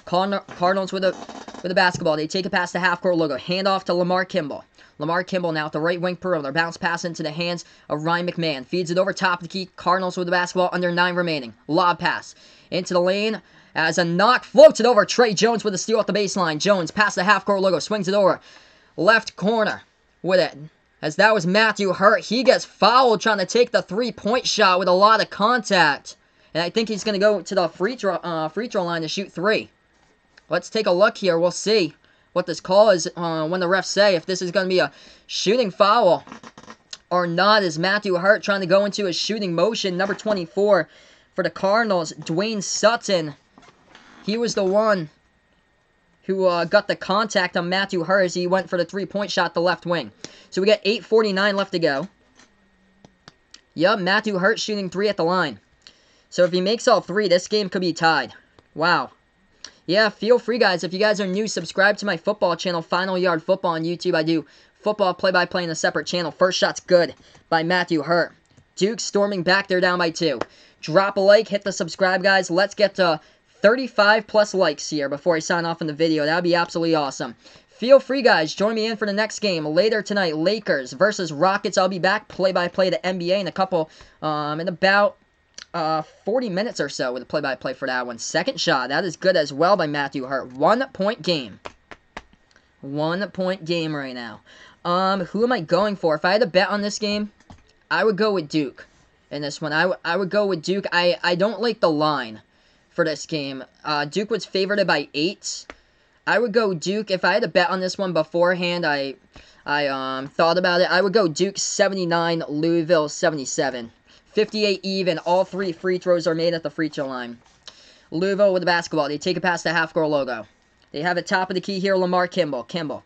[SPEAKER 1] Cardinals with the basketball. They take it past the half-court logo. Hand off to Lamar Kimball. Lamar Kimball now at the right wing perimeter. Bounce pass into the hands of Ryan McMahon. Feeds it over top of the key. Cardinals with the basketball. Under 9 remaining. Lob pass into the lane. As a knock floats it over. Trey Jones with a steal at the baseline. Jones past the half-court logo. Swings it over. Left corner with it. As that was Matthew Hurt. He gets fouled trying to take the three-point shot with a lot of contact. And I think he's going to go to the free throw line to shoot 3. Let's take a look here. We'll see what this call is when the refs say if this is going to be a shooting foul or not. Is Matthew Hurt trying to go into a shooting motion. Number 24 for the Cardinals, Dwayne Sutton. He was the one who got the contact on Matthew Hurt as he went for the three-point shot the left wing. So we got 8:49 left to go. Yup, Matthew Hurt shooting 3 at the line. So if he makes all 3, this game could be tied. Wow. Yeah, feel free, guys. If you guys are new, subscribe to my football channel, Final Yard Football on YouTube. I do football play-by-play in a separate channel. First shot's good by Matthew Hurt. Duke storming back. They're down by 2. Drop a like. Hit the subscribe, guys. Let's get to 35-plus likes here before I sign off in the video. That would be absolutely awesome. Feel free, guys. Join me in for the next game. Later tonight, Lakers versus Rockets. I'll be back play-by-play the NBA in a couple, in about 40 minutes or so with a play-by-play for that one. Second shot. That is good as well by Matthew Hurt. 1-point game. 1-point game right now. Who am I going for? If I had to bet on this game, I would go with Duke. in this one. I would go with Duke. I don't like the line for this game. Duke was favored by 8. I would go Duke. If I had to bet on this one beforehand, I thought about it. I would go Duke 79, Louisville 77. 58 even. All 3 free throws are made at the free throw line. Louisville with the basketball. They take it past the half-court logo. They have it top of the key here, Lamar Kimball. Kimball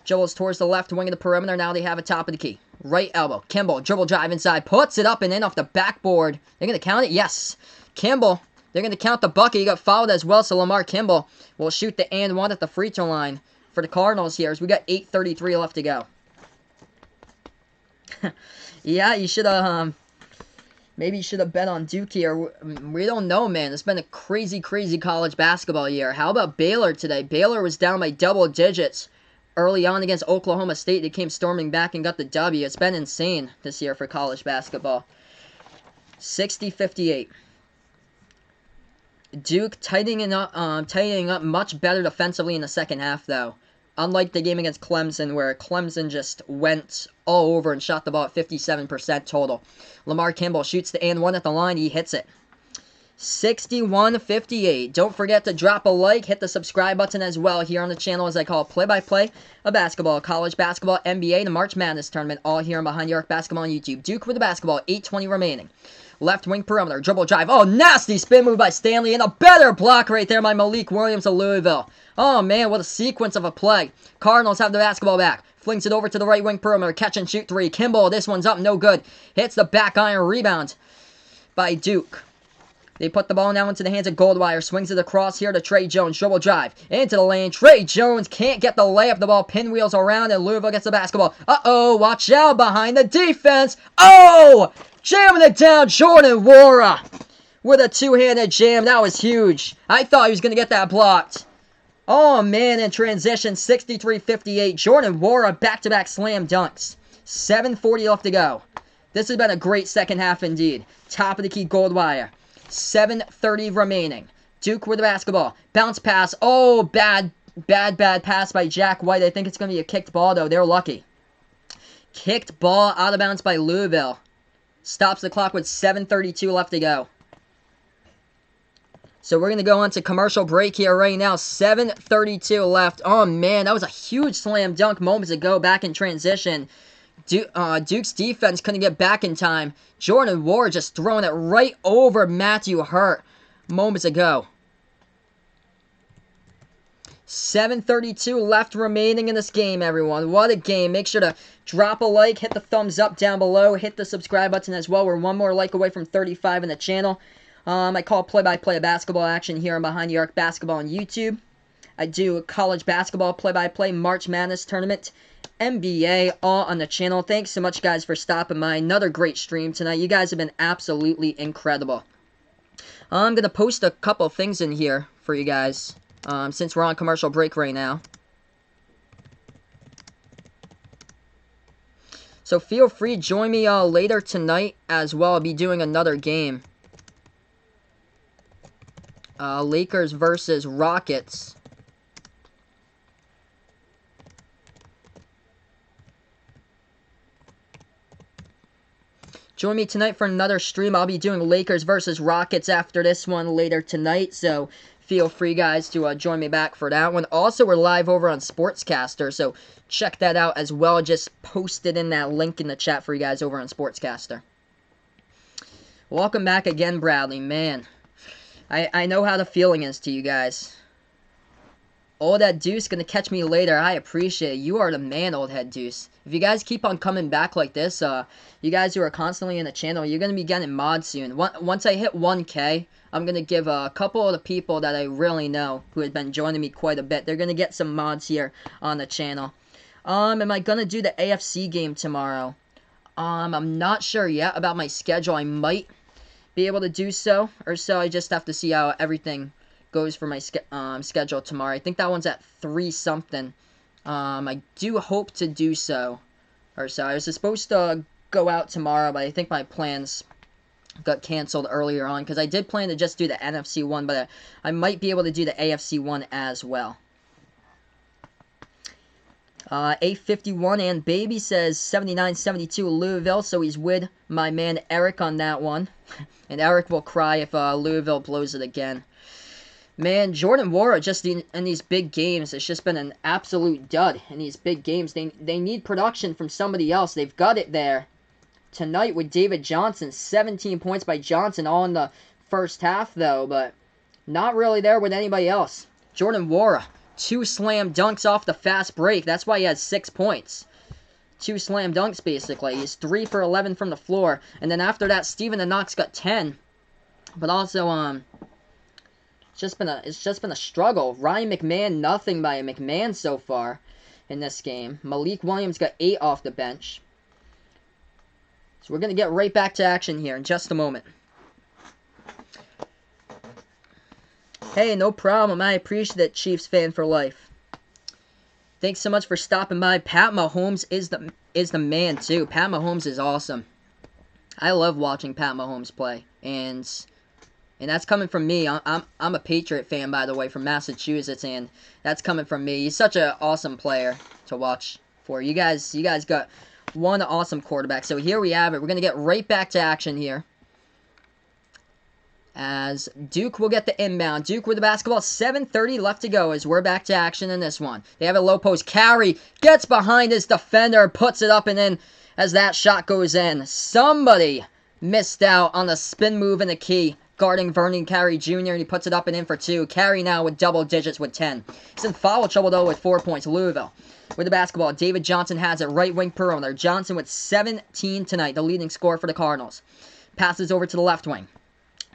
[SPEAKER 1] dribbles towards the left wing of the perimeter. Now they have it top of the key. Right elbow. Kimball, dribble drive inside. Puts it up and in off the backboard. They're going to count it? Yes. Kimball, they're going to count the bucket. He got fouled as well, so Lamar Kimball will shoot the and one at the free throw line for the Cardinals here as we got 8:33 left to go. Yeah, you should have... Maybe you should have bet on Duke here. We don't know, man. It's been a crazy, crazy college basketball year. How about Baylor today? Baylor was down by double digits early on against Oklahoma State. They came storming back and got the W. It's been insane this year for college basketball. 60-58. Duke tightening up much better defensively in the second half, though. Unlike the game against Clemson, where Clemson just went all over and shot the ball at 57% total. Lamar Kimball shoots the and one at the line. He hits it. 61-58. Don't forget to drop a like, hit the subscribe button as well here on the channel as I call play-by-play of basketball, college basketball, NBA, the March Madness tournament, all here on Behind the Arc Basketball on YouTube. Duke with the basketball, 8:20 remaining. Left wing perimeter, dribble drive. Oh, nasty spin move by Stanley, and a better block right there by Malik Williams of Louisville. Oh, man, what a sequence of a play. Cardinals have the basketball back. Flings it over to the right wing perimeter. Catch and shoot 3. Kimball, this one's up, no good. Hits the back iron, rebound by Duke. They put the ball now into the hands of Goldwire. Swings it across here to Trey Jones. Dribble drive into the lane. Trey Jones can't get the layup. The ball pinwheels around, and Louisville gets the basketball. Uh-oh, watch out behind the defense. Oh! Jamming it down, Jordan Nwora with a two-handed jam. That was huge. I thought he was going to get that blocked. Oh, man, in transition, 63-58. Jordan Nwora back-to-back slam dunks. 7:40 left to go. This has been a great second half indeed. Top of the key, Goldwire. 7:30 remaining. Duke with the basketball. Bounce pass. Oh, bad pass by Jack White. I think it's going to be a kicked ball, though. They're lucky. Kicked ball out of bounds by Louisville. Stops the clock with 7:32 left to go. So we're going to go on to commercial break here right now. 7:32 left. Oh, man, that was a huge slam dunk moments ago back in transition. Duke's defense couldn't get back in time. Jordan Nwora just throwing it right over Matthew Hurt moments ago. 7:32 left remaining in this game, everyone. What a game. Make sure to drop a like, hit the thumbs up down below, hit the subscribe button as well. We're one more like away from 35 in the channel. I call play-by-play of basketball action here on Behind the Arc Basketball on YouTube. I do college basketball play-by-play, March Madness tournament, NBA, all on the channel. Thanks so much, guys, for stopping by. Another great stream tonight. You guys have been absolutely incredible. I'm going to post a couple things in here for you guys. Since we're on commercial break right now. So feel free to join me later tonight as well. I'll be doing another game. Lakers versus Rockets. Join me tonight for another stream. I'll be doing Lakers versus Rockets after this one later tonight. So feel free, guys, to join me back for that one. Also, we're live over on Sportscaster, so check that out as well. Just posted in that link in the chat for you guys over on Sportscaster. Welcome back again, Bradley. Man, I know how the feeling is to you guys. Old Head Deuce gonna catch me later. I appreciate it. You are the man, Old Head Deuce. If you guys keep on coming back like this, you guys who are constantly in the channel, you're gonna be getting mods soon. Once I hit 1K, I'm gonna give a couple of the people that I really know who have been joining me quite a bit. They're gonna get some mods here on the channel. Am I gonna do the AFC game tomorrow? I'm not sure yet about my schedule. I might be able to do so, or so. I just have to see how everything goes for my schedule tomorrow. I think that one's at 3 something. I do hope to do so, or so. I was supposed to go out tomorrow, but I think my plans got canceled earlier on, because I did plan to just do the NFC one, but I might be able to do the AFC one as well. 851 and Baby says 79-72 Louisville, so he's with my man Eric on that one. And Eric will cry if Louisville blows it again. Man, Jordan Wara just in these big games, it's just been an absolute dud in these big games. They need production from somebody else. They've got it there tonight with David Johnson. 17 points by Johnson all in the first half, though, but not really there with anybody else. Jordan Wara, 2 slam dunks off the fast break. That's why he has 6 points. 2 slam dunks, basically. He's 3 for 11 from the floor. And then after that, Steven the Knox got 10. But also, it's just been a struggle. Ryan McMahon, nothing by McMahon so far in this game. Malik Williams got 8 off the bench. So we're going to get right back to action here in just a moment. Hey, no problem. I appreciate it, Chiefs fan for life. Thanks so much for stopping by. Pat Mahomes is the man, too. Pat Mahomes is awesome. I love watching Pat Mahomes play. And that's coming from me. I'm a Patriot fan, by the way, from Massachusetts, and that's coming from me. He's such an awesome player to watch for. You guys got one awesome quarterback. So here we have it. We're going to get right back to action here. As Duke will get the inbound. Duke with the basketball. 7:30 left to go as we're back to action in this one. They have a low post. Carey gets behind his defender, puts it up and in as that shot goes in. Somebody missed out on the spin move in the key, guarding Vernon Carey Jr., and he puts it up and in for 2. Carey now with double digits with 10. He's in foul trouble, though, with 4 points. Louisville with the basketball. David Johnson has it. Right wing perimeter. Johnson with 17 tonight, the leading scorer for the Cardinals. Passes over to the left wing.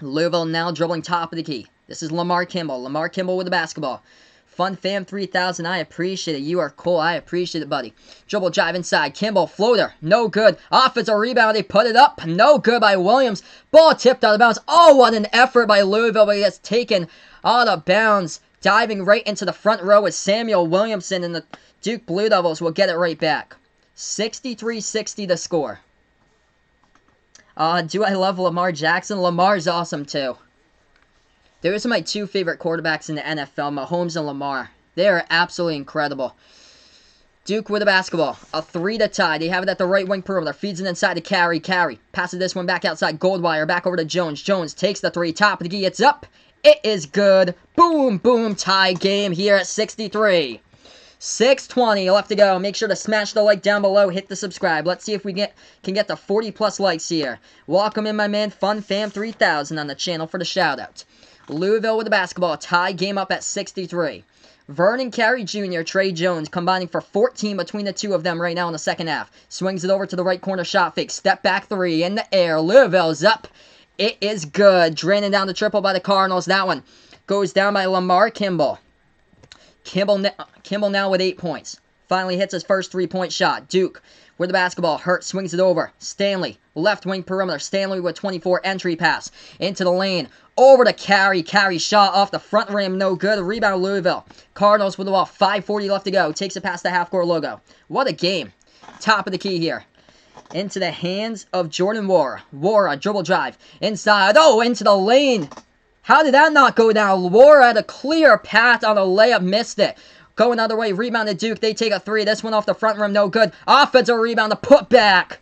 [SPEAKER 1] Louisville now dribbling top of the key. This is Lamar Kimball. Lamar Kimball with the basketball. Fun Fam 3000, I appreciate it. You are cool. I appreciate it, buddy. Dribble drive inside. Kimball, floater. No good. Offensive rebound. They put it up. No good by Williams. Ball tipped out of bounds. Oh, what an effort by Louisville, but he gets taken out of bounds. Diving right into the front row with Samuel Williamson, and the Duke Blue Devils will get it right back. 63-60 the score. Do I love Lamar Jackson? Lamar's awesome, too. Those are my 2 favorite quarterbacks in the NFL, Mahomes and Lamar. They are absolutely incredible. Duke with the basketball. A 3 to tie. They have it at the right wing perimeter. Feeds it inside to Carey. Carey passes this one back outside. Goldwire back over to Jones. Jones takes the 3. Top of the key. It's up. It is good. Boom, boom. Tie game here at 63. 6:20 left to go. Make sure to smash the like down below. Hit the subscribe. Let's see if we can get the 40+ likes here. Welcome in my man Fun Fam 3000 on the channel for the shout out. Louisville with the basketball. Tie game up at 63. Vernon Carey Jr., Trey Jones combining for 14 between the two of them right now in the second half. Swings it over to the right corner shot fake. Step back 3 in the air. Louisville's up. It is good. Draining down the triple by the Cardinals. That one goes down by Lamar Kimball. Kimball now with 8 points. Finally hits his first 3-point shot. Duke with the basketball. Hurt swings it over. Stanley, left wing perimeter. Stanley with 24 entry pass. Into the lane. Over to Carey. Carey shot off the front rim. No good. Rebound Louisville. Cardinals with the ball. 5:40 left to go. Takes it past the half-court logo. What a game. Top of the key here. Into the hands of Jordan Wara. Wara, dribble drive. Inside. Oh, into the lane. How did that not go down? Wara had a clear path on a layup. Missed it. Going the other way. Rebound to Duke. They take a 3. This one off the front rim. No good. Offensive rebound. The putback.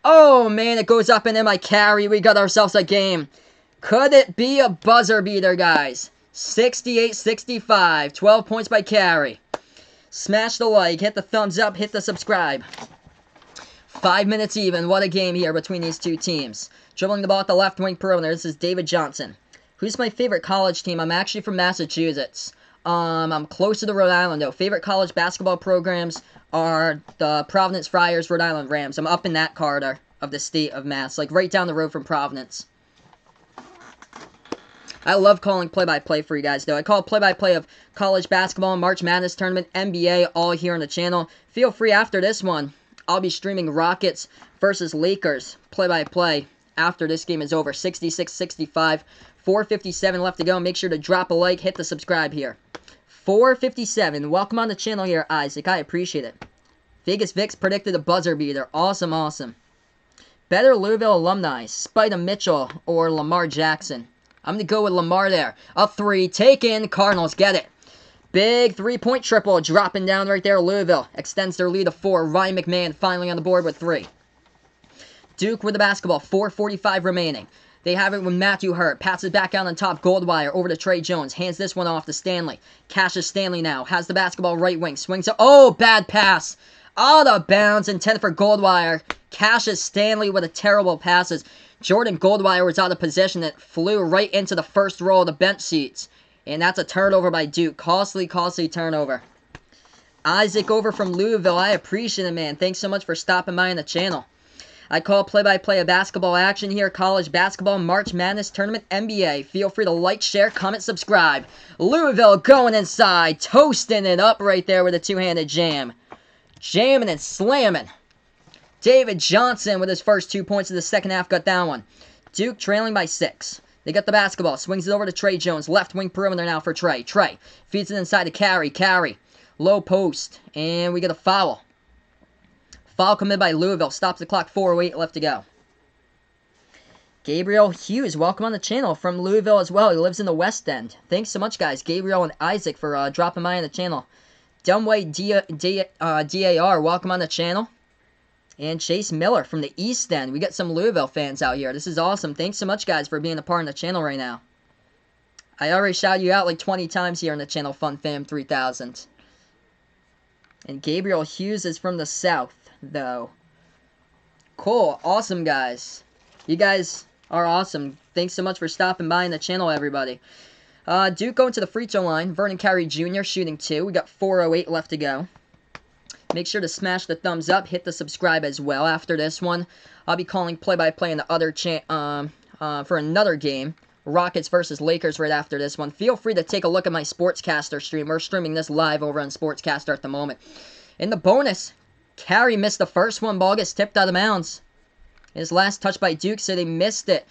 [SPEAKER 1] Oh, man. It goes up and in by Carey. We got ourselves a game. Could it be a buzzer beater, guys? 68-65. 12 points by Carey. Smash the like. Hit the thumbs up. Hit the subscribe. 5 minutes even. What a game here between these two teams. Dribbling the ball at the left wing perimeter. This is David Johnson. Who's my favorite college team? I'm actually from Massachusetts. I'm close to the Rhode Island, though. Favorite college basketball programs are the Providence Friars, Rhode Island Rams. I'm up in that corridor of the state of Mass, like right down the road from Providence. I love calling play-by-play for you guys, though. I call play-by-play of college basketball, March Madness tournament, NBA, all here on the channel. Feel free after this one. I'll be streaming Rockets versus Lakers play-by-play after this game is over. 66-65. 4:57 left to go. Make sure to drop a like. Hit the subscribe here. 4:57. Welcome on the channel here, Isaac. I appreciate it. Vegas Vix predicted a buzzer beater. Awesome, awesome. Better Louisville alumni. Spida Mitchell or Lamar Jackson. I'm going to go with Lamar there. A 3 taken. Cardinals get it. Big three-point triple dropping down right there. Louisville extends their lead to 4. Ryan McMahon finally on the board with 3. Duke with the basketball. 4:45 remaining. They have it with Matthew Hurt. Passes back out on top. Goldwire over to Trey Jones. Hands this one off to Stanley. Cassius Stanley now. Has the basketball right wing. Swings it. Oh, bad pass. Out of bounds. Intended for Goldwire. Cassius Stanley with a terrible passes. Jordan Goldwire was out of position. It flew right into the first row of the bench seats. And that's a turnover by Duke. Costly turnover. Isaac over from Louisville. I appreciate it, man. Thanks so much for stopping by on the channel. I call play-by-play of basketball action here. College basketball, March Madness Tournament, NBA. Feel free to like, share, comment, subscribe. Louisville going inside. Toasting it up right there with a two-handed jam. Jamming and slamming. David Johnson with his first 2 points of the second half got that one. Duke trailing by 6. They got the basketball. Swings it over to Trey Jones. Left wing perimeter now for Trey. Trey feeds it inside to Carey. Low post. And we get a foul. Foul committed by Louisville. Stops the clock. 4:08 left to go. Gabriel Hughes, welcome on the channel from Louisville as well. He lives in the West End. Thanks so much, guys. Gabriel and Isaac for dropping by on the channel. Dumbway DAR, welcome on the channel. And Chase Miller from the East End. We got some Louisville fans out here. This is awesome. Thanks so much, guys, for being a part of the channel right now. I already shouted you out like 20 times here on the channel, FunFam 3000. And Gabriel Hughes is from the South, though. Cool. Awesome, guys. You guys are awesome. Thanks so much for stopping by on the channel, everybody. Duke going to the free throw line. Vernon Carey Jr. shooting 2. We got 4:08 left to go. Make sure to smash the thumbs up. Hit the subscribe as well after this one. I'll be calling play-by-play in the other for another game. Rockets versus Lakers right after this one. Feel free to take a look at my Sportscaster stream. We're streaming this live over on Sportscaster at the moment. In the bonus, Carey missed the first one. Ball gets tipped out of bounds. His last touch by Duke, so they missed it.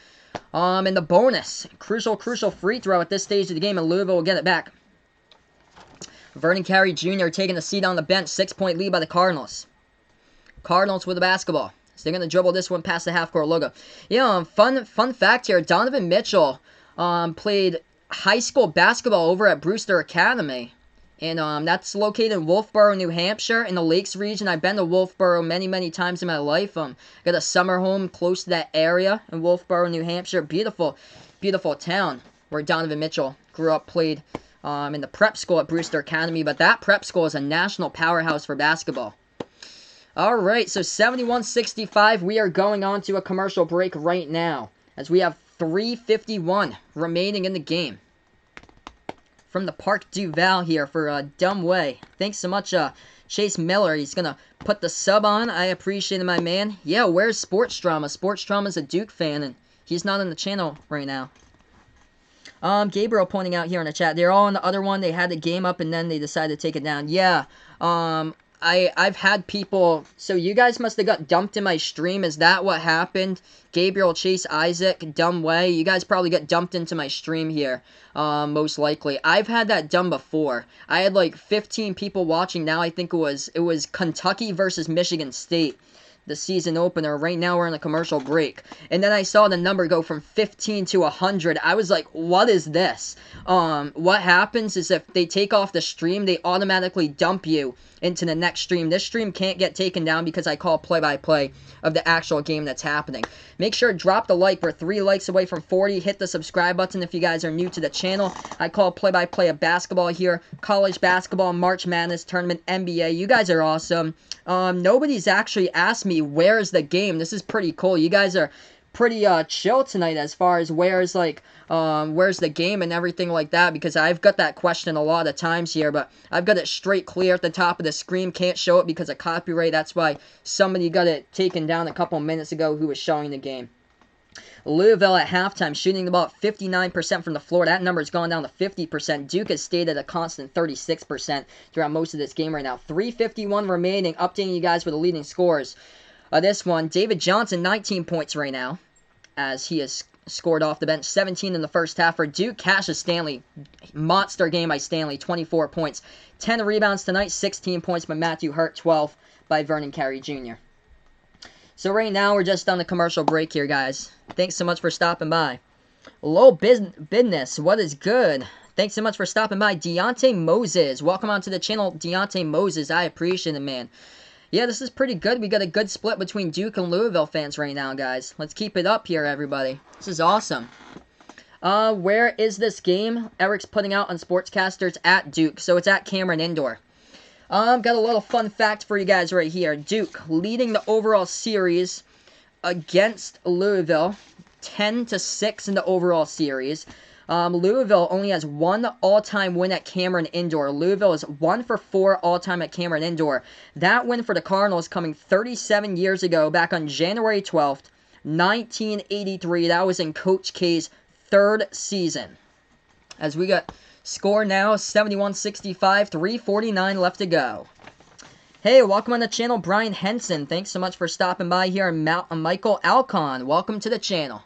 [SPEAKER 1] In the bonus, crucial free throw at this stage of the game, and Louisville will get it back. Vernon Carey Jr. taking a seat on the bench. 6-point lead by the Cardinals. Cardinals with the basketball. So they're going to dribble this one past the half-court logo. Yeah, fun fact here. Donovan Mitchell played high school basketball over at Brewster Academy. And that's located in Wolfboro, New Hampshire, in the Lakes region. I've been to Wolfboro many times in my life. Got a summer home close to that area in Wolfboro, New Hampshire. Beautiful town where Donovan Mitchell grew up, played in the prep school at Brewster Academy, but that prep school is a national powerhouse for basketball. Alright, so 71-65, we are going on to a commercial break right now, as we have 3:51 remaining in the game. From the Park Duval here for Dumb Way. Thanks so much, Chase Miller. He's going to put the sub on. I appreciate it, my man. Yeah, where's Sports Drama? Sports Drama's a Duke fan, and he's not on the channel right now. Gabriel pointing out here in the chat, they're all on the other one. They had the game up and then they decided to take it down. Yeah, I've had people, so you guys must have got dumped in my stream. Is that what happened? Gabriel, Chase, Isaac, Dumb Way, you guys probably got dumped into my stream here, most likely. I've had that done before. I had like 15 people watching. Now I think it was Kentucky versus Michigan State, the season opener. Right now we're in a commercial break, and then I saw the number go from 15 to 100. I was like, what is this? What happens is if they take off the stream, they automatically dump you into the next stream. This stream can't get taken down because I call play-by-play of the actual game that's happening. Make sure to drop the like. We're 3 likes away from 40. Hit the subscribe button if you guys are new to the channel. I call play-by-play of basketball here. College basketball, March Madness Tournament, NBA. You guys are awesome. Nobody's actually asked me where's the game. This is pretty cool. You guys are pretty chill tonight as far as where's the game and everything like that, because I've got that question a lot of times here, but I've got it straight clear at the top of the screen. Can't show it because of copyright. That's why somebody got it taken down a couple minutes ago who was showing the game. Louisville at halftime shooting about 59% from the floor. That number's gone down to 50%. Duke has stayed at a constant 36% throughout most of this game right now. 3:51 remaining. Updating you guys with the leading scores. This one, David Johnson, 19 points right now, as he has scored off the bench. 17 in the first half for Duke. Cassius Stanley, monster game by Stanley, 24 points. 10 rebounds tonight, 16 points by Matthew Hurt, 12 by Vernon Carey Jr. So right now, we're just on the commercial break here, guys. Thanks so much for stopping by. Low business, what is good? Thanks so much for stopping by. Deontay Moses. Welcome onto the channel, Deontay Moses. I appreciate it, man. Yeah, this is pretty good. We got a good split between Duke and Louisville fans right now, guys. Let's keep it up here, everybody. This is awesome. Where is this game? Eric's putting out on Sportscasters at Duke, so it's at Cameron Indoor. Got a little fun fact for you guys right here. Duke leading the overall series against Louisville, 10-6 in the overall series. Louisville only has one all-time win at Cameron Indoor. Louisville is 1 for 4 all-time at Cameron Indoor. That win for the Cardinals coming 37 years ago, back on January 12th, 1983. That was in Coach K's 3rd season. As we got score now, 71-65, 3:49 left to go. Hey, welcome on the channel, Brian Henson. Thanks so much for stopping by here. And Michael Alcon, welcome to the channel.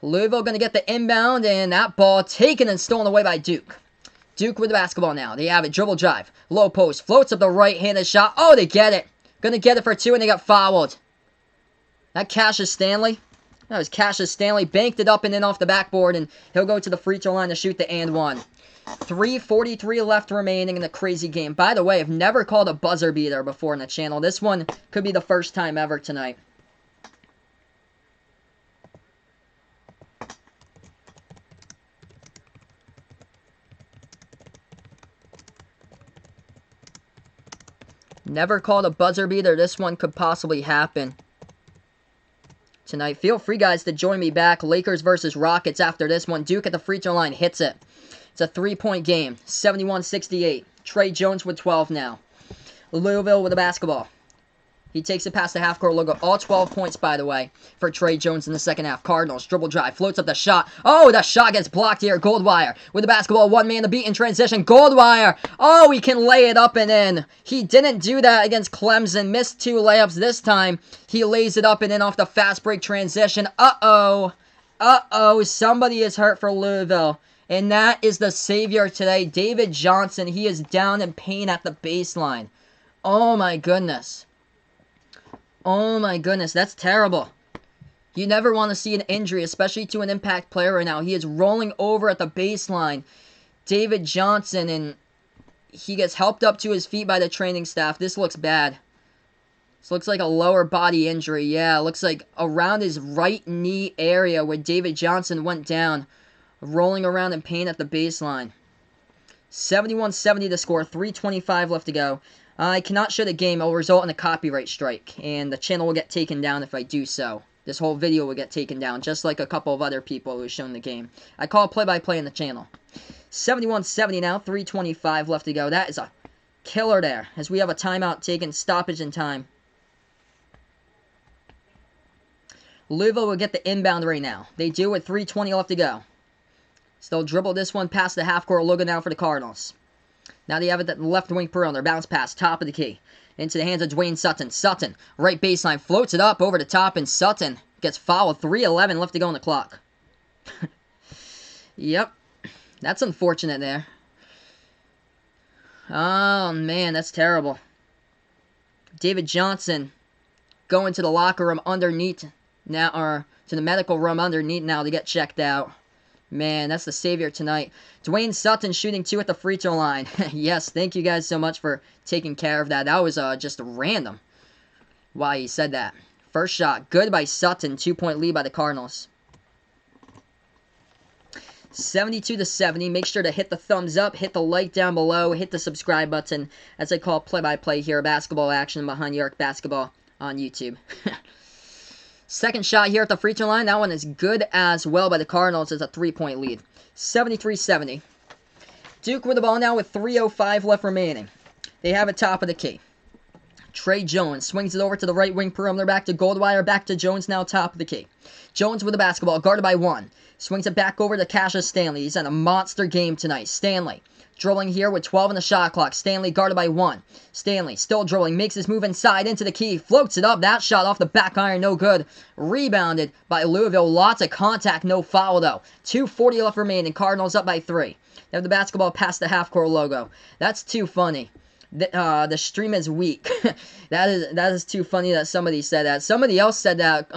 [SPEAKER 1] Louisville going to get the inbound, and that ball taken and stolen away by Duke. Duke with the basketball now. They have it. Dribble drive. Low post. Floats up the right-handed shot. Oh, they get it. Going to get it for 2, and they got fouled. That Cassius Stanley. That was Cassius Stanley. Banked it up and in off the backboard, and he'll go to the free throw line to shoot the and one. 3:43 left remaining in the crazy game. By the way, I've never called a buzzer beater before in the channel. This one could be the first time ever tonight. Never called a buzzer beater. This one could possibly happen tonight. Feel free, guys, to join me back. Lakers versus Rockets after this one. Duke at the free throw line hits it. It's a 3-point game. 71-68. Trey Jones with 12 now. Louisville with the basketball. He takes it past the half-court logo. All 12 points, by the way, for Trey Jones in the second half. Cardinals, dribble drive, floats up the shot. Oh, the shot gets blocked here. Goldwire with the basketball. One man to beat in transition. Goldwire. Oh, he can lay it up and in. He didn't do that against Clemson. Missed 2 layups this time. He lays it up and in off the fast break transition. Uh-oh. Uh-oh. Somebody is hurt for Louisville. And that is the savior today, David Johnson. He is down in pain at the baseline. Oh, my goodness. Oh my goodness, that's terrible. You never want to see an injury, especially to an impact player right now. He is rolling over at the baseline. David Johnson, and he gets helped up to his feet by the training staff. This looks bad. This looks like a lower body injury. Yeah, it looks like around his right knee area where David Johnson went down. Rolling around in pain at the baseline. 71-70 to score, 3:25 left to go. I cannot show the game. It will result in a copyright strike, and the channel will get taken down if I do so. This whole video will get taken down, just like a couple of other people who have shown the game. I call play-by-play in the channel. 71-70 now, 3:25 left to go. That is a killer there, as we have a timeout taken, stoppage in time. Louisville will get the inbound right now. They do with 3:20 left to go. Still dribble this one past the half-court logo now for the Cardinals. Now they have it at the left wing perimeter. Bounce pass, top of the key. Into the hands of Dwayne Sutton. Sutton, right baseline, floats it up over the top, and Sutton gets fouled. 3:11 left to go on the clock. Yep. That's unfortunate there. Oh, man, that's terrible. David Johnson going to the locker room underneath now, or to the medical room underneath now to get checked out. Man, that's the savior tonight. Dwayne Sutton shooting 2 at the free throw line. Yes, thank you guys so much for taking care of that. That was just random why he said that. First shot, good by Sutton. 2-point lead by the Cardinals. 72-70. Make sure to hit the thumbs up, hit the like down below, hit the subscribe button, as I call play-by-play here, basketball action behind York Basketball on YouTube. Second shot here at the free throw line. That one is good as well by the Cardinals. It's a 3-point lead. 73-70. Duke with the ball now with 3:05 left remaining. They have it top of the key. Trey Jones swings it over to the right wing perimeter. Back to Goldwire. Back to Jones now top of the key. Jones with the basketball. Guarded by 1. Swings it back over to Cassius Stanley. He's had a monster game tonight. Stanley dribbling here with 12 on the shot clock. Stanley guarded by 1. Stanley still dribbling. Makes his move inside into the key. Floats it up. That shot off the back iron. No good. Rebounded by Louisville. Lots of contact. No foul though. 2:40 left remaining. Cardinals up by 3. They have the basketball past the half-court logo. That's too funny. The stream is weak. That is too funny that somebody said that. Somebody else said that.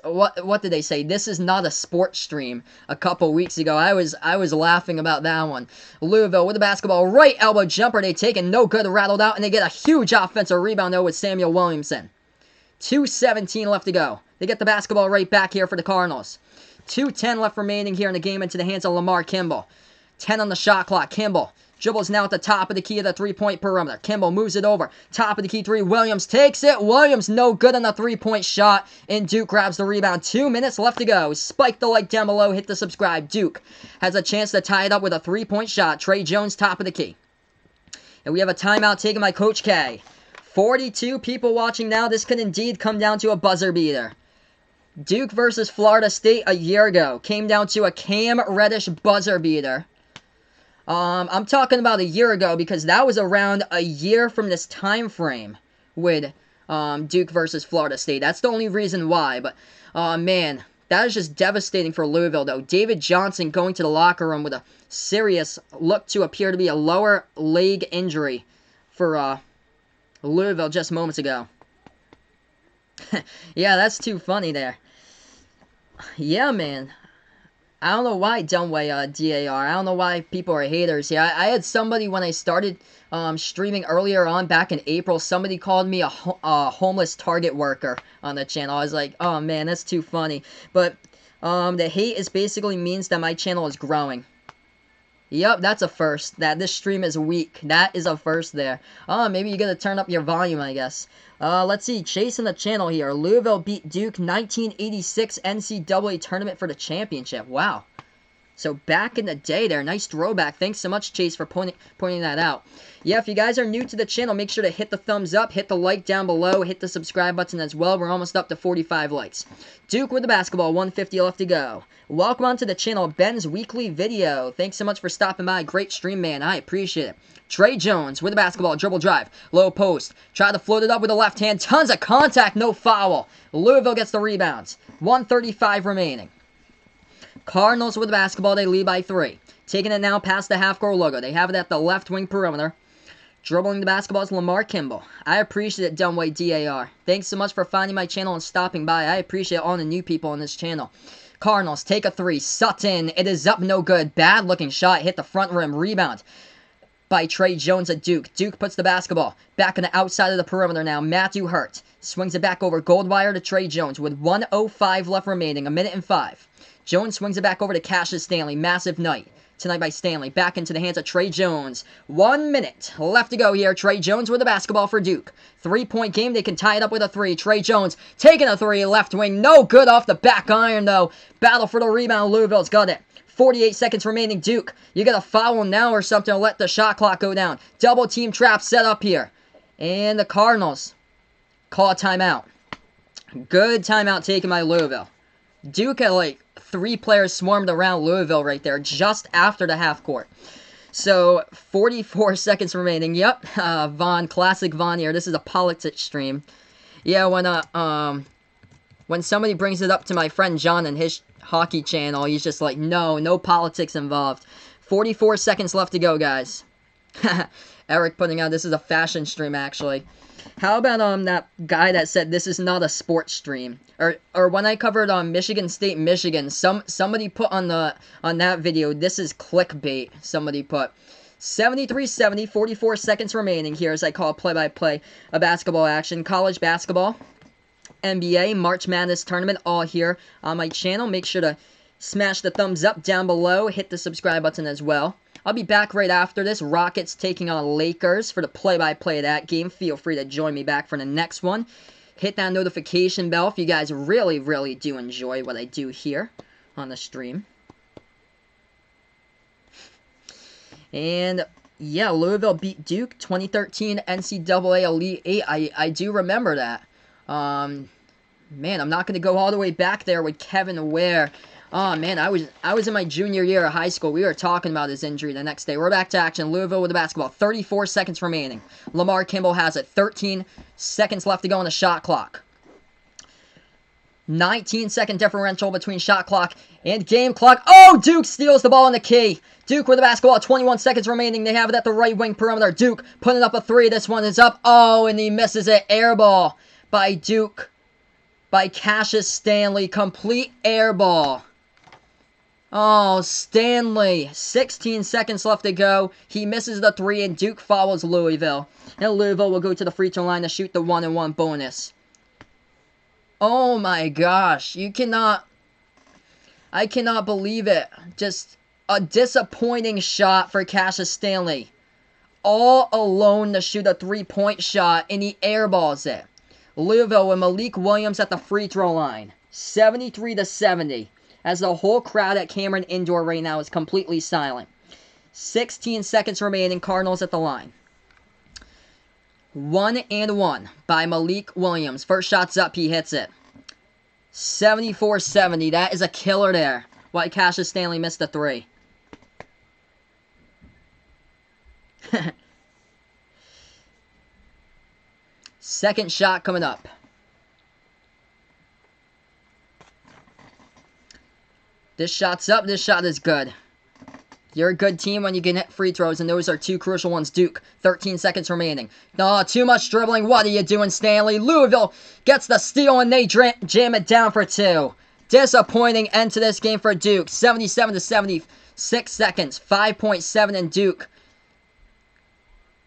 [SPEAKER 1] What did they say? This is not a sports stream. A couple weeks ago, I was laughing about that one. Louisville with the basketball, right elbow jumper. They take it, no good, rattled out, and they get a huge offensive rebound though with Samuel Williamson. 2:17 left to go. They get the basketball right back here for the Cardinals. 2:10 left remaining here in the game into the hands of Lamar Kimball. 10 on the shot clock. Kimball dribbles now at the top of the key of the three-point perimeter. Kimball moves it over. Top of the key three. Williams takes it. Williams no good on the three-point shot. And Duke grabs the rebound. 2 minutes left to go. Spike the like down below. Hit the subscribe. Duke has a chance to tie it up with a three-point shot. Trey Jones top of the key. And we have a timeout taken by Coach K. 42 people watching now. This could indeed come down to a buzzer beater. Duke versus Florida State a year ago. Came down to a Cam Reddish buzzer beater. I'm talking about a year ago because that was around a year from this time frame with Duke versus Florida State. That's the only reason why. But, man, that is just devastating for Louisville, though. David Johnson going to the locker room with a serious look to appear to be a lower leg injury for Louisville just moments ago. Yeah, that's too funny there. Yeah, man. I don't know why Dunway DAR. I don't know why people are haters here. I had somebody when I started streaming earlier on back in April, somebody called me a homeless Target worker on the channel. I was like, oh man, that's too funny. But the hate is basically means that my channel is growing. Yep, that's a first. That this stream is weak. That is a first there. Oh, maybe you gotta turn up your volume, I guess. Let's see. Chasing the channel here. Louisville beat Duke 1986 NCAA tournament for the championship. Wow. So back in the day there. Nice throwback. Thanks so much, Chase, for pointing that out. Yeah, if you guys are new to the channel, make sure to hit the thumbs up, hit the like down below, hit the subscribe button as well. We're almost up to 45 likes. Duke with the basketball. 150 left to go. Welcome onto the channel, Ben's Weekly Video. Thanks so much for stopping by. Great stream, man. I appreciate it. Trey Jones with the basketball. Dribble drive. Low post. Try to float it up with the left hand. Tons of contact. No foul. Louisville gets the rebounds. 1:35 remaining. Cardinals with the basketball. They lead by 3. Taking it now past the half-court logo. They have it at the left wing perimeter. Dribbling the basketball is Lamar Kimball. I appreciate it, Dunway DAR. Thanks so much for finding my channel and stopping by. I appreciate all the new people on this channel. Cardinals take a 3. Sutton. It is up, no good. Bad looking shot. Hit the front rim. Rebound by Trey Jones at Duke. Duke puts the basketball back on the outside of the perimeter now. Matthew Hurt swings it back over Goldwire to Trey Jones with 1:05 left remaining. 1:05. Jones swings it back over to Cassius Stanley. Massive night tonight by Stanley. Back into the hands of Trey Jones. 1 minute left to go here. Trey Jones with the basketball for Duke. 3-point game. They can tie it up with a 3. Trey Jones taking a 3. Left wing. No good off the back iron, though. Battle for the rebound. Louisville's got it. 48 seconds remaining. Duke, you got to foul now or something to let the shot clock go down. Double team trap set up here. And the Cardinals call a timeout. Good timeout taken by Louisville. Duke had like 3 players swarmed around Louisville right there just after the half court. So 44 seconds remaining. Yep, Vaughn, classic Vaughn here. This is a politics stream. Yeah, when somebody brings it up to my friend John and his hockey channel, he's just like, no politics involved. 44 seconds left to go, guys. Eric putting out, this is a fashion stream, actually. How about that guy that said this is not a sports stream? Or when I covered on Michigan State, Michigan, somebody put on that video, this is clickbait. Somebody put 73-70, 44 seconds remaining here as I call play-by-play of basketball action, college basketball, NBA, March Madness tournament, all here on my channel. Make sure to smash the thumbs up down below, hit the subscribe button as well. I'll be back right after this. Rockets taking on Lakers for the play-by-play of that game. Feel free to join me back for the next one. Hit that notification bell if you guys really, really do enjoy what I do here on the stream. And yeah, Louisville beat Duke 2013 NCAA Elite 8. I do remember that. Man, I'm not going to go all the way back there with Kevin Ware. Oh, man, I was in my junior year of high school. We were talking about his injury the next day. We're back to action. Louisville with the basketball. 34 seconds remaining. Lamar Kimball has it. 13 seconds left to go on the shot clock. 19-second differential between shot clock and game clock. Oh, Duke steals the ball in the key. Duke with the basketball, 21 seconds remaining. They have it at the right wing perimeter. Duke putting up a three. This one is up. Oh, and he misses it. Air ball by Duke, by Cassius Stanley. Complete air ball. Oh, Stanley. 16 seconds left to go. He misses the three, and Duke follows Louisville. And Louisville will go to the free throw line to shoot the 1-and-1 bonus. Oh my gosh, I cannot believe it. Just a disappointing shot for Cassius Stanley. All alone to shoot a three-point shot, and he airballs it. Louisville with Malik Williams at the free throw line. 73-70. As the whole crowd at Cameron Indoor right now is completely silent. 16 seconds remaining, Cardinals at the line. 1-and-1 by Malik Williams. First shot's up, he hits it. 74-70. That is a killer there. Why Cassius Stanley missed the three. Second shot coming up. This shot's up. This shot is good. You're a good team when you can hit free throws, and those are two crucial ones. Duke, 13 seconds remaining. Oh, too much dribbling. What are you doing, Stanley? Louisville gets the steal, and they jam it down for two. Disappointing end to this game for Duke. 77-76 seconds. 5.7 in Duke.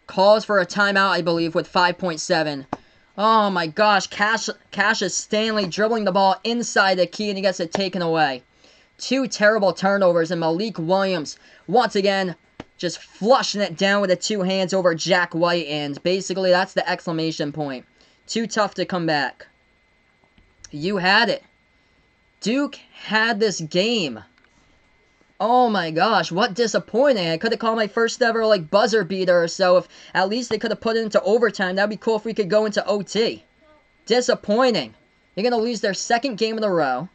[SPEAKER 1] Calls for a timeout, I believe, with 5.7. Oh, my gosh. Cassius Stanley dribbling the ball inside the key, and he gets it taken away. Two terrible turnovers, and Malik Williams, once again, just flushing it down with the two hands over Jack White, and basically that's the exclamation point. Too tough to come back. You had it. Duke had this game. Oh my gosh, what disappointing. I could have called my first ever buzzer beater or so. If at least they could have put it into overtime. That would be cool if we could go into OT. Disappointing. They're going to lose their second game in a row.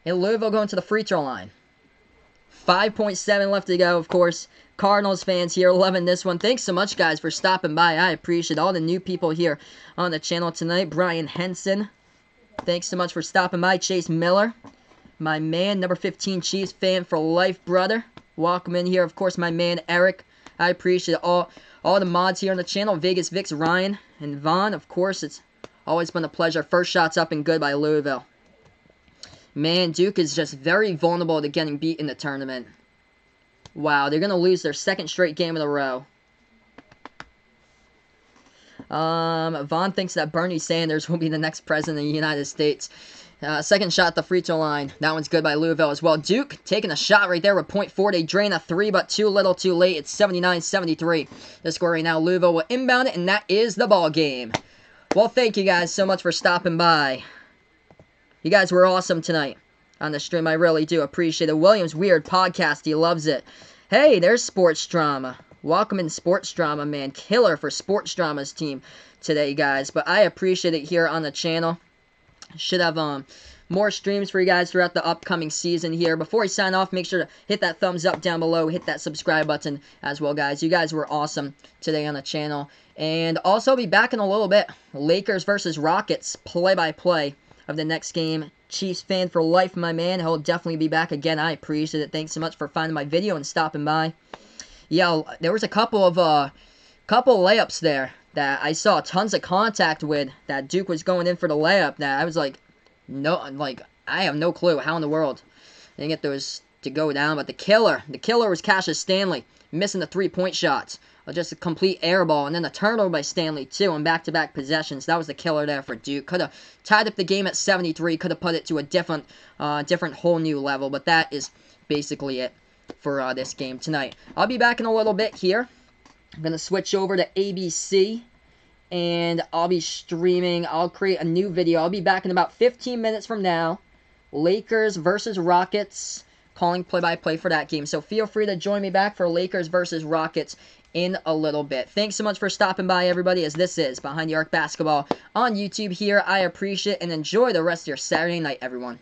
[SPEAKER 1] And Louisville going to the free throw line. 5.7 left to go, of course. Cardinals fans here loving this one. Thanks so much, guys, for stopping by. I appreciate all the new people here on the channel tonight. Brian Henson. Thanks so much for stopping by. Chase Miller. My man, number 15 Chiefs fan for life, brother. Welcome in here. Of course, my man, Eric. I appreciate all the mods here on the channel. Vegas Vix, Ryan, and Vaughn. Of course, it's always been a pleasure. First shot's up and good by Louisville. Man, Duke is just very vulnerable to getting beat in the tournament. Wow, they're going to lose their second straight game in a row. Vaughn thinks that Bernie Sanders will be the next president of the United States. Second shot at the free throw line. That one's good by Louisville as well. Duke taking a shot right there with .4. They drain a three, but too little too late. It's 79-73. The score right now, Louisville will inbound it, and that is the ball game. Well, thank you guys so much for stopping by. You guys were awesome tonight on the stream. I really do appreciate it. Williams Weird Podcast. He loves it. Hey, there's Sports Drama. Welcome in Sports Drama, man. Killer for Sports Drama's team today, guys. But I appreciate it here on the channel. Should have more streams for you guys throughout the upcoming season here. Before I sign off, make sure to hit that thumbs up down below. Hit that subscribe button as well, guys. You guys were awesome today on the channel. And also, I'll be back in a little bit. Lakers versus Rockets play-by-play of the next game. Chiefs fan for life, my man. He'll definitely be back again. I appreciate it. Thanks so much for finding my video and stopping by. Yeah, there was a couple of layups there that I saw tons of contact with, that Duke was going in for the layup, that I was like, no, I have no clue how in the world they didn't get those to go down. But the killer was Cassius Stanley, missing the three-point shots. Just a complete air ball, and then a turnover by Stanley, too, on back-to-back possessions. That was the killer there for Duke. Could have tied up the game at 73, could have put it to a different whole new level, but that is basically it for this game tonight. I'll be back in a little bit here. I'm going to switch over to ABC, and I'll be streaming. I'll create a new video. I'll be back in about 15 minutes from now. Lakers versus Rockets, calling play-by-play for that game. So feel free to join me back for Lakers versus Rockets in a little bit. Thanks so much for stopping by, everybody, as this is Behind the Arc Basketball on YouTube here. I appreciate it, and enjoy the rest of your Saturday night, everyone.